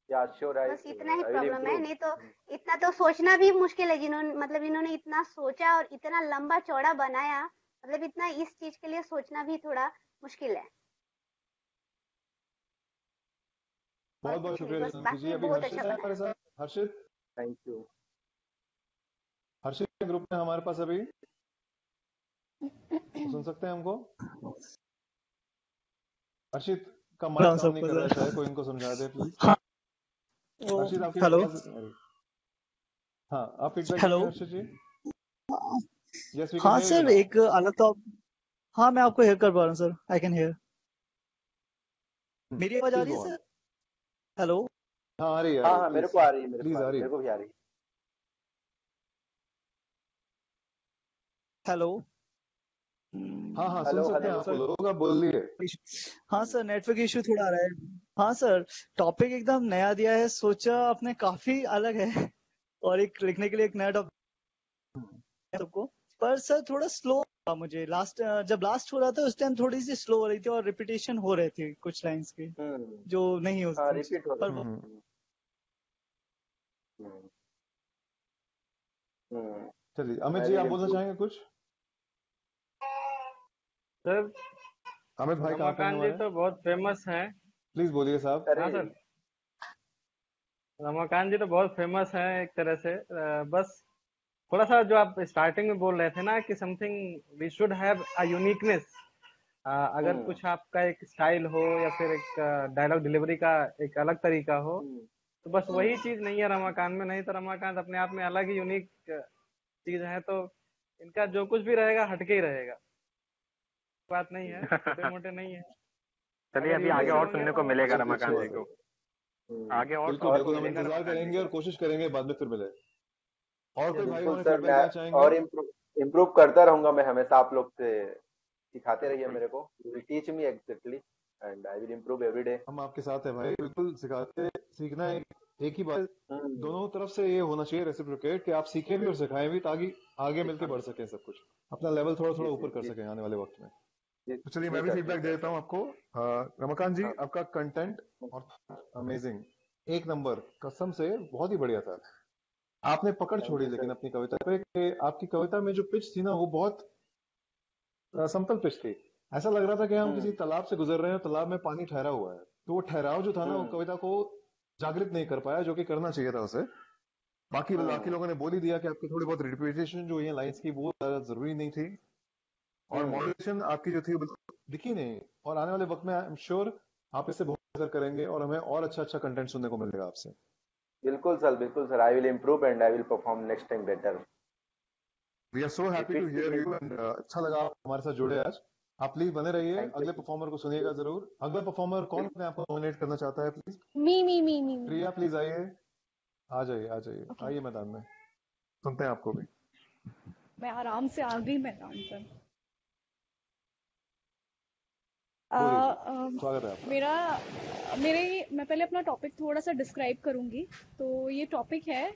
बस इतना ही प्रॉब्लम है, नहीं तो इतना तो सोचना भी मुश्किल है। जिन्होंने मतलब इन्होंने इतना सोचा और इतना लंबा चौड़ा बनाया, मतलब इतना इस चीज के लिए सोचना भी थोड़ा मुश्किल है। बहुत बहुत शुक्रिया जी। अभी हर्षित है हमारे साथ। हर्षित, थैंक यू। हर्षित के ग्रुप में हमारे पास अभी सुन सकते हैं हमको? हर्षित का माइक काम नहीं कर रहा है, शायद कोई इनको समझा दे प्लीज। हर्षित आपकी आवाज। हाँ, आप फीडबैक देंगे Harshit ji? Yes we can. हाँ सर, एक अलग तो हाँ मैं आपको हेयर कर पा रहा हूँ सर, आई कैन हेयर। मेरी आवाज आ रही है सर? हेलो। हाँ आ रही है। हाँ मेरे को आ रही है, प्लीज आ रही है। मेरे को भी आ रही है। हेलो। हाँ सुन सकते हैं आपको, लोग आप बोलिए। हाँ सर, नेटवर्क इशू थोड़ा आ रहा है। हाँ सर, टॉपिक एकदम नया दिया है, सोचा आपने काफी अलग है और एक लिखने के लिए एक नया टॉपिक सबको। पर सर थोड़ा स्लो था मुझे, जब लास्ट हो रहा था उस टाइम थोड़ी सी स्लो हो रही थी और रिपीटेशन हो रहे थे कुछ लाइंस के जो नहीं होते। रिपीट हो रहे थे। चलिए अमित जी आप बोलना चाहेंगे कुछ? सर अमित भाई रमाकांत जी तो बहुत फेमस हैं। प्लीज बोलिए साहब। हाँ सर, रमाकांत जी तो बहुत फेमस हैं एक तरह से। बस थोड़ा सा जो आप स्टार्टिंग में बोल रहे थे ना कि something we should have a uniqueness. अगर कुछ आपका एक स्टाइल हो या फिर एक डायलॉग डिलीवरी का एक अलग तरीका हो, तो बस वही चीज नहीं है रमाकांत में। नहीं तो रमाकांत अपने आप में अलग ही यूनिक चीज है, तो इनका जो कुछ भी रहेगा हटके ही रहेगा, बात नहीं है, छोटे मोटे नहीं है। चलिए अभी आगे और सुनने को मिलेगा रमाकांत जी को। आगे और बिल्कुल हम इंतजार करेंगे और कोशिश करेंगे बाद में फिर मिले। और कोई भाई सर मैं और इम्प्रूव करता रहूंगा मैं हमेशा। आप लोग से सिखाते रहिए मेरे को। Teach me exactly and I will improve every day. हम आपके साथ हैं भाई, बिल्कुल सिखाते। सीखना एक ही बात, दोनों तरफ से ये होना चाहिए रेसिप्रोकेट, कि आप सीखें भी और सिखाएं भी, ताकि आगे मिलके बढ़ सके, सब कुछ अपना लेवल थोड़ा थोड़ा ऊपर कर सके आने वाले वक्त में। तो चलिए मैं भी फीडबैक दे देता हूँ आपको। रमाकांत जी आपका कंटेंट और अमेजिंग, एक नंबर, कसम से बहुत ही बढ़िया था। आपने पकड़ छोड़ी लेकिन अपनी कविता पे, आपकी कविता में जो पिच थी ना वो बहुत समतल पिच थी। ऐसा लग रहा था कि हम किसी तालाब से गुजर रहे हैं, तालाब में पानी ठहरा हुआ है। तो वो ठहराव जो था ना वो कविता को जागृत नहीं कर पाया, जो कि करना चाहिए था उसे। बाकी लोगों ने बोल ही दिया कि आपकी थोड़ी बहुत रिपीटेशन जो ये लाइंस की वो जरूरी नहीं थी, और मॉड्यूलेशन आपकी जो थी बिल्कुल दिखी नहीं। और आने वाले वक्त में आई एम श्योर आप इससे बहुत असर करेंगे और हमें और अच्छा कंटेंट सुनने को मिलेगा आपसे। बिल्कुल sir, I will improve and I will perform next time better. We are so happy to hear you and अच्छा लगा आप हमारे साथ जुड़े आज। आप प्लीज बने रहिए, थैंक यू। अगले परफॉर्मर को सुनिएगा जरूर। अगला परफॉर्मर कौन अपने आप को नॉमिनेट करना चाहता है प्लीज? मी प्रिया प्लीज आइए, आ जाइए ओके आइए मैदान में, सुनते हैं आपको भी। मैं आराम से आ गई मैदान पर। बोलिए, स्वागत है आपका। मैं पहले अपना टॉपिक थोड़ा सा डिस्क्राइब करूंगी। तो ये टॉपिक है,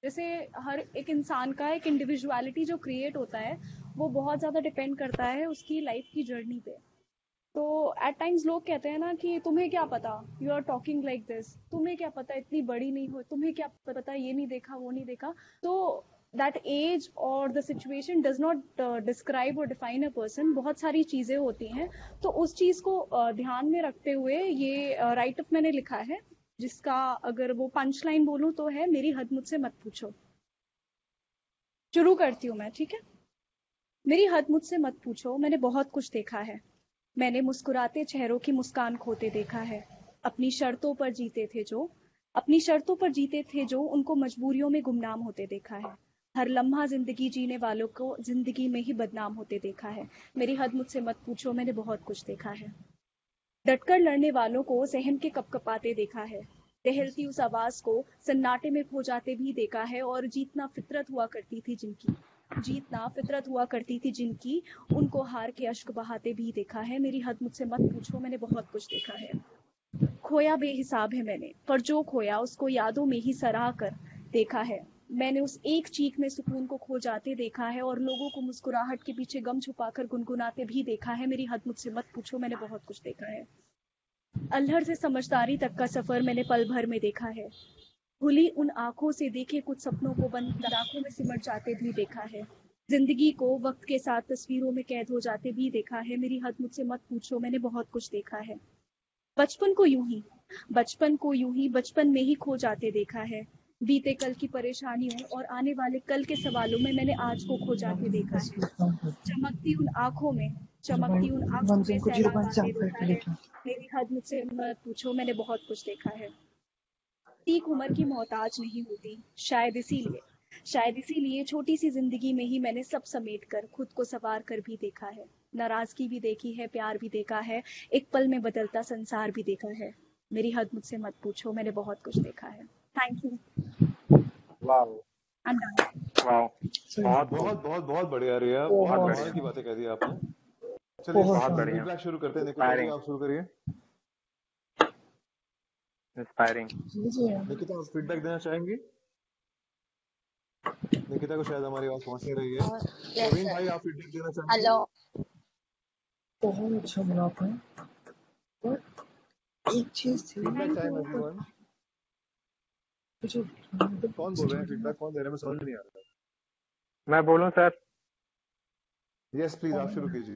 जैसे हर एक इंसान का एक इंडिविजुअलिटी जो क्रिएट होता है वो बहुत ज़्यादा डिपेंड करता है उसकी लाइफ की जर्नी पे। तो एट टाइम्स लोग कहते हैं ना कि तुम्हें क्या पता, you are talking like this, तुम्हें क्या पता, इतनी बड़ी नहीं हो, तुम्हें क्या पता, ये नहीं देखा वो नहीं देखा। तो दैट एज और the situation does not describe और डिफाइन अ पर्सन। बहुत सारी चीज़ें होती हैं। तो उस चीज़ को ध्यान में रखते हुए ये राइटअप मैंने लिखा है, जिसका अगर वो पंच लाइन बोलूँ तो है, मेरी हद मुझसे मत पूछो। शुरू करती हूँ मैं, ठीक है। मेरी हद मुझसे मत पूछो, मैंने बहुत कुछ देखा है। मैंने मुस्कुराते चेहरों की मुस्कान खोते देखा है। अपनी शर्तों पर जीते थे जो उनको मजबूरियों में गुमनाम होते देखा है। हर लम्हा जिंदगी जीने वालों को जिंदगी में ही बदनाम होते देखा है। मेरी हद मुझसे मत पूछो, मैंने बहुत कुछ देखा है। डटकर लड़ने वालों को सहम के कपकपाते देखा है। दहलती उस आवाज को सन्नाटे में खो जाते भी देखा है। और जीतना फितरत हुआ करती थी जिनकी उनको हार के अश्क बहाते भी देखा है। मेरी हद मुझसे मत पूछो, मैंने बहुत कुछ देखा है। खोया बेहिसाब है मैंने, पर जो खोया उसको यादों में ही सराह कर देखा है। मैंने उस एक चीख में सुकून को खो जाते देखा है और लोगों को मुस्कुराहट के पीछे गम छुपाकर गुनगुनाते भी देखा है। मेरी हद मुझसे मत पूछो, मैंने बहुत कुछ देखा है। अल्हड़ से समझदारी तक का सफर मैंने पल भर में देखा है। खुली उन आंखों से देखे कुछ सपनों को बंद आंखों में सिमट जाते भी देखा है। जिंदगी को वक्त के साथ तस्वीरों में कैद हो जाते भी देखा है। मेरी हद मुझसे मत पूछो, मैंने बहुत कुछ देखा है। बचपन को यूं ही बचपन में ही खो जाते देखा है। बीते कल की परेशानियों और आने वाले कल के सवालों में मैंने आज को खो जाते देखा है। चमकती उन आंखों में सैलाब आते देखा है। मेरी हद मुझसे मत पूछो, मैंने बहुत कुछ देखा है। तीक उम्र की मोहताज नहीं होती, शायद इसीलिए छोटी सी जिंदगी में ही मैंने सब समेट कर खुद को संवार कर भी देखा है। नाराजगी भी देखी है, प्यार भी देखा है, एक पल में बदलता संसार भी देखा है। मेरी हद मुझसे मत पूछो, मैंने बहुत कुछ देखा है। Thank you. वाह वाह, बहुत बहुत बहुत बढ़िया रिया, बहुत कमाल की बातें कह दी आपने। चलिए बहुत बढ़िया, फीडबैक शुरू करते हैं। निकिता जी आप शुरू करिए। इंस्पायरिंग। निकिता आप फीडबैक देना चाहेंगी? निकिता को शायद हमारी आवाज पहुंच नहीं रही है। प्रवीण भाई आप फीडबैक देना चाहेंगे? हेलो, बहुत अच्छा बोला आपने। एक चीज थी, फीडबैक टाइम एवरीवन। कौन बोल रहे हैं? फीडबैक कौन दे रहे हैं? मैं समझ नहीं आ रहा। मैं बोलूं सर? यस प्लीज, आप शुरू कीजिए।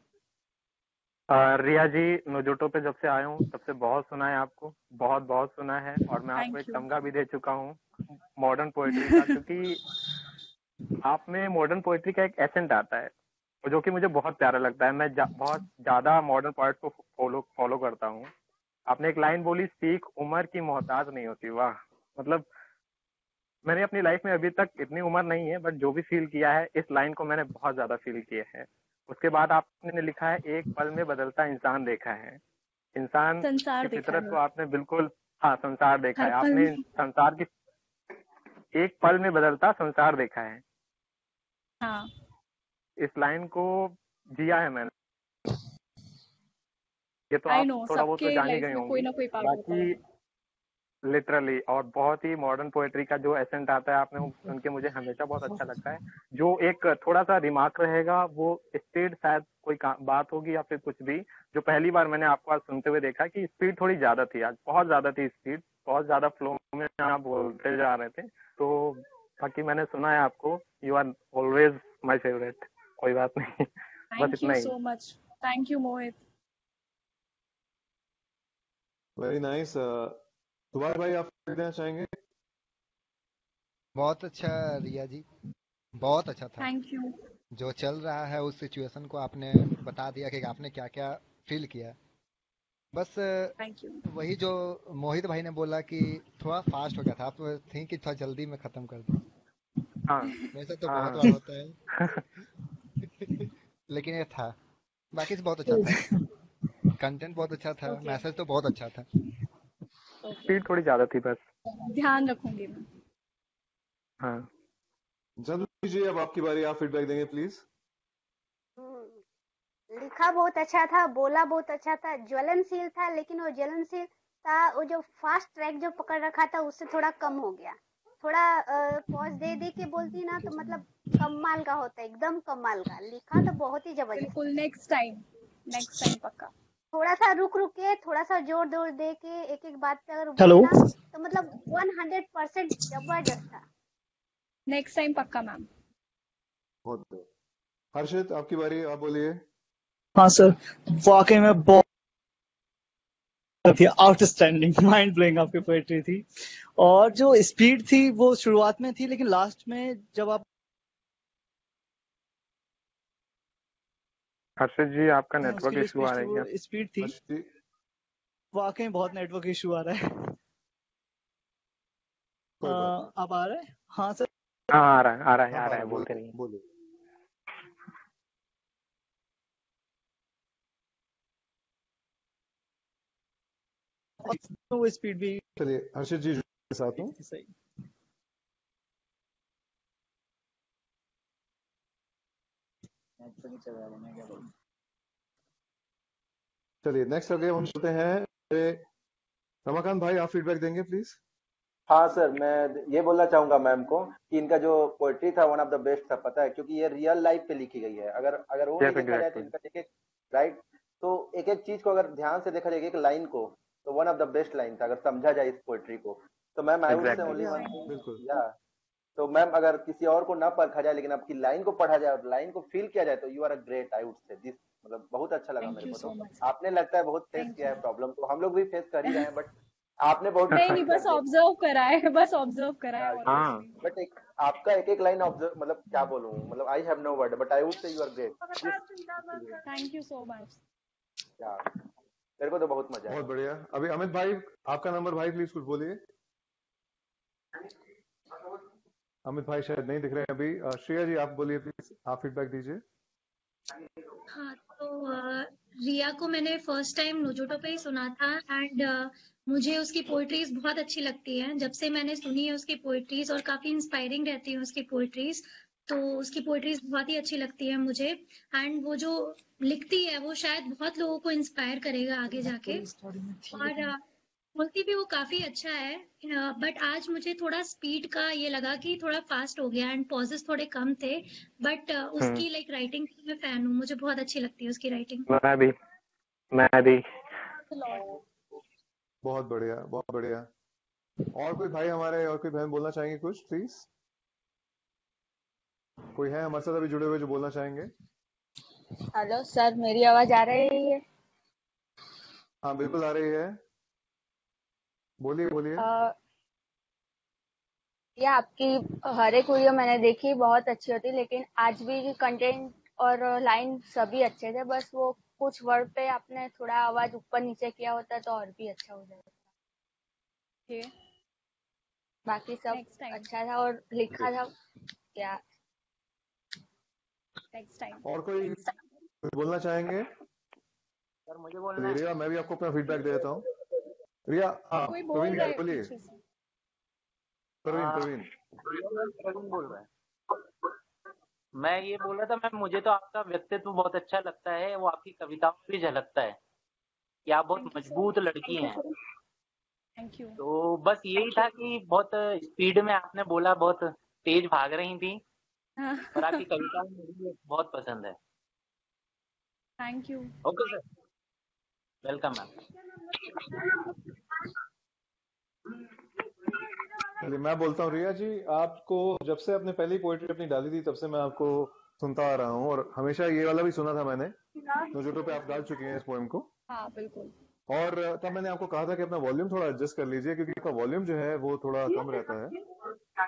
रिया जी, नोजोटो पे जब से आया हूँ तब से बहुत सुना है आपको, बहुत बहुत सुना है। और मैं आपको एक तमगा भी दे चुका हूँ मॉडर्न पोएट्री का, क्योंकि आप में मॉडर्न पोएट्री का एक एसेंट आता है जो कि मुझे बहुत प्यारा लगता है। मैं बहुत ज्यादा मॉडर्न पोएट्स को फॉलो करता हूँ। आपने एक लाइन बोली, सीख उम्र की मोहताज नहीं होती। वाह, मतलब मैंने अपनी लाइफ में अभी तक इतनी उम्र नहीं है, बट जो भी फील किया है इस लाइन को मैंने बहुत ज्यादा फील किया है। उसके बाद आपने लिखा है, एक पल में बदलता इंसान देखा है। इंसान की फितरत को आपने बिल्कुल, हाँ, संसार देखा है आपने। संसार की एक पल में बदलता संसार देखा है। हाँ, इस लाइन को जिया है मैंने। ये तो आप थोड़ा बहुत तो जान ही गए होंगे, बाकी लिटरली। और बहुत ही मॉडर्न पोएट्री का जो एसेंट आता है आपने सुन के मुझे हमेशा बहुत अच्छा लगता है। जो एक थोड़ा सा रिमार्क रहेगा, वो स्पीड, शायद कोई बात होगी या फिर कुछ भी, जो पहली बार मैंने आपको आज सुनते हुए देखा कि स्पीड थोड़ी ज्यादा थी, आज बहुत ज्यादा थी स्पीड, बहुत ज्यादा फ्लो में आप बोलते जा रहे थे। तो बाकी मैंने सुना है आपको, you are always my favourite. कोई बात नहीं, बस इतना ही। So much, thank you Mohit. Very nice. Subhash भाई आप देना चाहेंगे? बहुत अच्छा रिया जी, बहुत अच्छा था। Thank you. जो चल रहा है उस सिचुएशन को आपने बता दिया कि आपने क्या क्या फील किया। बस थैंक यू। वही जो मोहित भाई ने बोला कि थोड़ा फास्ट हो गया था, आप थिंक कि थोड़ा जल्दी में खत्म कर दूं। हाँ, वैसे तो बहुत बार होता है लेकिन ये था। बाकी से बहुत अच्छा था, कंटेंट बहुत अच्छा था, ओके मैसेज तो बहुत अच्छा था। ओके स्पीड थोड़ी ज्यादा थी बस। ध्यान रखूंगी मैं। हाँ जल्दी जी, अब आपकी बारी, आप फीडबैक देंगे प्लीज। लिखा बहुत अच्छा था, बोला बहुत अच्छा था, ज्वलनशील था, लेकिन वो ज्वलनशील था, वो जो फास्ट ट्रैक जो पकड़ रखा था उससे थोड़ा कम हो गया। थोड़ा पॉज दे दे के बोलती ना तो मतलब कमाल का होता, एकदम कमाल का। लिखा तो बहुत ही जबरदस्त बिल्कुल है। नेक्स्ट टाइम पक्का। थोड़ा सा रुक रुक के, थोड़ा सा जोर जोर दे के एक एक बात पे अगर हेलो बोले ना तो मतलब 100% जबरदस्त था। नेक्स्ट टाइम पक्का मैम। बहुत बढ़िया। हर्षित, आपकी बारी, आप बोलिए। हाँ सर, वाकई में बहुत थी, आउटस्टैंडिंग, माइंड ब्लोइंग आपकी पोएट्री थी। और जो स्पीड थी वो शुरुआत में थी, लेकिन लास्ट में जब आप हर्षित जी, आपका उसकी नेटवर्क जो इशू आ रही है। स्पीड थी, हर्षित जी, वाकई बहुत नेटवर्क इशू आ रहा है। कोई बात नहीं। अब आ रहा है? हाँ सर। हाँ आ रहा है आ रहा है हाँ आ आ रहा रहा है, है, बोलते बोलिए रहिए। बोलिए। वो स्पीड भी चलिए हर्षित जी के साथ हूँ। थी सही। चलिए नेक्स्ट आगे हम चलते हैं। रमाकांत भाई, आप फीडबैक देंगे प्लीज। हाँ सर, मैं ये बोलना चाहूंगा मैम को कि इनका जो पोएट्री था वन ऑफ द बेस्ट था, पता है, क्योंकि ये रियल लाइफ पे लिखी गई है। अगर अगर वो नहीं यस देखा जाए तो एग्जैक्टली। इनका एक एक राइट, तो एक एक चीज को अगर ध्यान से देखा जाए, एक एक लाइन को, तो one of the best line था अगर समझा जाए इस पोएट्री को। तो मैम आई वुड से एग्जैक्टली। ओनली वन बिल्कुल। थिंग, या तो मैम अगर किसी और को ना परखा जाए लेकिन आपकी लाइन को पढ़ा जाए और लाइन को फील किया जाए तो you are a great, I would say this. मतलब बहुत अच्छा लगा थैंक मेरे यू को। सो तो मच। आपने लगता है बहुत फेस थैंक किया यू। है प्रॉब्लम, तो हम लोग भी फेस कर ही रहे हैं, बट आपने बहुत नहीं डिफाइन बस कर दिया। ऑब्जर्व करा है, बस ऑब्जर्व करा है और कुछ हाँ नहीं। बट एक आपका एक एक लाइन ऑब्जर्व, मतलब क्या बोलूं, मतलब I have no word, but I would say you are great. Thank you so much. या मेरे को तो बहुत मजा बहुत आया। बढ़िया। अभी अमित भाई, आपका नंबर भाई, प्लीज कुछ बोलिए। अमित भाई शायद नहीं दिख रहे हैं अभी। श्रेया जी, आप बोलिए प्लीज, आप फीडबैक दीजिए। हाँ तो रिया को मैंने फर्स्ट टाइम नोजोटो पे ही सुना था एंड मुझे उसकी पोइट्रीज बहुत अच्छी लगती है। जब से मैंने सुनी है उसकी पोइट्रीज और काफी इंस्पायरिंग रहती है उसकी पोइट्रीज, तो उसकी पोइट्रीज बहुत ही अच्छी लगती है मुझे। एंड वो जो लिखती है वो शायद बहुत लोगों को इंस्पायर करेगा आगे जाके। और बोलती भी वो काफी अच्छा है, बट आज मुझे थोड़ा स्पीड का ये लगा कि थोड़ा फास्ट हो गया एंड पॉजेस थोड़े कम थे। बट उसकी लाइक राइटिंग की मैं फैन हूँ, मुझे बहुत अच्छी लगती है उसकी राइटिंग। मैं भी मैं भी। बहुत बढ़िया, बहुत बढ़िया। और कोई भाई हमारे, और कोई बहन बोलना चाहेंगे कुछ प्लीज? कोई है हमारे साथ अभी जुड़े हुए जो बोलना चाहेंगे? हेलो सर, मेरी आवाज आ रही है? हाँ बिल्कुल आ रही है, बोलिए बोलिए। ये आपकी हर एक वीडियो मैंने देखी, बहुत अच्छी होती, लेकिन आज भी कंटेंट और लाइन सभी अच्छे थे। बस वो कुछ वर्ड पे आपने थोड़ा आवाज ऊपर नीचे किया होता तो और भी अच्छा हो जाता। Okay. बाकी सब Next time. अच्छा था और लिखा था क्या। Next time. और कोई बोलना चाहेंगे? सर मुझे बोलना है। रिया, मैं भी आपको अपना फीडबैक दे देता हूँ। रिया, हाँ कोई बोल प्रवीण रहा है बोलिए। पीछे से। प्रवीण हाँ, प्रवीण प्रवीण बोल रहा है। मैं ये बोल रहा था मैम, मुझे तो आपका व्यक्तित्व बहुत अच्छा लगता है, वो आपकी कविताओं में भी झलकता है कि आप बहुत मजबूत लड़की हैं। Thank you. तो बस यही था कि बहुत स्पीड में आपने बोला, बहुत तेज भाग रही थी, और आपकी कविताएं मुझे बहुत पसंद है। Thank you. Okay sir, welcome ma'am. चलिए मैं बोलता हूँ। रिया जी, आपको जब से आपने पहली पोएट्री अपनी डाली थी तब से मैं आपको सुनता आ रहा हूँ, और हमेशा ये वाला भी सुना था मैंने। नोजोटो पे आप डाल चुकी हैं इस पोएम को, हाँ बिल्कुल। और तब मैंने आपको कहा था कि अपना वॉल्यूम थोड़ा एडजस्ट कर लीजिए, क्योंकि आपका वॉल्यूम जो है वो थोड़ा कम रहता है।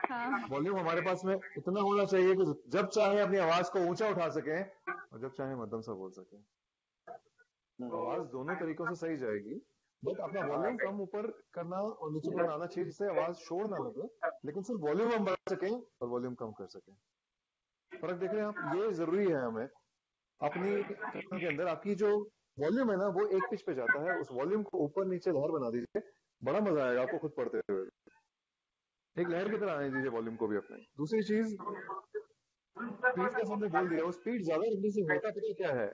हाँ। वॉल्यूम हमारे पास में इतना होना चाहिए कि जब चाहे अपनी आवाज को ऊंचा उठा सकें और जब चाहे मध्यम सा बोल सकें। आवाज दोनों तरीकों से सही जाएगी, बट अपना वॉल्यूम कम ऊपर करना और नीचे ऊपर आना चाहिए, जिससे आवाज शोर ना लगे, लेकिन सिर्फ वॉल्यूम हम बढ़ा सकें और वॉल्यूम कम कर सकें। फर्क देख रहे हैं आप? ये जरूरी है हमें। अपनी कथन के अंदर आपकी जो वॉल्यूम है ना वो एक पिच पे जाता है, उस वॉल्यूम को ऊपर नीचे लहर बना दीजिए, बड़ा मजा आएगा आपको खुद पढ़ते हुए। एक लहर की तरह आने दीजिए वॉल्यूम को भी अपने। दूसरी चीज, स्पीड का हमने बोल दिया, वो स्पीड ज्यादा रखने से होता पता क्या है,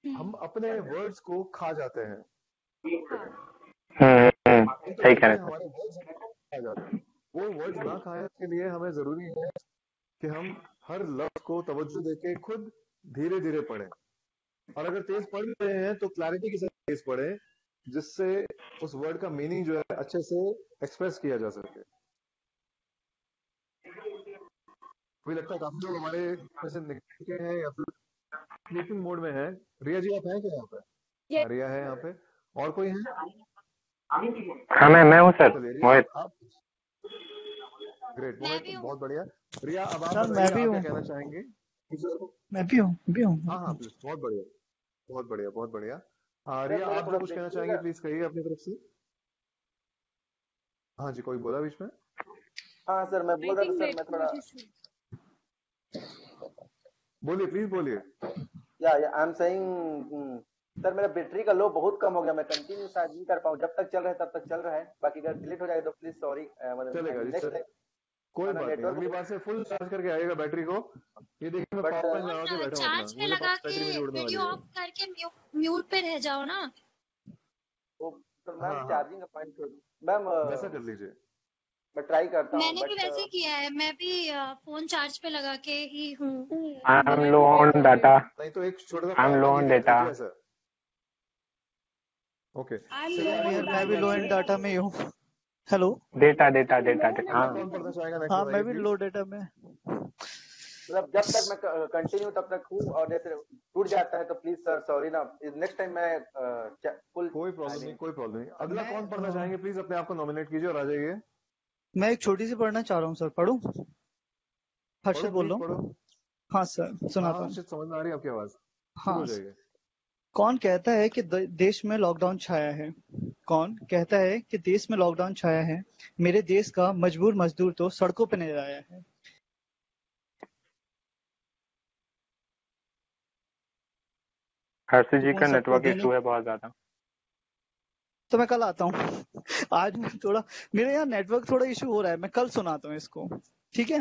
हम अपने वर्ड्स को खा जाते हैं। सही कह रहे हैं सर। हमारे वर्ड्स खा जाते हैं। वो वर्ड्स ना खाने के लिए हमें जरूरी है कि हम हर लफ्ज को तवज्जो देके खुद धीरे धीरे पढ़ें, और अगर तेज पढ़ भी रहे हैं तो क्लैरिटी के साथ तेज पढ़ें, जिससे उस वर्ड का मीनिंग जो है अच्छे से एक्सप्रेस किया जा सके। मुझे लगता है काफी लोग हमारे ऐसे निकल के हैं या फिर स्लीपिंग मोड में है। रिया जी आप हैं क्या यहाँ पे? हाँ, रिया है यहाँ पे। और कोई है? हाँ मैं हूँ सर, मोहित। ग्रेट मोहित, बहुत बढ़िया। रिया अब आप सर बताइए, मैं भी आप हूँ। क्या कहना चाहेंगे? मैं भी हूँ। हाँ हाँ प्लीज, बहुत बढ़िया बहुत बढ़िया बहुत बढ़िया। हाँ सर रिया मेरा आप थोड़ा जो कुछ कहना ब्रेक चाहेंगे प्लीज कहिए अपनी तरफ से। हाँ जी, कोई बोला बीच में? हाँ सर मैं बोल रहा था सर, मैं थोड़ा बोलिए प्लीज बोलिए। या आई एम सेइंग सर मेरा बैटरी का लो बहुत कम हो गया, मैं कंटिन्यू शायद नहीं कर पाऊँ। जब तक चल रहा है तब तक चल रहा है, बाकी अगर डिलीट हो जाए तो प्लीज सॉरी। चलेगा जी नेक्स्ट सर, कोई बात नहीं, अगली बार से फुल चार्ज करके आइएगा बैटरी को। ये देखिए मैं पावर बैंक लगा के बैठा हूँ अपना, चार्ज पे मुझे लगा बैटरी मेरी के उड़ने वाली वीडियो है। ऑफ करके म्यूट पे रह जाओ ना। तो मैम हाँ चार्जिंग का पॉइंट मैम वैसा कर लीजिए। मैं ट्राई करता हूँ मैंने भी बट वैसे किया है, मैं भी फोन चार्ज पे लगा के ही हूँ। I am low on data. नहीं तो एक छोटा सा I am low on data. Okay यार मैं भी लो एंड डाटा में ही हूँ। हेलो डेटा डेटा डेटा हाँ कौन पढ़ना चाहेगा नेक्स्ट? हाँ मैं भी लो डेटा में। मतलब जब तक मैं कंटिन्यू तब तक हूँ, और जैसे टूट जाता है तो प्लीज सर सॉरी ना, नेक्स्ट टाइम मैं फुल। कोई प्रॉब्लम नहीं, कोई प्रॉब्लम नहीं। अगला कौन पढ़ना चाहेंगे प्लीज अपने आप को नॉमिनेट कीजिए और आ जाइए। मैं एक छोटी सी पढ़ना चाह रहा हूँ सर, पढ़ूं? हर्षित बोल रहा हूँ। हाँ सर सुनाता हूँ। हर्षित समझ में आ रही है आपकी आवाज? हाँ हो जाइए। कौन कहता है कि देश में लॉकडाउन छाया है? कौन कहता है कि देश में लॉकडाउन छाया है? मेरे देश का मजबूर मजदूर तो सड़कों पर नजर आया है। हर्षित जी का नेटवर्क इशू है बहुत ज्यादा। तो मैं कल आता हूँ। आज मैं थोड़ा, मेरे यहाँ नेटवर्क थोड़ा इशू हो रहा है, मैं कल सुनाता हूँ इसको, ठीक है?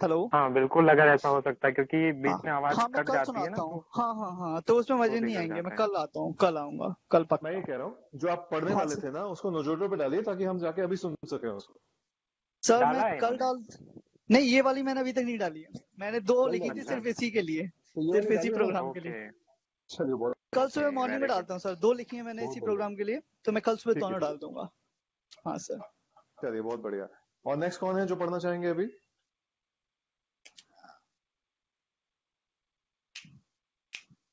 हेलो हाँ बिल्कुल, अगर ऐसा हो सकता है क्योंकि बीच में आवाज हाँ मैं कट कल जाती है ना, सुनाता हूँ। तो हाँ तो उसमें मजे नहीं बिगड़ आएंगे। मैं जाता है। कल आता हूँ, कल आऊंगा, कल पक्का। मैं ये कह रहा हूँ जो आप पढ़ने हाँ वाले थे ना उसको नोजोटो पे डालिए ताकि हम जाके अभी सुन सके उसको। सर डाला मैं है कल नहीं, ये वाली मैंने अभी तक नहीं डाली है। मैंने 2 कल लिखी थी डाली है? सिर्फ इसी के लिए, तो ये सिर्फ वाली इसी डालिए ना। प्रोग्राम के लिए। चलिए बहुत कल सुबह Okay, मॉर्निंग में very good. डालता हूँ सर। 2 लिखी है मैंने बहुत इसी बढ़िया। प्रोग्राम के लिए, तो मैं कल सुबह ठीक है, दोनों ठीक है। डाल दूंगा। हाँ सर। चलिए बहुत बढ़िया। और नेक्स्ट कौन है जो पढ़ना चाहेंगे अभी?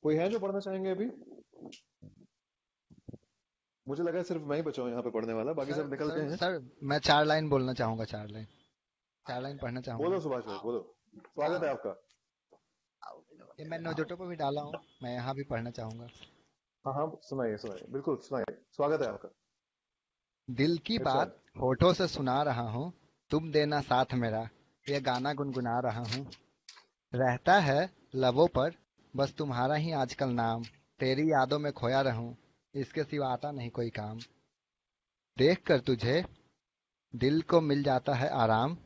कोई है जो पढ़ना चाहेंगे अभी? मुझे लगा सिर्फ मैं ही बचा हूँ यहाँ पे पढ़ने वाला, बाकी सब निकल गए हैं। सर मैं 4 लाइन बोलना चाहूंगा, 4 लाइन पढ़ना चाहूंगा। बोलो सुभाष भाई बोलो, स्वागत है आपका। ये मैं नोजोटो पे भी डाला हूँ, मैं यहाँ भी पढ़ना चाहूंगा। हाँ हाँ सुनाइए सुनाइए, बिल्कुल सुनाइए, स्वागत है आपका। दिल की बात होठों से सुना रहा हूँ, तुम देना साथ मेरा, ये गाना गुनगुना रहा हूँ। रहता है लबों पर बस तुम्हारा ही आजकल नाम, तेरी यादों में खोया रहूं, इसके सिवा आता नहीं कोई काम। देख कर तुझे दिल को मिल जाता है आराम,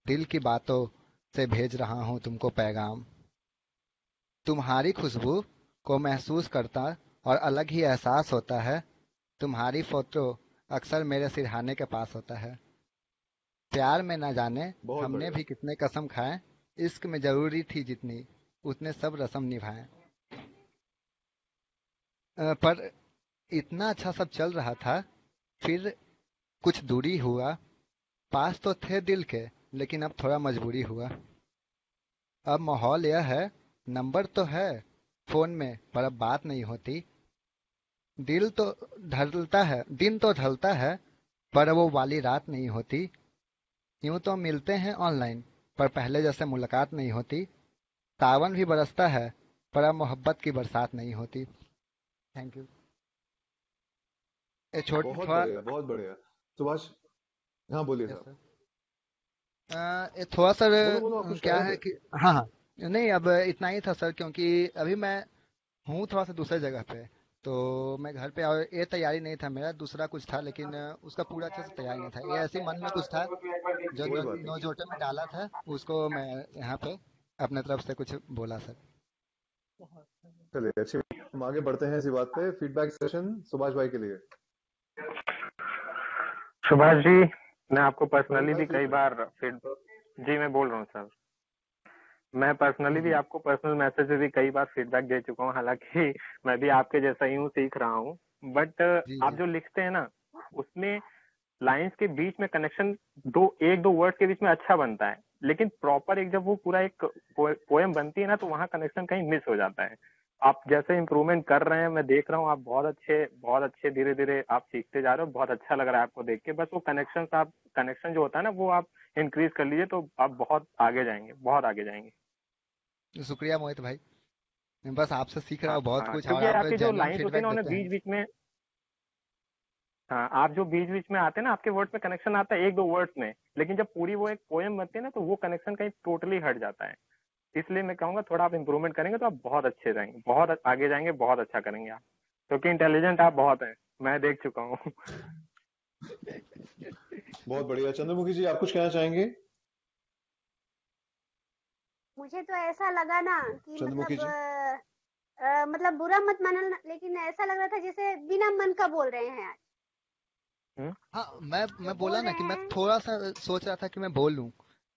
दिल की बातों से भेज रहा हूँ तुमको पैगाम। तुम्हारी खुशबू को महसूस करता और अलग ही एहसास होता है, तुम्हारी फोटो अक्सर मेरे सिरहाने के पास होता है। प्यार में न जाने हमने भी कितने कसम खाए, इश्क में जरूरी थी जितनी उतने सब रस्म निभाए। पर इतना अच्छा सब चल रहा था, फिर कुछ दूरी हुआ। पास तो थे दिल के लेकिन अब थोड़ा मजबूरी हुआ। अब माहौल यह है, नंबर तो है फोन में पर अब बात नहीं होती। दिन तो ढलता है पर वो वाली रात नहीं होती। यूं तो मिलते हैं ऑनलाइन पर पहले जैसे मुलाकात नहीं होती। सावन भी बरसता है पर अब मोहब्बत की बरसात नहीं होती। Thank you. बहुत बढ़िया सुभाष। हाँ बोलिए सर। थोड़ा सा बोलो, क्या है कि हाँ नहीं, अब इतना ही था सर, क्योंकि अभी मैं हूँ थोड़ा सा दूसरे जगह पे, तो मैं घर पे, और ये तैयारी नहीं था मेरा, दूसरा कुछ था, लेकिन उसका पूरा अच्छे से तैयारी नहीं था, ये ऐसे ही मन में कुछ था जो कोई बात नहीं। नोजोटे में डाला था, उसको मैं यहाँ पे अपने तरफ से कुछ बोला सर। चलिए अच्छी, हम आगे बढ़ते हैं इसी बात पे। फीडबैक सेशन सुभाष भाई के लिए। सुभाष जी, मैं आपको पर्सनली भी भाई कई बार जी मैं बोल रहा हूँ सर, मैं पर्सनली भी आपको पर्सनल मैसेज में भी कई बार फीडबैक दे चुका हूँ, हालांकि मैं भी आपके जैसा ही हूँ, सीख रहा हूँ, बट जी आप जी जो लिखते हैं ना, उसमें लाइंस के बीच में कनेक्शन एक दो वर्ड के बीच में अच्छा बनता है, लेकिन प्रॉपर एक जब वो पूरा एक पोएम बनती है ना, तो वहाँ कनेक्शन कहीं मिस हो जाता है। आप जैसे इम्प्रूवमेंट कर रहे हैं, मैं देख रहा हूँ, आप बहुत अच्छे धीरे धीरे आप सीखते जा रहे हो, बहुत अच्छा लग रहा है आपको देख के। बस वो कनेक्शन जो होता है ना, वो आप इंक्रीज कर लीजिए, तो आप बहुत आगे जाएंगे, बहुत आगे जाएंगे। शुक्रिया मोहित भाई, मैं बस आपसे सीख रहा हूँ बहुत हाँ, कुछ, और क्योंकि आप आपके जो जेन्युइन लाइन्स होते हैं फीडबैक ना, उन्हें देते हैं। बीच बीच में, हाँ, आप जो बीच बीच में आते हैं ना, आपके वर्ड्स में कनेक्शन आता है एक दो वर्ड्स में, लेकिन जब पूरी वो एक पोएम बनती है ना, तो वो कनेक्शन कहीं टोटली हट जाता है। इसलिए मैं कहूंगा थोड़ा आप इम्प्रूवमेंट करेंगे तो आप बहुत अच्छे रहेंगे, बहुत आगे जाएंगे, बहुत अच्छा करेंगे आप, क्योंकि इंटेलिजेंट आप बहुत हैं, मैं देख चुका हूँ। बहुत बढ़िया। चंद्रमुखी जी, आप कुछ कहना चाहेंगे? मुझे तो ऐसा लगा ना कि चंद्रमुखी जी, मतलब बुरा मत मानना, लेकिन ऐसा लग रहा था जैसे बिना मन का बोल रहे हैं आज। हाँ, मैं जो बोला बोल ना कि रहे मैं हैं, थोड़ा सा सोच रहा था कि मैं बोल लूं,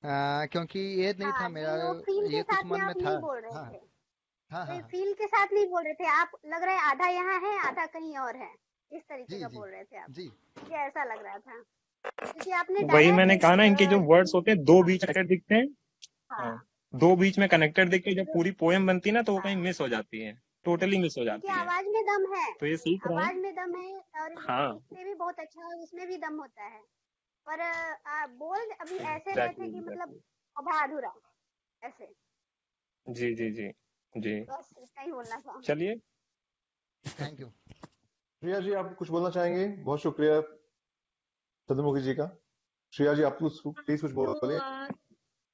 क्योंकि ये नहीं था हाँ, मेरा, वो फील के ये कुछ साथ में मन में आप था। नहीं बोल रहे हाँ थे। हाँ हाँ तो हाँ। फील के साथ नहीं बोल रहे थे आप, लग रहा है आधा यहाँ है आधा कहीं और है, इस तरीके जी का जी बोल रहे थे आप। जी। मुझे ऐसा लग रहा था, क्योंकि आपने वही डायरेक्ट मैंने कहा ना, इनके जो वर्ड्स होते हैं दो बीच कनेक्टेड दिखते हैं, हाँ, हाँ, दो बीच में कनेक्टेड दिखते हैं, जब जो पूरी पोएम बनती है ना, तो वो कहीं हाँ, मिस हो जाती है, टोटली मिस हो उनकी जाती है। आवाज में दम है, तो ये सीख रहे आवाज हैं। में दम है, और वो हाँ, लिखते भी बहुत अच्छा है, उसमें भी दम होता है। पर बोल अभी ऐसे रहे थे एग्जैक्टली कि मतलब एग्जैक्टली। आधा अधूरा ऐसे। जी जी जी जी। बस इतना ही बोलना था। चलिए, थैंक यू। श्रेया जी, आप कुछ बोलना चाहेंगे? बहुत शुक्रिया चंद्रमुखी जी का। श्रेया जी, आप प्लीज कुछ तो बोलिए।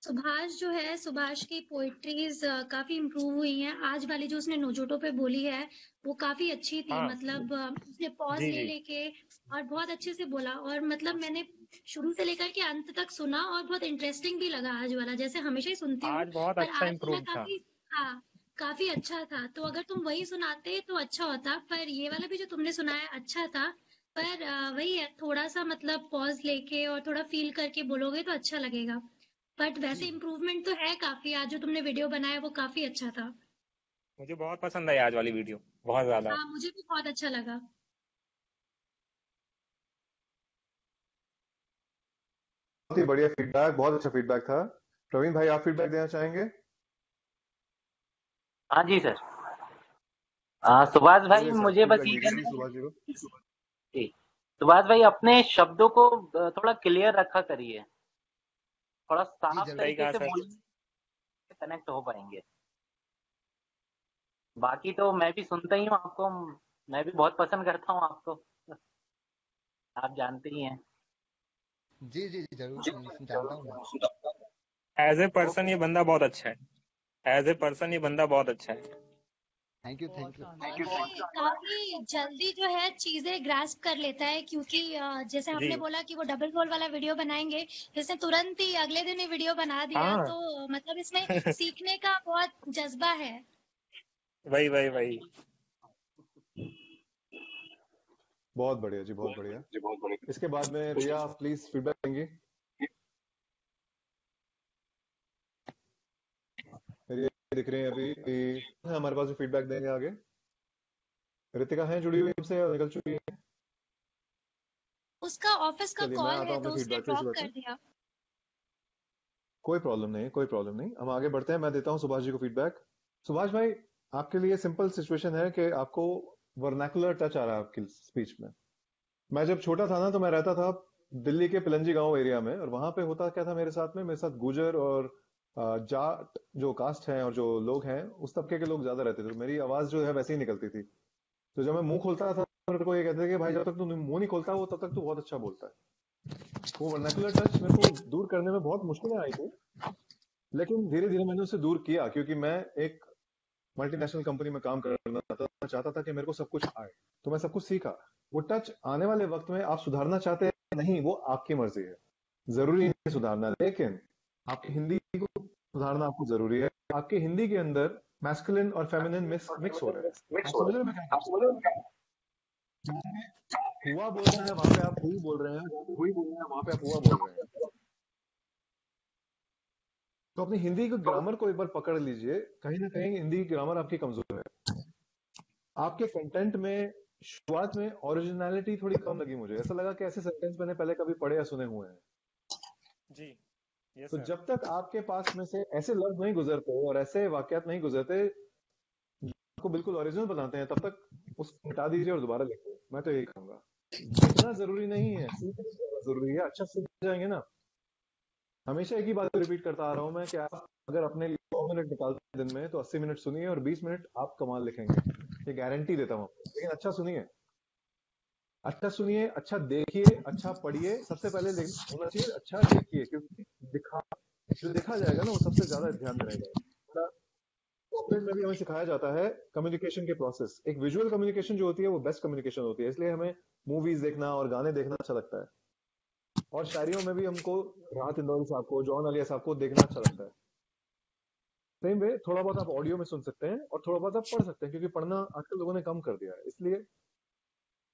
सुभाष जो है, सुभाष की पोइट्रीज काफी इम्प्रूव हुई हैं। आज वाली जो उसने नोजोटो पे बोली है वो काफी अच्छी थी, हाँ मतलब उसने पॉज जी ले जी लेके और बहुत अच्छे से बोला, और मतलब मैंने शुरू से लेकर के अंत तक सुना और बहुत इंटरेस्टिंग भी लगा आज वाला, जैसे हमेशा ही सुनती हूँ, आज बहुत पर अच्छा आज वाला इम्प्रूव था। काफी, हाँ, काफी अच्छा था। तो अगर तुम वही सुनाते तो अच्छा होता, पर ये वाला भी जो तुमने सुनाया अच्छा था, पर वही है, थोड़ा सा मतलब पॉज लेके और थोड़ा फील करके बोलोगे तो अच्छा लगेगा। बट वैसे इम्प्रूवमेंट तो है काफी, आज जो तुमने वीडियो बनाया वो काफी अच्छा था। मुझे बहुत पसंद आई आज वाली वीडियो, बहुत ज्यादा। हाँ, मुझे भी बहुत अच्छा लगा। बहुत ही बढ़िया फीडबैक, बहुत अच्छा फीडबैक था। प्रवीण भाई, आप फीडबैक देना चाहेंगे? हाँ जी सर। सुभाष भाई, चलिए सर, मुझे बस फीडबैक ये दीजिए कहना जी है सुभाष जी को। कि सुभाष भाई अपने शब्दों को थोड़ा क्लियर रखा करिए, थोड़ा जी साफ जरूर। सही तरीके कहा से सर। बोलिए, कनेक्ट हो पाएंगे। बाकी तो मैं भी सुनता ही हूँ आपको, मैं भी बहुत पसंद करता हूँ आपको, आप जानते ही हैं। जी जी जी जरूर, जानता हूँ मैं। एज ए पर्सन ओके, ये बंदा बहुत अच्छा है, एज ए पर्सन ये बंदा बहुत अच्छा है। Thank you thank you. और ये काफी जल्दी जो है चीजें ग्रास्प कर लेता है, क्योंकि जैसे जी आपने बोला कि वो डबल रोल वाला वीडियो बनाएंगे, इसने तुरंत ही अगले दिन ही वीडियो बना दिया, हाँ। तो मतलब इसमें सीखने का बहुत जज्बा है। वही वही वही। बहुत बढ़िया जी, बहुत बढ़िया। इसके बाद में रिया, आप प्लीज फीडबैक देंगे? रिया दिख रहे हैं अभी कि हमारे पास फीडबैक देंगे आगे। रितिका है जुड़ी हुई हमसे या निकल चुकी है? उसका ऑफिस का चलिए मैं कॉल आता है हूँ तो अपने उसने फीडबैक पे इसी ड्रॉप बात कर में। दिया। कोई प्रॉब्लम नहीं, कोई प्रॉब्लम नहीं, हम आगे बढ़ते हैं। मैं देता हूँ सुभाष जी को फीडबैक। सुभाष भाई, आपके लिए सिंपल सिचुएशन है कि आपको वर्नाकुलर टच आ रहा है आपकी स्पीच में। मैं जब छोटा था ना, तो मैं रहता था दिल्ली के पिलंजी गांव एरिया में, और वहां पे होता क्या था मेरे साथ गुजर और जाट जो कास्ट हैं और जो लोग हैं उस तबके के लोग ज्यादा रहते थे, तो मेरी आवाज जो है वैसे ही निकलती थी। तो जब मैं मुंह खोलता था, मेरे को ये कहते थे कि भाई जब तक तू मुंह नहीं खोलता वो तब तक तू बहुत अच्छा बोलता है। वो वर्नाकुलर टच मेरे को दूर करने में बहुत मुश्किलें आई थी, लेकिन धीरे धीरे मैंने उसे दूर किया, क्योंकि मैं एक मल्टीनेशनल कंपनी में काम करना था, मैं चाहता था कि मेरे को सब कुछ आए, तो मैं सब कुछ सीखा। वो टच आने वाले वक्त में आप सुधारना चाहते हैं नहीं, वो आपकी मर्जी है, जरूरी है सुधारना, लेकिन आपकी हिंदी को सुधारना आपको जरूरी है। आपके हिंदी के अंदर मैस्कुलिन और फेमिनिन मिक्स हो रहे हैं, आप समझ रहे हो मैं क्या कह रहा हूं? हुआ बोल रहे हैं वहां पे आप हुई बोल रहे हैं, हुई बोल रहे हैं वहां पे आप हुआ बोल रहे हैं। तो अपनी हिंदी के ग्रामर को एक बार पकड़ लीजिए, कहीं ना कहीं हिंदी की ग्रामर आपकी कमजोर है। आपके कंटेंट में शुरुआत में ओरिजिनलिटी थोड़ी कम लगी मुझे, ऐसा लगा कि ऐसे सेंटेंस मैंने पहले कभी पढ़े या सुने हुए हैं जी। यस तो सर। जब तक आपके पास में से ऐसे लफ्ज नहीं गुजरते और ऐसे वाकयात नहीं गुजरते को बिल्कुल ओरिजिनल बनाते हैं, तब तक उसको हटा दीजिए और दोबारा लिखिए। मैं तो यही कहूंगा, लिखना जरूरी नहीं है, सीखना जरूरी है, अच्छा सीख जाएंगे ना। हमेशा एक ही बात रिपीट करता आ रहा हूं मैं कि आप अगर अपने लिए 100 मिनट निकालते हैं दिन में, तो 80 मिनट सुनिए और 20 मिनट आप कमाल लिखेंगे, ये गारंटी देता हूं आपको। लेकिन अच्छा सुनिए, अच्छा सुनिए, अच्छा देखिए, अच्छा पढ़िए। सबसे पहले होना चाहिए अच्छा देखिए, क्योंकि जो देखा जाएगा ना वो सबसे ज्यादा ध्यान में रहेगा। कॉर्पोरेट में भी हमें सिखाया जाता है कम्युनिकेशन के प्रोसेस, एक विजुअल कम्युनिकेशन जो होती है वो बेस्ट कम्युनिकेशन होती है, इसलिए हमें मूवीज देखना और गाने देखना अच्छा लगता है। और शायरियों में भी हमको राहत इंदौरी साहब को, जॉन अलिया साहब को देखना अच्छा लगता है। सेम वे थोड़ा बहुत आप ऑडियो में सुन सकते हैं और थोड़ा बहुत आप पढ़ सकते हैं, क्योंकि पढ़ना आजकल लोगों ने कम कर दिया है। इसलिए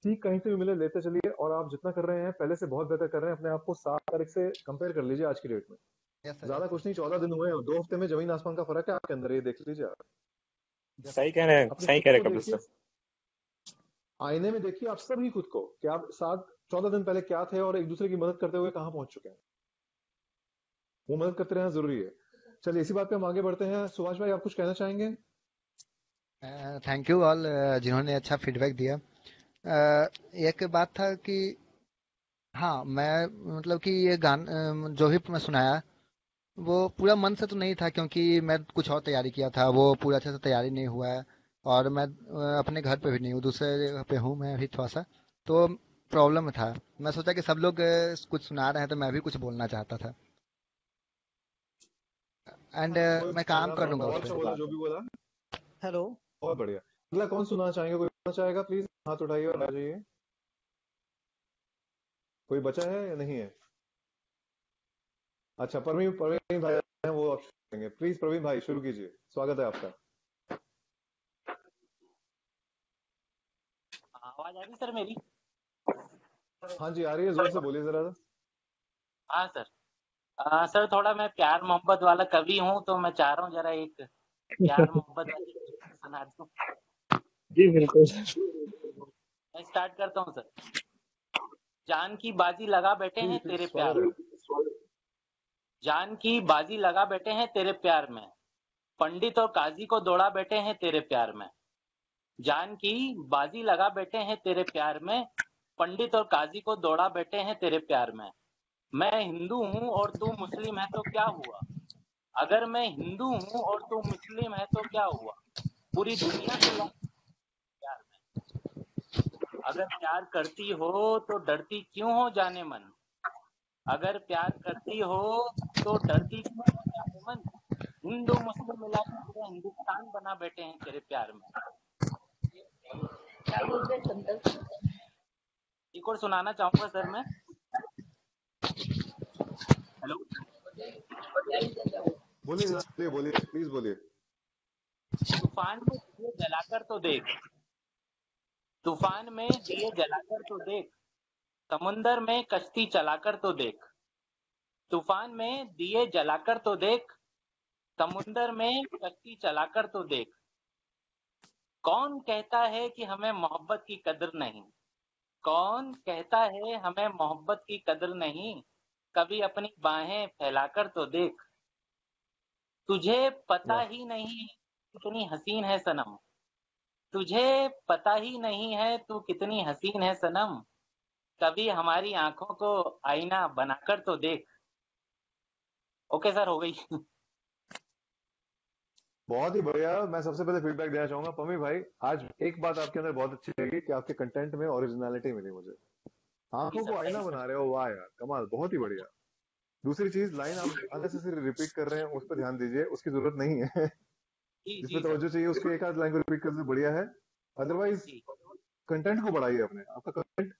सीख कहीं से भी मिले लेते चलिए, और आप जितना कर रहे हैं पहले से बहुत बेहतर कर रहे हैं। अपने आप को 7 तारीख से कंपेयर कर लीजिए आज की डेट में। ज्यादा कुछ नहीं, 14 दिन हुए हैं, 2 हफ्ते में जमीन आसमान का फर्क है आपके अंदर, ये देख लीजिए आप। सही कह रहे हैं, अपने सही खुद कह रहे को हैं कपिल देखिए, सर। आईने में देखिए आप सभी खुद को कि आप 14 दिन पहले क्या थे और एक दूसरे की मदद करते हुए कहां पहुंच चुके हैं। वो मदद करते रहना जरूरी है। चलिए इसी बात पे हम आगे बढ़ते हैं। सुभाष भाई, आप कुछ कहना चाहेंगे? थैंक यू ऑल जिन्होंने अच्छा फीडबैक दिया। एक बात था कि हाँ, मैं मतलब कि ये जो भी मैं सुनाया वो पूरा मन से तो नहीं था, क्योंकि मैं कुछ और तैयारी किया था, वो पूरा अच्छे से तैयारी नहीं हुआ है। और मैं अपने घर पे भी नहीं हूँ, दूसरे जगह पे हूँ मैं अभी थोड़ा सा, तो प्रॉब्लम था। मैं सोचा कि सब लोग कुछ सुना रहे हैं तो मैं भी कुछ बोलना चाहता था, एंड मैं काम कर लूंगा बहुत उस अच्छा पर। बोला जो भी बोला, हेलो। बहुत बढ़िया। अगला कौन सुनाना चाहेंगे? कोई सुनना चाहेगा? प्लीज हाथ उठाइए और आ जाइए। कोई बचा है या नहीं है? अच्छा, प्रवीण भाई हैं, वो आप करेंगे। प्लीज प्रवीण भाई शुरू कीजिए, स्वागत है आपका। आवाज आ रही सर मेरी? हाँ जी आ रही है, जोर से बोलिए जरा। हाँ सर। सर थोड़ा मैं प्यार मोहब्बत वाला कवि हूँ, तो मैं चाह रहा हूँ जरा एक प्यार मोहब्बत वाली सुना दूं। जी बिल्कुल। मैं स्टार्ट करता हूँ सर। जान की बाजी लगा बैठे हैं तेरे प्यार में, जान की बाजी लगा बैठे हैं तेरे प्यार में, पंडित और काजी को दौड़ा बैठे हैं तेरे प्यार में। जान की बाजी लगा बैठे हैं तेरे प्यार में, पंडित और काजी को दौड़ा बैठे हैं तेरे प्यार में। मैं हिंदू हूँ और तू मुस्लिम है तो क्या हुआ, अगर मैं हिंदू हूँ और तू मुस्लिम है तो क्या हुआ, पूरी दुनिया से लड़ प्यार में। अगर प्यार करती हो तो डरती क्यों हो जाने मन, अगर प्यार करती हो तो डरती क्यों हो जाने मन, हिंदू मुस्लिम मिला के पूरा हिंदुस्तान बना बैठे हैं तेरे प्यार में। एक और सुनाना चाहूंगा सर मैं। हेलो, बोलिए बोलिए प्लीज बोलिए। तूफान में दिए जलाकर तो देख, तूफान में दिए जलाकर तो देख, समुंदर में कश्ती चलाकर तो देख, तूफान में दिए जलाकर तो देख, समुंदर में कश्ती चलाकर तो देख। कौन कहता है कि हमें मोहब्बत की कदर नहीं, कौन कहता है हमें मोहब्बत की कदर नहीं, कभी अपनी बाहें फैलाकर तो देख। तुझे पता ही नहीं कितनी हसीन है सनम, तुझे पता ही नहीं है तू कितनी हसीन है सनम, कभी हमारी आंखों को आईना बनाकर तो देख। ओके सर, हो गई। बहुत ही बढ़िया। मैं सबसे पहले फीडबैक देना चाहूंगा पमी भाई, आज एक बात आपके अंदर बहुत अच्छी लगी कि आपके कंटेंट में ओरिजिनलिटी मिली मुझे। आंखों को आईना बना रहे हो, वाह यार कमाल, बहुत ही बढ़िया। दूसरी चीज, लाइन आप अननेसेसरी रिपीट कर रहे हैं उस पर ध्यान दीजिए, उसकी जरूरत नहीं है। जी जिसमें जी सर तवज्जो चाहिए उसके एक आध लाइन को रिपीट करना बढ़िया है। अदरवाइज जी कंटेंट को बढ़ाइए अपने। आपका कंटेंट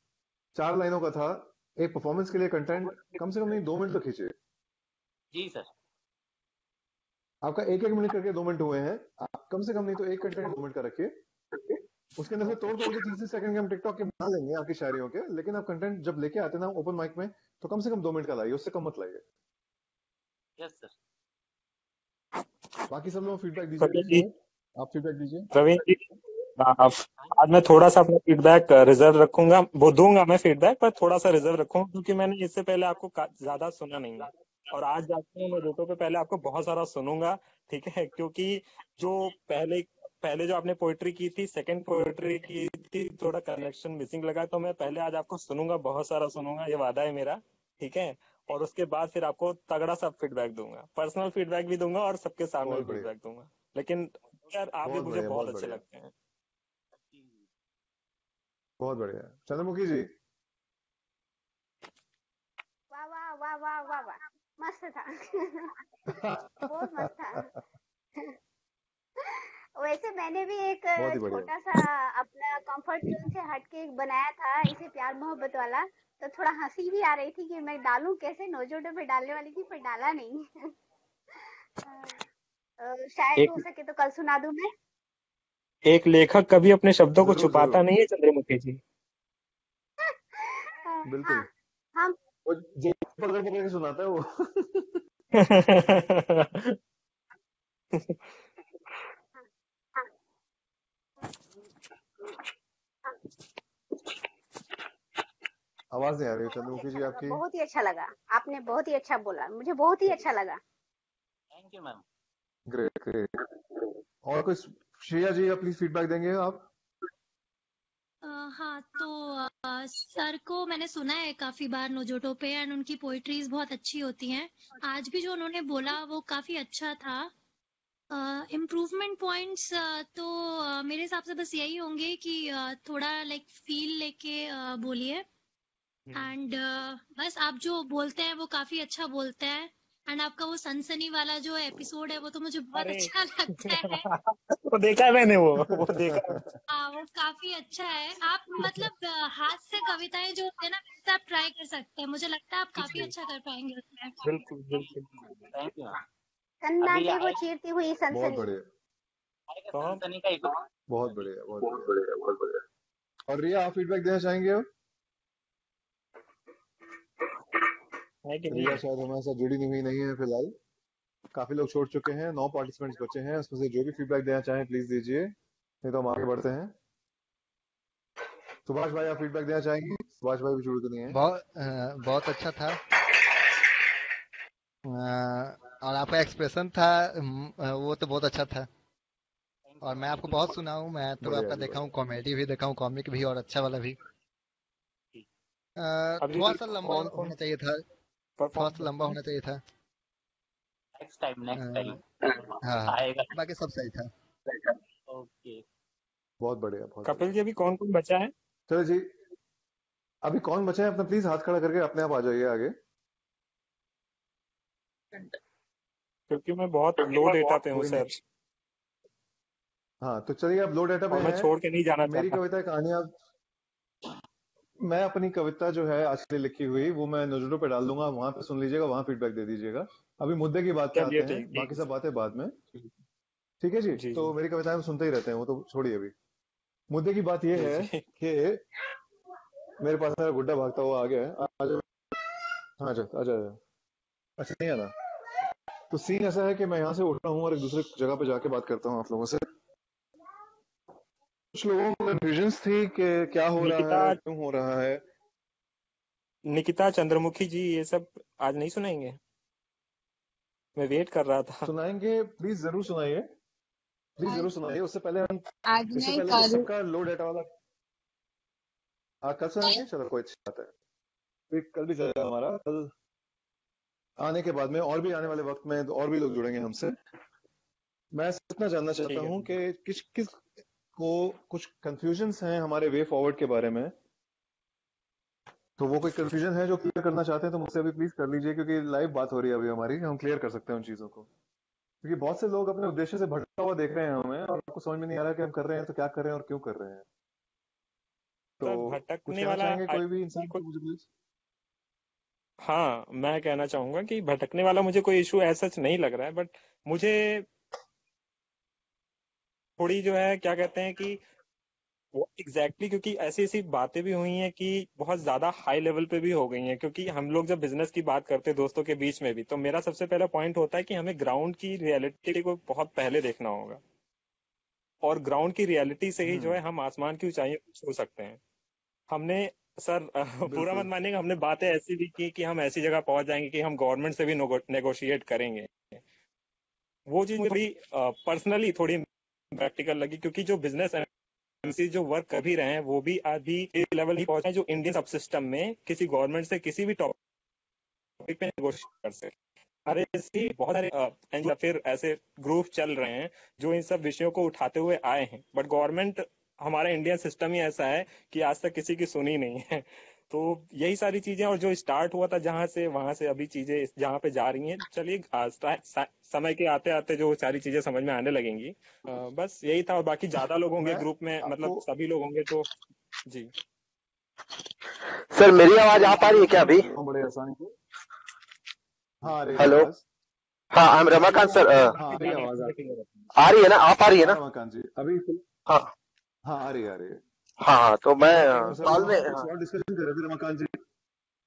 4 लाइनों का था, एक परफॉर्मेंस के लिए कंटेंट कम से कम नहीं 2 मिनट तो खींचिए। जी सर आपका 1-1 मिनट करके 2 मिनट हुए हैं, आप कम से कम नहीं तो एक कंटेंट 2 मिनट का रखिए। उसके अंदर से तोड़ के 30 सेकंड के हम टिकटॉक के बना लेंगे आपकी शायरियों के, लेकिन आप कंटेंट जब लेके आते ना ओपन माइक में तो कम से कम 2 मिनट का लाइए, उससे कम मत लाइए। यस सर बाकी सब लोग फीडबैक दीजिए, प्रवीण प्लीज जी आप फीडबैक दीजिए। प्रवीण जी आज मैं थोड़ा सा अपना फीडबैक रिजर्व रखूंगा, वो दूंगा मैं फीडबैक, पर थोड़ा सा रिजर्व रखूंगा क्योंकि मैंने इससे पहले आपको ज्यादा सुना नहीं है, और आज जाके मैं नोटों पे पहले आपको बहुत सारा सुनूंगा, ठीक है? क्योंकि जो पहले पहले जो आपने पोइट्री की थी, सेकंड पोइट्री की थी, थोड़ा कनेक्शन मिसिंग लगा, तो मैं पहले आज आपको सुनूंगा, बहुत सारा सुनूंगा, ये वादा है मेरा, ठीक है? और उसके बाद फिर आपको तगड़ा सा फीडबैक दूंगा, पर्सनल फीडबैक भी दूंगा और सबके सामने भी बहुत बढ़िया, फीडबैक दूंगा। लेकिन यार आप भी बहुत मुझे बढ़िया, बहुत बहुत अच्छे बढ़िया, लगते हैं। बहुत बढ़िया। चंद्रमुखी जी, वाह वाह वाह वाह वाह वाह, मस्त था। बहुत मस्त था। वैसे मैंने भी एक बहुत ही बढ़िया। छोटा सा अपना कंफर्ट जोन से हटके एक बनाया था इसे प्यार मोहब्बत वाला, तो थोड़ा हंसी भी आ रही थी कि मैं डालूं कैसे, नोजोडो पे डालने वाली थी पर डाला नहीं। शायद हो एक सके तो कल सुना दूं मैं। एक लेखक कभी अपने शब्दों को जरूर छुपाता जरूर, नहीं है चंद्रमुखी जी। हाँ बिल्कुल। हम वो जेब पकड़ पकड़ के सुनाता है वो। आवाज नहीं आ रही है बहुत ही चंद्रमुखी अच्छा जी लगा, आपकी। बहुत ही अच्छा लगा। आपने बहुत ही अच्छा बोला, मुझे बहुत ही अच्छा लगा। Thank you ma'am. Great great. और कोई, श्रेया जी आप प्लीज फीडबैक देंगे आप? हाँ तो सर को मैंने सुना है काफी बार नोजोटो पे, एंड उनकी पोइट्रीज बहुत अच्छी होती हैं। आज भी जो उन्होंने बोला वो काफी अच्छा था। इम्प्रूवमेंट पॉइंट्स तो मेरे हिसाब से बस यही होंगे कि थोड़ा लाइक फील लेके बोलिए, एंड बस आप जो बोलते हैं वो काफी अच्छा बोलते हैं, एंड आपका वो सनसनी वाला जो एपिसोड है वो तो मुझे बहुत अरे अच्छा लगता है। वो देखा है मैंने, वो देखा है। हाँ वो काफी अच्छा है। आप मतलब हाथ से कविताएं जो होते हैं ना वैसे आप ट्राई कर सकते हैं, मुझे लगता है आप काफी जी अच्छा कर पाएंगे उसमें। बिल्कुल बिल्कुल। Thank you ma'am. अभी सन्नाटे को आएगा चीरती हुई बहुत सनसनी। बढ़िया, कौन? सनसनी का एक बहुत बढ़िया, बहुत बढ़िया, बहुत बढ़िया। और रिया आप फीडबैक देना चाहेंगे अब? है कि रिया नहीं? शायद हमारे साथ जुड़ी हुई नहीं है फिलहाल। काफी लोग छोड़ चुके हैं, 9 पार्टिसिपेंट्स बचे हैं, उसमें से जो भी फीडबैक देना चाहें प्लीज दीजिए, नहीं तो हम आगे बढ़ते हैं। सुभाष भाई आप फीडबैक देना चाहेंगे? सुभाष भाई भी जुड़े तो नहीं है। बहुत अच्छा था। और आपका एक्सप्रेशन था, वो तो बहुत अच्छा था। और मैं आपको बहुत सुना हूँ, मैं तो बढ़िया आपका जी, देखा बढ़िया। हूँ, कॉमेडी भी देखा हूँ, कॉमिक भी, और अच्छा वाला भी। अभी थोड़ा सा लंबा कौन कौन होना चाहिए था, थोड़ा परफॉर्म सा लंबा करते हैं? होना चाहिए था। नेक्स्ट टाइम हाँ हाँ, आएगा। बाकी सब सही था। ओके बहुत बढ़िया, बहुत कपिल बढ़िया। जी अभी कौन कौन बचा है? चलो जी, अभी कौन बचे हैं अपना प्लीज हाथ खड़ा करके अपने आप आ जाइए आगे। क्योंकि मैं बहुत लो डेटा पे हूँ कोई नहीं। सर, हाँ तो चलिए, आप लो डेटा पे और मैं हैं। छोड़ के नहीं जाना मेरी चाहता। कविता कहानियां, मैं अपनी कविता जो है आज के लिए लिखी हुई वो मैं नजरों पे डाल दूंगा, वहां पे सुन लीजिएगा, वहां फीडबैक दे दीजिएगा। अभी मुद्दे की बात पे चलिए आते हैं, ठीक बाकी ठीक सब बातें बाद में। जी ठीक है जी, जी तो मेरी कविताएं हम सुनते ही रहते हैं, वो तो छोड़िए। अभी मुद्दे की बात ये जी है जी कि मेरे पास मेरा गुड्डा भागता हुआ आ गया है। आ जाओ, हाँ जा आ जा। अच्छा नहीं आना। तो सीन ऐसा है कि मैं यहाँ से उठ रहा हूँ और एक दूसरे जगह पे जाके बात करता हूँ आप लोगों से। कुछ लोगों को कन्फ्यूजन्स थी कि क्या हो रहा निकिता है, क्यों हो रहा है। निकिता चंद्रमुखी जी ये सब आज नहीं सुनाएंगे? मैं वेट कर रहा था। सुनाएंगे, प्लीज जरूर सुनाइए, प्लीज जरूर सुनाइए। उससे पहले आज इससे नहीं पहले तो कल। सबका लो डेटा वाला कल सुनाएंगे। चलो कोई अच्छी बात है, फिर कल भी चलेगा हमारा। कल आने के बाद में और भी आने वाले वक्त में और भी लोग जुड़ेंगे हमसे। मैं इतना जानना चाहता ठीक है हूँ कि किस किस को कुछ कंफ्यूजन्स हैं हमारे वे फॉरवर्ड के बारे में। तो वो कोई कंफ्यूजन है जो क्लियर करना चाहते हैं तो मुझसे अभी प्लीज कर लीजिए, क्योंकि लाइव बात हो रही है अभी हमारी, हम क्लियर कर सकते हैं उन चीजों को। क्योंकि बहुत से लोग अपने उद्देश्य से भटका हुआ देख रहे हैं हमें, और आपको समझ में नहीं आ रहा कि हम कर रहे हैं तो क्या कर रहे हैं और क्यों कर रहे हैं। सर तो कुछ भटकने कहना वाला चाहेंगे कोई भी इंसान को, मुझे प्लीज? हाँ, मैं कहना चाहूंगा कि भटकने वाला मुझे कोई इशू ऐसा नहीं लग रहा है, बट मुझे थोड़ी जो है क्या कहते हैं कि वो एग्जैक्टली क्योंकि ऐसी ऐसी बातें भी हुई हैं कि बहुत ज्यादा हाई लेवल पे भी हो गई हैं, क्योंकि हम लोग जब बिजनेस की बात करते हैं दोस्तों के बीच में भी, तो मेरा सबसे पहला पॉइंट होता है कि हमें ग्राउंड की रियलिटी को बहुत पहले देखना होगा, और ग्राउंड की रियलिटी से ही जो है हम आसमान की ऊंचाइयों को छू सकते हैं। हमने सर बुरा मत बिल्कुल मानिएगा, हमने बातें ऐसी भी की कि हम ऐसी जगह पहुंच जाएंगे कि हम गवर्नमेंट से भी नेगोशिएट करेंगे। वो चीज मुझे थोड़ी पर्सनली थोड़ी प्रैक्टिकल लगी, क्योंकि जो बिजनेस एमसी जो वर्क कर भी रहे हैं वो भी आज भी इस लेवल ही पहुंचे हैं जो इंडियन सब सिस्टम में किसी गवर्नमेंट से किसी भी टॉपिक पे नेगोशिएट कर सके। अरे ऐसे बहुत सारे या फिर ऐसे ग्रुप चल रहे हैं जो इन सब विषयों को उठाते हुए आए हैं, बट गवर्नमेंट, हमारा इंडियन सिस्टम ही ऐसा है कि आज तक किसी की सुनी नहीं है। तो यही सारी चीजें, और जो स्टार्ट हुआ था जहां से वहां से अभी चीजें जहां पे जा रही हैं, चलिए समय के आते आते जो सारी चीजें समझ में आने लगेंगी। बस यही था, और बाकी ज्यादा लोग होंगे मैं ग्रुप में, मतलब आपको सभी लोग होंगे तो जी। सर मेरी आवाज आ पा रही है क्या अभी? बड़े आसानी से। हाँ, आ रही है हेलो, आवाज। हाँ आई एम रमाकांत सर। हाँ, आ रही है आवाज, आ रही है ना, आप आ रही है हाँ ना? रमाकांत जी, अभी हाँ हाँ आ रही है, आ रही है। हाँ हाँ, तो मैं सर कॉल हम में, कुछ हाँ और डिस्कशन कर रहे थे रमाकांत जी,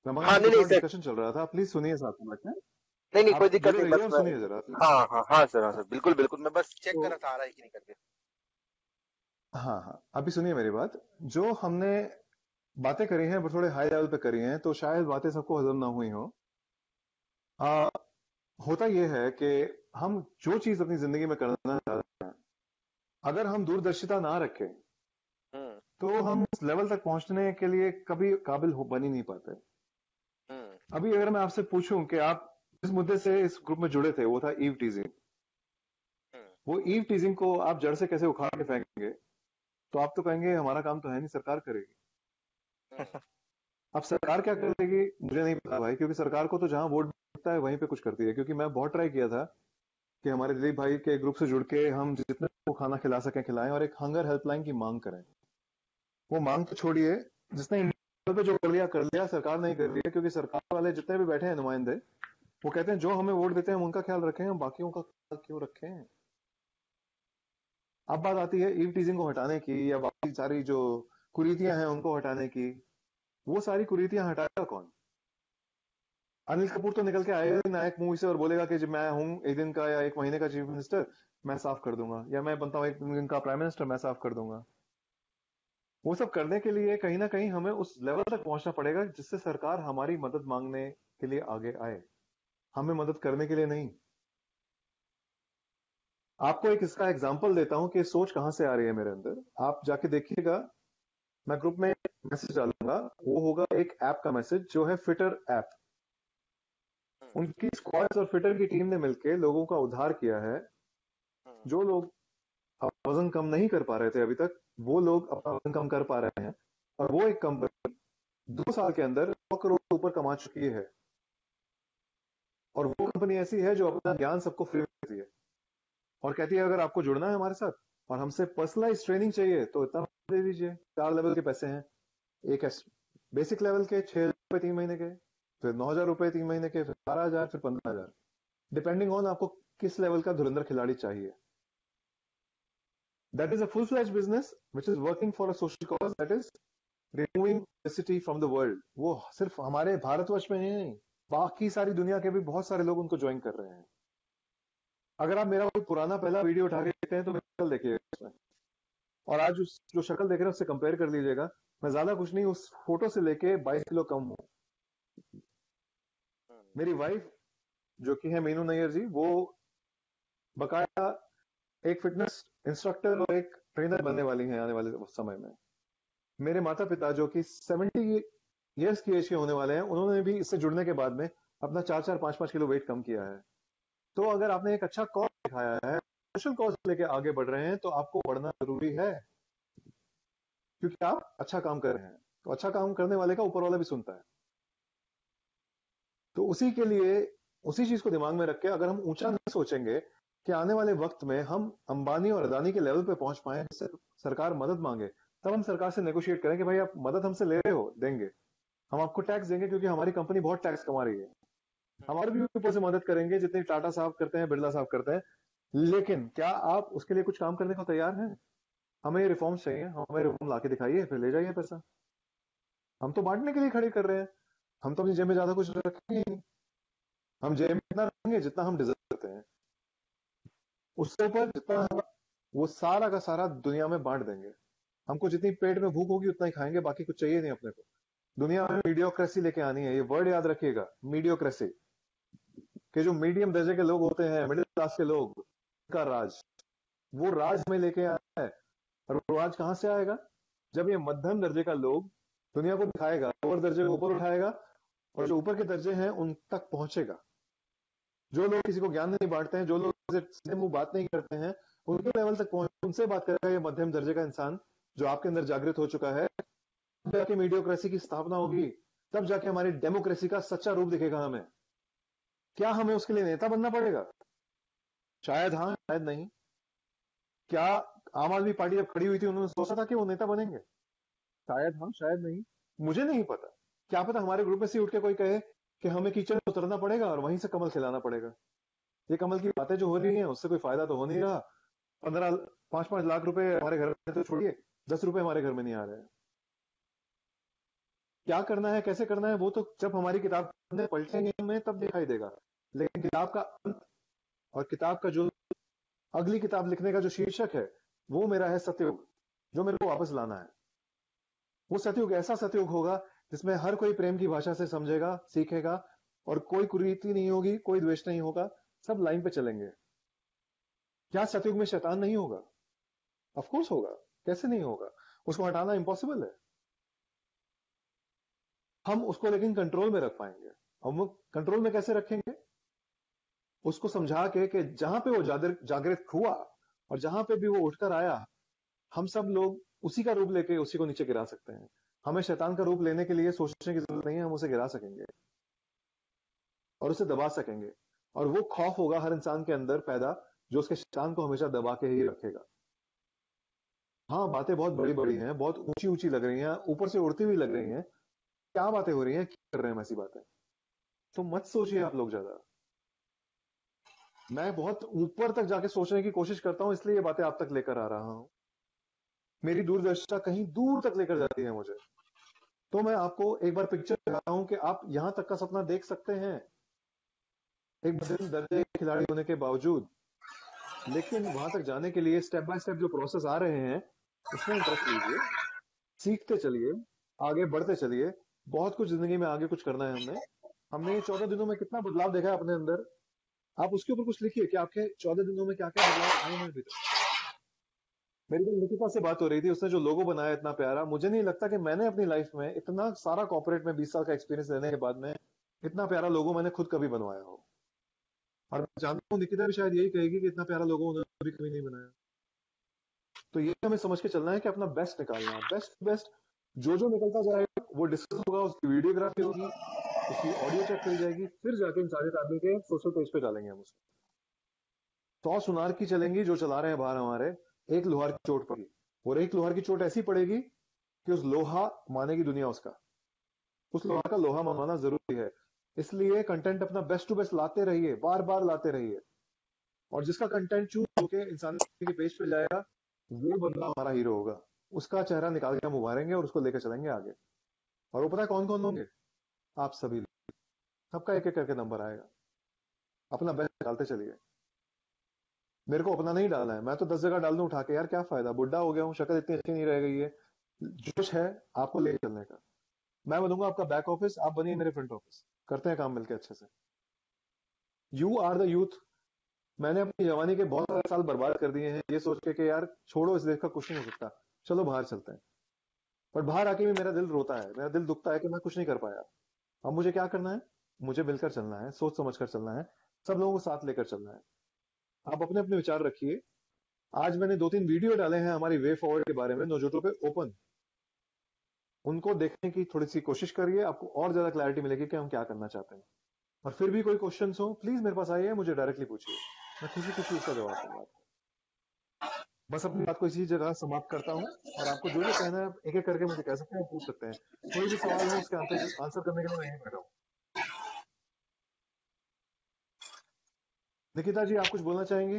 हाँ, नहीं कुछ नहीं और सर, डिस्कशन चल रहा था, प्लीज सुनिए साथ में बैठ के। नहीं नहीं कोई आप दिक्कत जुड़े नहीं, रहिए बस और मैं, सुनिए जरा प्लीज। हाँ सर बिल्कुल बिल्कुल, मैं बस चेक कर रहा था आ रहा है कि नहीं करके। हाँ हाँ, अभी सुनिए मेरी बात। जो हमने बातें करी हैं वो थोड़े हाई लेवल पे करी हैं, तो शायद बातें सबको हजम ना हुई हो। होता यह है कि हम जो चीज अपनी जिंदगी में करना चाहते हैं, अगर हम दूरदर्शिता ना रखें तो हम इस लेवल तक पहुंचने के लिए कभी काबिल बन ही नहीं पाते। अभी अगर मैं आपसे पूछूं कि आप जिस मुद्दे से इस ग्रुप में जुड़े थे, वो था ईव टीजिंग। वो ईव टीजिंग को आप जड़ से कैसे उखाड़ के फेंकेंगे, तो आप तो कहेंगे हमारा काम तो है नहीं, सरकार करेगी। अब सरकार क्या करेगी मुझे नहीं पता भाई, क्योंकि सरकार को तो जहां वोट मिलता है वहीं पे कुछ करती है। क्योंकि मैं बहुत ट्राई किया था कि हमारे दिलीप भाई के ग्रुप से जुड़ के हम जितने को खाना खिला सकें खिलाएं, और एक हंगर हेल्पलाइन की मांग करें। वो मांग तो छोड़िए, जिसने इंडिया पे जो कर लिया सरकार नहीं कर रही है, क्योंकि सरकार वाले जितने भी बैठे हैं नुमाइंदे, वो कहते हैं जो हमें वोट देते हैं हम उनका ख्याल रखें, हम बाकियों का ख्याल क्यों रखें। अब बात आती है ईव टीजिंग को हटाने की, या बाकी सारी जो कुरीतियां हैं उनको हटाने की। वो सारी कुरीतियां हटाएगा कौन? अनिल कपूर तो निकल के आएगा नायक मूवी से और बोलेगा कि जब मैं हूं एक दिन का या एक महीने का चीफ मिनिस्टर, मैं साफ कर दूंगा, या मैं बनता हूं एक दिन का प्राइम मिनिस्टर, मैं साफ कर दूंगा। वो सब करने के लिए कहीं ना कहीं हमें उस लेवल तक पहुंचना पड़ेगा जिससे सरकार हमारी मदद मांगने के लिए आगे आए, हमें मदद करने के लिए नहीं। आपको एक इसका एग्जांपल देता हूं कि सोच कहां से आ रही है मेरे अंदर। आप जाके देखिएगा, मैं ग्रुप में मैसेज डालूंगा, वो होगा एक ऐप का मैसेज जो है फिटर ऐप। उनकी स्क्वाड्स और फिटर की टीम ने मिलकर लोगों का उद्धार किया है। जो लोग वजन कम नहीं कर पा रहे थे अभी तक, वो लोग अपना वजन कम कर पा रहे हैं, और वो एक कंपनी 2 साल के अंदर 100 करोड़ से ऊपर कमा चुकी है। और वो कंपनी ऐसी है जो अपना ज्ञान सबको फ्री में देती है, और कहती है अगर आपको जुड़ना है हमारे साथ और हमसे पर्सनलाइज ट्रेनिंग चाहिए तो इतना दे दीजिए। 4 लेवल के पैसे हैं, एक बेसिक लेवल के 6 रुपए 3 महीने के, फिर 9,000 रुपए 3 महीने के, फिर 12,000, फिर 15,000, डिपेंडिंग ऑन आपको किस लेवल का धुरंधर खिलाड़ी चाहिए। That is a full-fledged business which is working for a social cause, that is removing obesity from the world. वो सिर्फ हमारे भारतवर्ष में ही नहीं, बाकी सारी दुनिया के भी बहुत सारे लोग उनको ज्वाइन कर रहे हैं। अगर आप मेरा कोई पुराना पहला वीडियो उठा के देखते हैं तो मेरी शक्ल देखिएगा उसमें, और आज जो शक्ल देख रहे हैं उससे कंपेयर कर लीजिएगा। मैं ज्यादा कुछ नहीं, उस फोटो से लेके 22 किलो कम हूं। मेरी वाइफ जो कि है मीनू नैयर जी, वो बकाया एक फिटनेस इंस्ट्रक्टर और एक ट्रेनर बनने वाली हैं आने वाले समय में। मेरे माता पिता जो कि 70 इयर्स की एज के होने वाले हैं, उन्होंने भी इससे जुड़ने के बाद में अपना 4-4, 5-5 किलो वेट कम किया है। तो अगर आपने एक अच्छा कॉज दिखाया है, सोशल कॉज लेके आगे बढ़ रहे हैं, तो आपको बढ़ना जरूरी है, क्योंकि आप अच्छा काम कर रहे हैं। तो अच्छा काम करने वाले का ऊपर वाला भी सुनता है। तो उसी के लिए उसी चीज को दिमाग में रख के अगर हम ऊंचा नहीं सोचेंगे कि आने वाले वक्त में हम अंबानी और अदानी के लेवल पे पहुंच पाए जिससे सरकार मदद मांगे, तब हम सरकार से नेगोशिएट करें कि भाई आप मदद हमसे ले रहे हो, देंगे, हम आपको टैक्स देंगे क्योंकि हमारी कंपनी बहुत टैक्स कमा रही है, हमारे भी ऊपर से मदद करेंगे जितनी टाटा साहब करते हैं, बिरला साहब करते हैं। लेकिन क्या आप उसके लिए कुछ काम करने को तैयार हैं? हमें ये रिफॉर्म्स चाहिए, हमें रिफॉर्म लाके दिखाइए, फिर ले जाइए पैसा। हम तो बांटने के लिए खड़े कर रहे हैं, हम तो अपनी जेब में ज्यादा कुछ रखेंगे ही नहीं। हम जेब में इतना रखेंगे जितना हम डिजर्व करते हैं, उससे ऊपर जितना वो सारा का सारा दुनिया में बांट देंगे। हमको जितनी पेट में भूख होगी उतना ही खाएंगे, बाकी कुछ चाहिए नहीं अपने को। दुनिया में मीडियोक्रेसी लेके आनी है, ये वर्ड याद रखिएगा, मीडियोक्रेसी, कि जो मीडियम दर्जे के लोग होते हैं, मिडिल क्लास के लोग का राज, वो राज में लेके आया है। और वो राज कहां से आएगा? जब ये मध्यम दर्जे का लोग दुनिया को दिखाएगा, लोअर दर्जे को ऊपर उठाएगा और जो ऊपर के दर्जे हैं उन तक पहुंचेगा। जो लोग किसी को ज्ञान नहीं बांटते हैं, जो लोग सीधे मुंह बात नहीं करते हैं, उनके लेवल तक पहुंच, उनसे बात करेगा ये मध्यम दर्जे का इंसान जो आपके अंदर जागृत हो चुका है। तब जाके मीडियोक्रेसी की स्थापना होगी, तब जाके हमारी डेमोक्रेसी का सच्चा रूप दिखेगा हमें। क्या हमें उसके लिए नेता बनना पड़ेगा? शायद हाँ, शायद नहीं। क्या आम आदमी पार्टी जब खड़ी हुई थी उन्होंने सोचा था कि वो नेता बनेंगे? शायद हाँ, शायद नहीं, मुझे नहीं पता। क्या पता हमारे ग्रुप में से उठ के कोई कहे कि हमें कीचड़ में उतरना पड़ेगा और वहीं से कमल खिलाना पड़ेगा। ये कमल की बातें जो हो रही हैं उससे कोई फायदा तो हो नहीं रहा। 5-5 लाख रुपए हमारे घर में तो छोड़िए, 10 रुपए हमारे घर में नहीं आ रहे हैं। क्या करना है, कैसे करना है, वो तो जब हमारी किताब पलटेंगे हमें तब दिखाई देगा। लेकिन किताब का अंत और किताब का जो अगली किताब लिखने का जो शीर्षक है वो मेरा है सतयुग, जो मेरे को वापस लाना है। वो सतयुग ऐसा सतयुग होगा जिसमें हर कोई प्रेम की भाषा से समझेगा, सीखेगा और कोई कुरीति नहीं होगी, कोई द्वेष नहीं होगा, सब लाइन पे चलेंगे। क्या सतयुग में शैतान नहीं होगा? ऑफ कोर्स होगा, कैसे नहीं होगा? उसको हटाना इम्पॉसिबल है। हम उसको लेकिन कंट्रोल में रख पाएंगे। हम वो कंट्रोल में कैसे रखेंगे? उसको समझा के कि जहां पे वो जागृत हुआ और जहां पे भी वो उठकर आया, हम सब लोग उसी का रूप लेके उसी को नीचे गिरा सकते हैं। हमें शैतान का रूप लेने के लिए सोचने की जरूरत नहीं है, हम उसे गिरा सकेंगे और उसे दबा सकेंगे। और वो खौफ होगा हर इंसान के अंदर पैदा जो उसके शैतान को हमेशा दबा के ही रखेगा। हाँ, बातें बहुत बड़ी बड़ी हैं, बहुत ऊंची ऊंची लग रही हैं, ऊपर से उड़ती हुई लग रही हैं। क्या बातें हो रही हैं, क्या कर रहे हैं हम ऐसी बातें? तो मत सोचिए आप लोग ज्यादा। मैं बहुत ऊपर तक जाके सोचने की कोशिश करता हूं, इसलिए ये बातें आप तक लेकर आ रहा हूं। मेरी दूरदर्शिता कहीं दूर तक लेकर जाती है मुझे। तो मैं आपको एक बार पिक्चर दिखाता हूं कि आप यहां तक का सपना देख सकते हैं, एक मध्यम दर्जे के खिलाड़ी होने के बावजूद। लेकिन वहां तक जाने के लिए स्टेप बाय स्टेप जो प्रोसेस आ रहे हैं उसमें इंटरेस्ट लीजिए, सीखते चलिए, आगे बढ़ते चलिए। बहुत कुछ जिंदगी में आगे कुछ करना है हमने ये 14 दिनों में कितना बदलाव देखा है अपने अंदर। आप उसके ऊपर कुछ लिखिए कि आपके 14 दिनों में क्या क्या बदलाव आए हैं अभी तक। मेरी तो निकिता से बात हो रही थी, उसने जो लोगो बनाया इतना प्यारा, मुझे नहीं लगता कि मैंने अपनी लाइफ में इतना सारा कॉर्पोरेट में 20 साल का एक्सपीरियंस लेने के बाद में इतना प्यारा लोगो मैंने खुद कभी बनवाया हो। और मैं जानता हूँ निकिता भी शायद यही कहेगी कि इतना प्यारा लोगो उन्होंने कभी कभी नहीं बनाया। तो ये हमें समझ के चलना है कि अपना बेस्ट निकालना है, बेस्ट जो निकलता जाएगा वो डिस्कस होगा, उसकी वीडियोग्राफी होगी, उसकी ऑडियो चेक करी जाएगी, फिर जाके इंसानियत आदमी के सोशल पेज पे डालेंगे हम उसको। 100 सुनार की चलेंगी जो चला रहे हैं बाहर हमारे, एक लोहार की चोट पड़ी, और एक लोहार की चोट ऐसी पड़ेगी कि उस लोहा मानेगी दुनिया उसका, उस लोहा का लोहा मानना जरूरी है। इसलिए कंटेंट अपना बेस्ट टू बेस्ट लाते रहिए, बार बार लाते रहिए। और जिसका कंटेंट चूज होके इंसान के पेज पे जाएगा वो बंदा हमारा हीरो होगा, उसका चेहरा निकाल के हम उभारेंगे और उसको लेकर चलेंगे आगे। और वो पता है कौन कौन होंगे? आप सभी, सबका एक एक करके नंबर आएगा। अपना बेस्ट निकालते चलिए। मेरे को अपना नहीं डालना है, मैं तो 10 जगह डाल दूं उठा के, यार क्या फायदा, बुढ़ा हो गया हूं, शक्ल इतनी अच्छी नहीं रह गई है। जोश है आपको ले चलने का। मैं बनूंगा आपका बैक ऑफिस, आप बनिए मेरे फ्रंट ऑफिस, करते हैं काम मिलके अच्छे से। You are the youth. मैंने अपनी जवानी के बहुत सारे साल बर्बाद कर दिए हैं ये सोच के कि यार छोड़ो, इस देश का कुछ नहीं हो सकता, चलो बाहर चलते हैं। पर बाहर आके भी मेरा दिल रोता है, मेरा दिल दुखता है कि मैं कुछ नहीं कर पाया। अब मुझे क्या करना है? मुझे मिलकर चलना है, सोच समझ कर चलना है, सब लोगों को साथ लेकर चलना है। आप अपने अपने विचार रखिए। आज मैंने 2-3 वीडियो डाले हैं हमारी वे फॉरवर्ड के बारे में, नोजोटो पे ओपन। उनको देखने की थोड़ी सी कोशिश करिए, आपको और ज्यादा क्लैरिटी मिलेगी कि हम क्या करना चाहते हैं। और फिर भी कोई क्वेश्चन हो प्लीज मेरे पास आइए, मुझे डायरेक्टली पूछिए, मैं खुशी खुशी उसका जवाब दूंगा। बस अपनी बात को इसी जगह समाप्त करता हूँ, और आपको जो जो कहना है एक एक करके मुझे कह सकते हैं, पूछ सकते हैं। कोई भी सवाल हो उसके आंसर करने के लिए मैं यहीं बैठा हूँ। निकिता जी, आप कुछ बोलना चाहेंगे?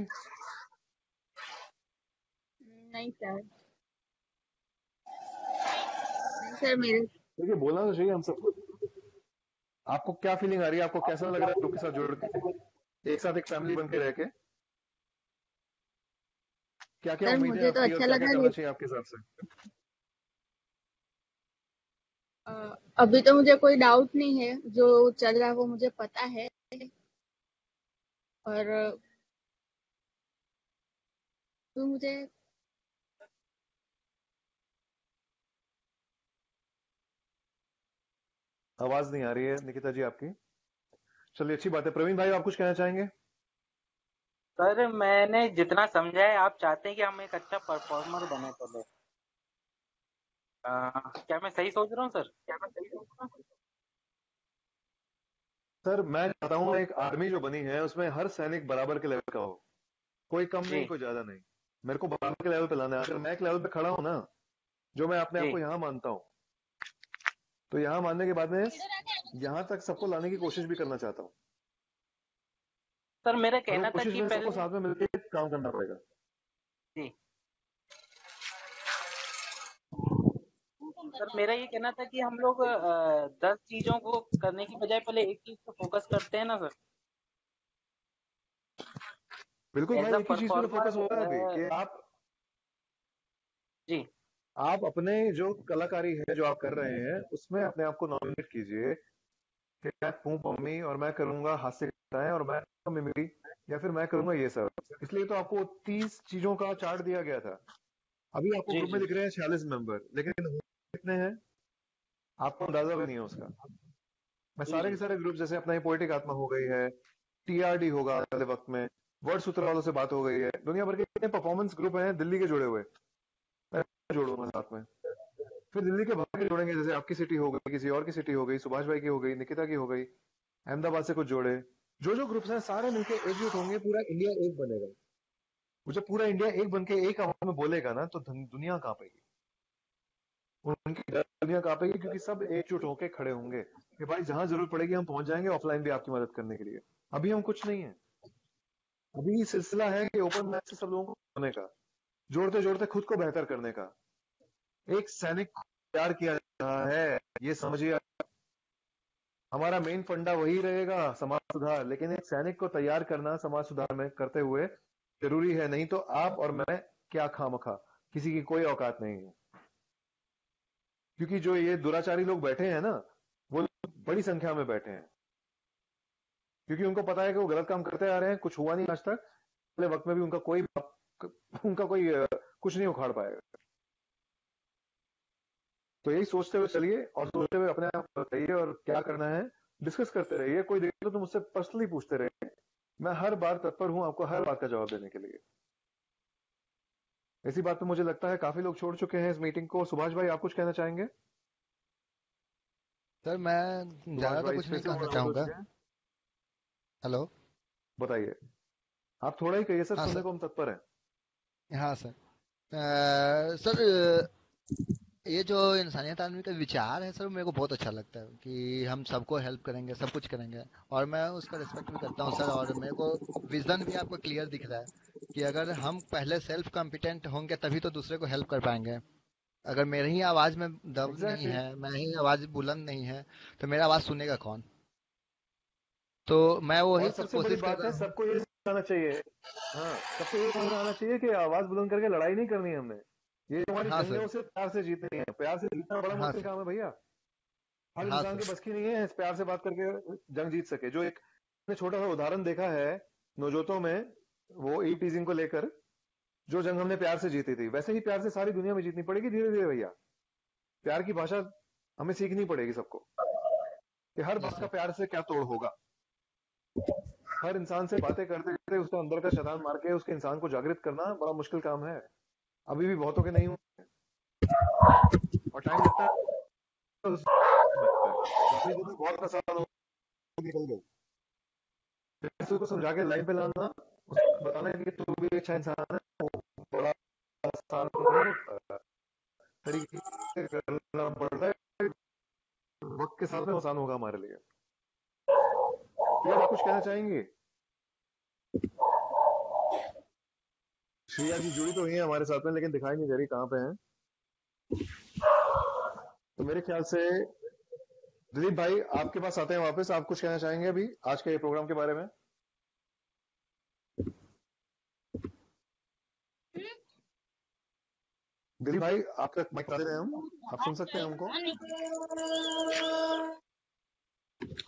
नहीं सर, नहीं सर, मेरे देखिए, बोलना तो चाहिए हम सबको। आपको क्या फीलिंग आ रही है, आपको कैसा लग रहा है ग्रुप के साथ जुड़ के, एक साथ एक फैमिली बन के रह के? क्या क्या सर उम्मीदें मुझे तो आपकी और अच्छा क्या लगा, क्या करना चाहिए आपके हिसाब से? अभी तो मुझे कोई डाउट नहीं है, जो चल रहा है वो मुझे पता है। और तो मुझे आवाज नहीं आ रही है निकिता जी आपकी। चलिए, अच्छी बात है। प्रवीण भाई, आप कुछ कहना चाहेंगे? सर मैंने जितना समझा है, आप चाहते हैं कि हम एक अच्छा परफॉर्मर बने पहले। क्या मैं सही सोच रहा हूँ सर? सर, मैं चाहता हूँ एक आर्मी जो बनी है उसमें हर सैनिक बराबर के लेवल का हो, कोई कम नहीं जी कोई ज्यादा नहीं। मेरे को बराबर के लेवल पे लाना है। अगर मैं एक लेवल पे खड़ा हूँ ना, जो मैं अपने आप जी को यहाँ मानता हूँ, तो यहाँ मानने के बाद में यहाँ तक सबको लाने की कोशिश भी करना चाहता हूँ। सर, मेरा और वो कहना था कोशिश कि में सबको पहले साथ में मिलकर काम करना पड़ेगा। जी सर, मेरा ये कहना था कि हम लोग 10 चीजों को करने की बजाय पहले एक चीज पे फोकस करते हैं ना सर। बिल्कुल एज भाई, अ एक ही चीज पे तो फोकस हो रहा है अभी परफॉर्मर। कि जी आप अपने जो कलाकारी है जो आप कर रहे हैं उसमें अपने आप को नॉमिनेट कीजिए कि मैं हूँ पम्मी और मैं करूंगा हास्य कविताएं और मैं करूंगा मिमिक्री, या फिर मैं करूंगा ये सब। इसलिए तो आपको 30 चीजों का चार्ट दिया गया था। अभी आपको जी ग्रुप में जी दिख रहे हैं 46 मेंबर, लेकिन कितने हैं आपको अंदाजा भी नहीं है उसका। मैं जी सारे जी के सारे ग्रुप, जैसे अपना ही पोएटिक आत्मा हो गई है, टीआरडी होगा आने वाले वक्त में, वर्ड सूत्र वालों से बात हो गई है, दुनिया भर के कितने परफॉर्मेंस ग्रुप हैं दिल्ली के जुड़े हुए, मैं जोड़ूंगा साथ में। फिर दिल्ली के बाहर के जोड़ेंगे, जैसे आपकी सिटी हो गई, किसी और की सिटी हो गई, सुभाष भाई की हो गई, निकिता की हो गई, अहमदाबाद से कुछ जोड़े। जो जो ग्रुप्स हैं सारे मिलकर एकजुट होंगे, पूरा इंडिया एक बनेगा। वो जब पूरा इंडिया एक बन के एक आवाज में बोलेगा ना, तो दुनिया कांपेगी, उनकी दुनिया कांपेगी, क्योंकि सब एकजुट होकर खड़े होंगे कि भाई जहां जरूरत पड़ेगी हम पहुंच जाएंगे, ऑफलाइन भी आपकी मदद करने के लिए। अभी हम कुछ नहीं है, अभी सिलसिला है कि ओपन मैच से सब लोगों को होने का, जोड़ते जोड़ते खुद को बेहतर करने का। एक सैनिक को तैयार किया जा रहा है, ये समझिए। हमारा मेन फंडा वही रहेगा, समाज सुधार, लेकिन एक सैनिक को तैयार करना समाज सुधार में करते हुए जरूरी है, नहीं तो आप और मैं क्या खामखा, किसी की कोई औकात नहीं है। क्योंकि जो ये दुराचारी लोग बैठे हैं ना, वो बड़ी संख्या में बैठे हैं, क्योंकि उनको पता है कि वो गलत काम करते आ रहे हैं, कुछ हुआ नहीं आज तक, अगले वक्त में भी उनका कोई कुछ नहीं उखाड़ पाएगा। तो यही सोचते हुए चलिए, और सोचते हुए अपने आप बताइए और क्या करना है डिस्कस करते रहिए। कोई दिक्कत हो तो मुझसे पर्सनली पूछते रहिए, मैं हर बार तत्पर हूं आपको हर बात का जवाब देने के लिए। इसी बात पे मुझे लगता है काफी लोग छोड़ चुके हैं इस मीटिंग को। सुभाष भाई, आप कुछ कहना चाहेंगे? सर मैं सुभाष ज़्यादा तो भाई कुछ नहीं फिर से कहना मोड़ चाहूँगा। गए। हेलो। बताइए, आप थोड़ा ही कहिए सर, हाँ सुनने सर। को हम तत्पर हैं। हाँ सर। सर ये जो इंसानियत आदमी का विचार है सर, मेरे को बहुत अच्छा लगता है कि हम सबको हेल्प करेंगे, सब कुछ करेंगे, और मैं उसका रिस्पेक्ट भी करता हूँ सर। और मेरे को विजन भी आपका क्लियर दिख रहा है कि अगर हम पहले सेल्फ कॉम्पिटेंट होंगे तभी तो दूसरे को हेल्प कर पाएंगे। अगर मेरी ही आवाज में दम नहीं एग्जैक्टली। है, मैं ही आवाज बुलंद नहीं है, तो मेरा आवाज सुनेगा कौन? तो मैं वही और सर सबसे बड़ी कोशिश कर बात रहा है, हूँ। सबको ये समझना चाहिए, हाँ, सबको ये समझ आना चाहिए कि आवाज बुलंद करके लड़ाई नहीं करनी है हमने। ये जो हमारी हाँ जंग है सर। उसे प्यार से जीतनी है। प्यार से जीतना बड़ा हाँ मुश्किल सर। काम है भैया, हर हाँ इंसान सर। की बस की नहीं है इस प्यार से बात करके जंग जीत सके। जो एक मैंने छोटा सा उदाहरण देखा है नोजोतो में, वो ई टीजिंग को लेकर, जो जंग हमने प्यार से जीती थी, वैसे ही प्यार से सारी दुनिया में जीतनी पड़ेगी धीरे धीरे भैया। प्यार की भाषा हमें सीखनी पड़ेगी सबको, कि हर यस बात का सर। प्यार से क्या तोड़ होगा। हर इंसान से बातें करते करते उसके अंदर का शैतान मार के उसके इंसान को जागृत करना बड़ा मुश्किल काम है। अभी भी बहुतों के नहीं हुए और टाइम लगता है। अभी जो बहुत आसान हो निकल गई, फिर उसको समझा के लाइन पे लाना, उसको बताना कि तू भी अच्छा इंसान है, बड़ा आसान तरीके से करना पड़ता है, वक्त के साथ में आसान होगा हमारे लिए। आप कुछ कहना चाहेंगे? श्रेया जी जुड़ी तो हुई है हमारे साथ में, लेकिन दिखाई नहीं दे रही कहाँ पे हैं। तो मेरे ख्याल से दिलीप भाई आपके पास आते हैं वापस, आप कुछ कहना चाहेंगे अभी आज के प्रोग्राम के बारे में? दिलीप भाई आपका माइक दे रहे हैं हम, आप सुन सकते हैं हमको?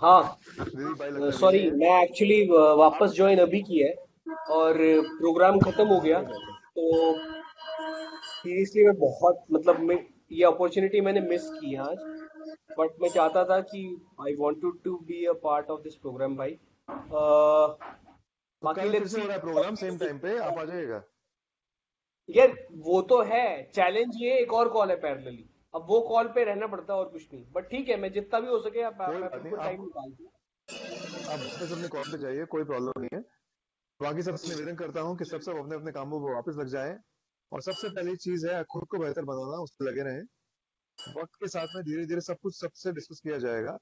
हाँ दिलीप भाई लगता है सॉरी, बिजी हैं। मैं एक्चुअली वापस ज्वाइन अभी किया है और प्रोग्राम खत्म हो गया, तो सीरियसली मैं बहुत मैं ये अपॉर्चुनिटी मैंने मिस की आज, बट मैं चाहता था कि I wanted to be a part of this programme भाई। तो बाकी कल फिर लेट्स से हो रहा है प्रोग्राम सेम टाइम पे, आप आ जाइएगा। यार वो तो है चैलेंज, ये एक और कॉल है पैरेलली, अब वो कॉल पे रहना पड़ता है और कुछ नहीं, बट ठीक है मैं जितना भी हो सके कोई मैं बात नहीं, बिल्कुल टाइम निकाल दूँ। आप वापस अपने कॉल पे जाइए, कोई प्रॉब्लम नहीं है। बाकी सबसे निवेदन करता हूँ कि सब अपने अपने कामों में वापस लग जाएं, और सबसे पहली चीज है खुद को बेहतर बनाना, उस पर लगे रहें। वक्त के साथ में धीरे धीरे सब कुछ सबसे डिस्कस किया जाएगा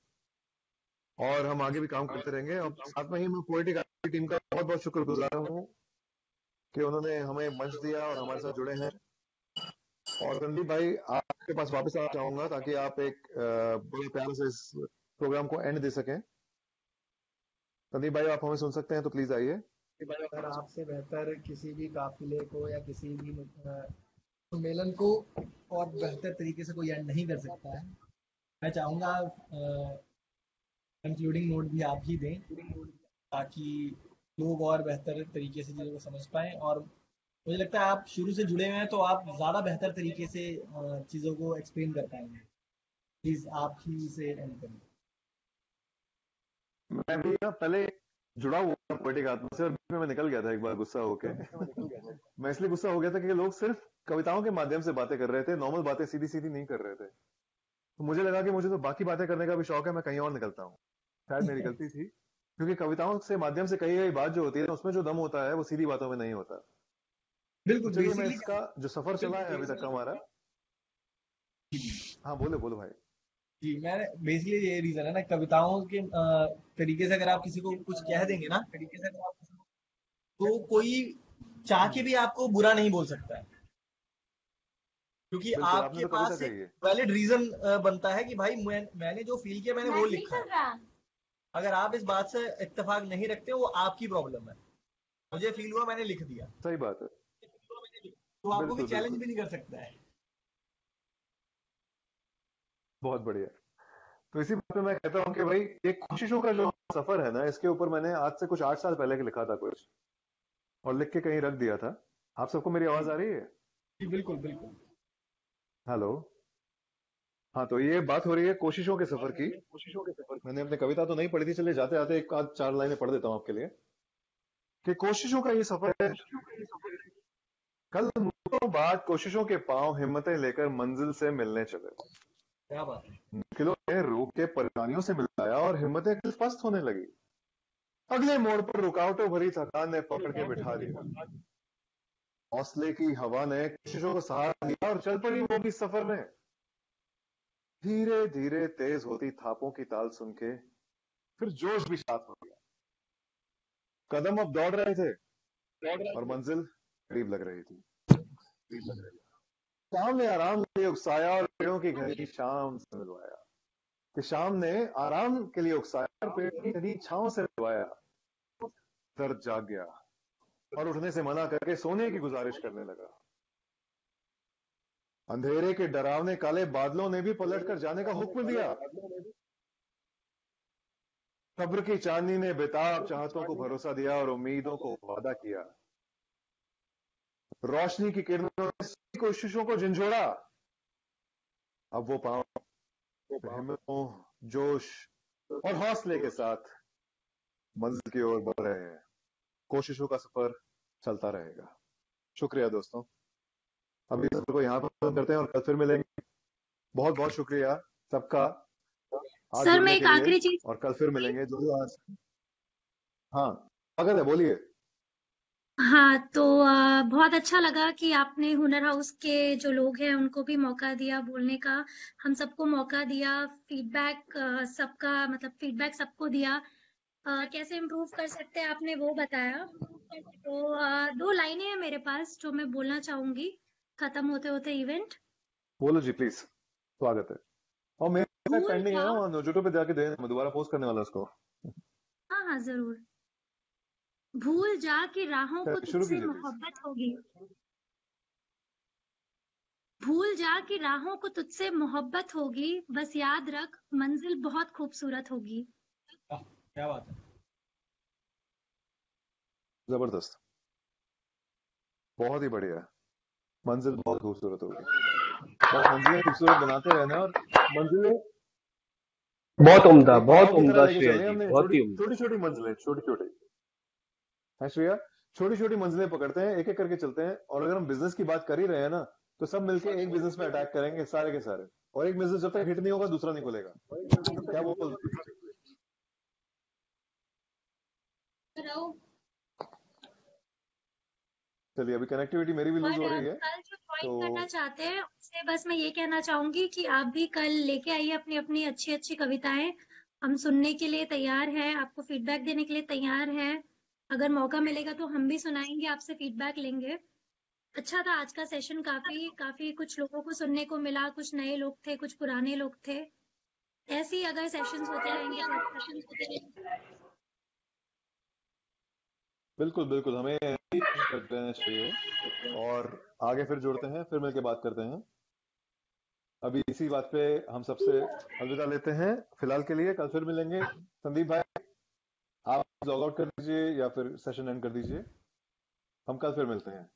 और हम आगे भी काम करते रहेंगे। और साथ में ही मैं पोएटिक टीम का बहुत बहुत शुक्रगुजार हूँ कि उन्होंने हमें मंच दिया और हमारे साथ जुड़े हैं। और संदीप भाई आपके पास वापस आ जाऊंगा ताकि आप एक बड़े प्यार से इस प्रोग्राम को एंड दे सकें। संदीप भाई आप हमें सुन सकते हैं तो प्लीज आइए। अगर आपसे बेहतर किसी भी काफिले को या किसी भी सम्मेलन को और बेहतर तरीके से कोई एंड नहीं कर सकता है। मैं चाहूंगा कंक्लूडिंग नोट भी आप ही दें ताकि लोग और बेहतर तरीके से चीज़ों को समझ पाएं। और मुझे लगता है आप शुरू से जुड़े हुए हैं तो आप ज़्यादा बेहतर तरीके से चीज़ों को एक्सप्लेन कर पाएंगे। प्लीज आप ही से एंड करें। मैं भी ना पहले जुड़ा हुआ पोएटिक आत्मा से और बीच में मैं निकल गया था एक बार गुस्सा होके। मैं इसलिए गुस्सा हो गया था कि लोग सिर्फ कविताओं के माध्यम से बातें कर रहे थे, नॉर्मल बातें सीधी सीधी नहीं कर रहे थे। तो मुझे लगा कि मुझे तो बाकी बातें करने का भी शौक है, मैं कहीं और निकलता हूँ। शायद मेरी गलती थी, क्योंकि कविताओं से माध्यम से कही गई बात जो होती है उसमें जो दम होता है वो सीधी बातों में नहीं होता। बिल्कुल। चलिए मैं इसका जो सफर चला है अभी तक का हमारा। हाँ बोलो बोलो भाई। जी मैं बेसिकली ये रीजन है ना, कविताओं के तरीके से अगर आप किसी को कुछ कह देंगे ना तो कोई चाह के भी आपको बुरा नहीं बोल सकता है, क्योंकि आपके पास एक वैलिड रीजन बनता है कि भाई मैंने जो फील किया मैंने वो लिखा है। अगर आप इस बात से इत्तेफाक नहीं रखते वो आपकी प्रॉब्लम है। मुझे फील हुआ मैंने लिख दिया, सही बात है, तो आपको भी चैलेंज भी नहीं कर सकता है। बहुत बढ़िया। तो इसी बात पे मैं कहता हूँ कि भाई ये कोशिशों का जो सफर है ना, इसके ऊपर मैंने आज से कुछ 8 साल पहले के लिखा था कुछ, और लिख के कहीं रख दिया था। आप सबको मेरी आवाज आ रही है? जी बिल्कुल बिल्कुल। हेलो। हाँ तो ये बात हो रही है कोशिशों के सफर की। मैंने अपनी कविता तो नहीं पढ़ी थी, चलिए जाते जाते एक आध 4 लाइनें पढ़ देता हूँ आपके लिए कि कोशिशों का ये सफर है। कल मुश्किलों बाद कोशिशों के पांव हिम्मतें लेकर मंजिल से मिलने चले। क्या बात है। मुश्किलों ने रूह के परेशानियों से मिलाया और हिम्मतें पस्त होने लगी। अगले मोड़ पर रुकावटों भरी थकान ने पकड़ के बिठा दिया। हौसले की हवा ने कोशिशों को सहारा दिया और चल पड़ी वो भी सफर में। धीरे धीरे तेज होती थापों की ताल सुन के फिर जोश भी साथ हो गया। कदम अब दौड़ रहे थे और मंजिल करीब लग रही थी। शाम ने आराम के लिए उकसाया और पेड़ों की घनी शाम से मिलवाया। कि शाम ने आराम के लिए उकसाया और पेड़ की घनी छांव से मिलवाया। दर्द जाग गया और उठने से मना करके सोने की गुजारिश करने लगा। अंधेरे के डरावने काले बादलों ने भी पलट कर जाने का हुक्म दिया। कब्र की चांदनी ने बेताब चाहतों को भरोसा दिया और उम्मीदों को वादा किया। रोशनी की किरणों ने सभी कोशिशों को झंझोड़ा। अब वो पांव हिम्मतों, जोश और हौसले के साथ मंजिल की ओर बढ़ रहे हैं। कोशिशों का सफर चलता रहेगा। शुक्रिया दोस्तों। अभी इस सफर को यहाँ पर खत्म करते हैं और कल फिर मिलेंगे। बहुत बहुत शुक्रिया सबका आज सर मैं जुड़ने एक के लिए, आखिरी चीज और कल फिर मिलेंगे जरूर। आज हाँ स्वागत है, बोलिए। हाँ तो बहुत अच्छा लगा कि आपने हुनर हाउस के जो लोग हैं उनको भी मौका दिया बोलने का, हम सबको मौका दिया, फीडबैक सबका मतलब फीडबैक सबको दिया, कैसे इम्प्रूव कर सकते हैं आपने वो बताया। तो 2 लाइनें हैं मेरे पास जो मैं बोलना चाहूंगी खत्म होते होते इवेंट। बोलो जी प्लीज, स्वागत है। और मेरे भूल पेंडिंग है जा, ना, वहाँ नोजोटो पे जाके दे, मैं दोबारा पोस्ट करने वाला उसको। हाँ हाँ जरूर। भूल जा कि राहों को शुरू तुझसे कीजिए प्लीज। मोहब्बत होगी, भूल जा कि राहों को तुझसे मोहब्बत होगी, बस याद रख मंजिल बहुत खूबसूरत होगी। क्या बात है, जबरदस्त, बहुत ही बढ़िया। मंजिल बहुत खूबसूरत होगी, बस मंजिलें खूबसूरत बनाते रहना। और मंजिलें बहुत उम्दा, एक बहुत पहाड़ की तरह उम्दा लेके श्रेया चलनी है जी, हमने। बहुत छोटी ही उम्दा। छोटी छोटी मंजिलें, छोटी छोटी है श्रेया, छोटी छोटी मंजिलें पकड़ते हैं, एक एक करके चलते हैं। और अगर हम बिजनेस की बात कर ही रहे हैं ना, तो सब मिलके एक बिजनेस पे अटैक करेंगे सारे के सारे। और एक बिजनेस जब तक हिट नहीं होगा दूसरा नहीं खुलेगा। क्या बोलते हैं? चलिए, अभी कनेक्टिविटी मेरी भी लूज हो और रही है, कल जो ज्वाइन तो करना चाहते हैं उससे बस मैं ये कहना चाहूंगी कि आप भी कल लेके आइए अपनी अपनी अच्छी अच्छी कविताएं, हम सुनने के लिए तैयार हैं, आपको फीडबैक देने के लिए तैयार हैं। अगर मौका मिलेगा तो हम भी सुनाएंगे, आपसे फीडबैक लेंगे। अच्छा था आज का सेशन, काफी काफी कुछ लोगों को सुनने को मिला, कुछ नए लोग थे, कुछ पुराने लोग थे। ऐसे ही अगर सेशंस होते रहेंगे तो अच्छा। बिल्कुल बिल्कुल, हमें कर लेना चाहिए। और आगे फिर जुड़ते हैं, फिर मिलके बात करते हैं। अभी इसी बात पे हम सबसे अलविदा लेते हैं फिलहाल के लिए। कल फिर मिलेंगे। संदीप भाई, आप लॉग आउट कर दीजिए या फिर सेशन एंड कर दीजिए। हम कल फिर मिलते हैं।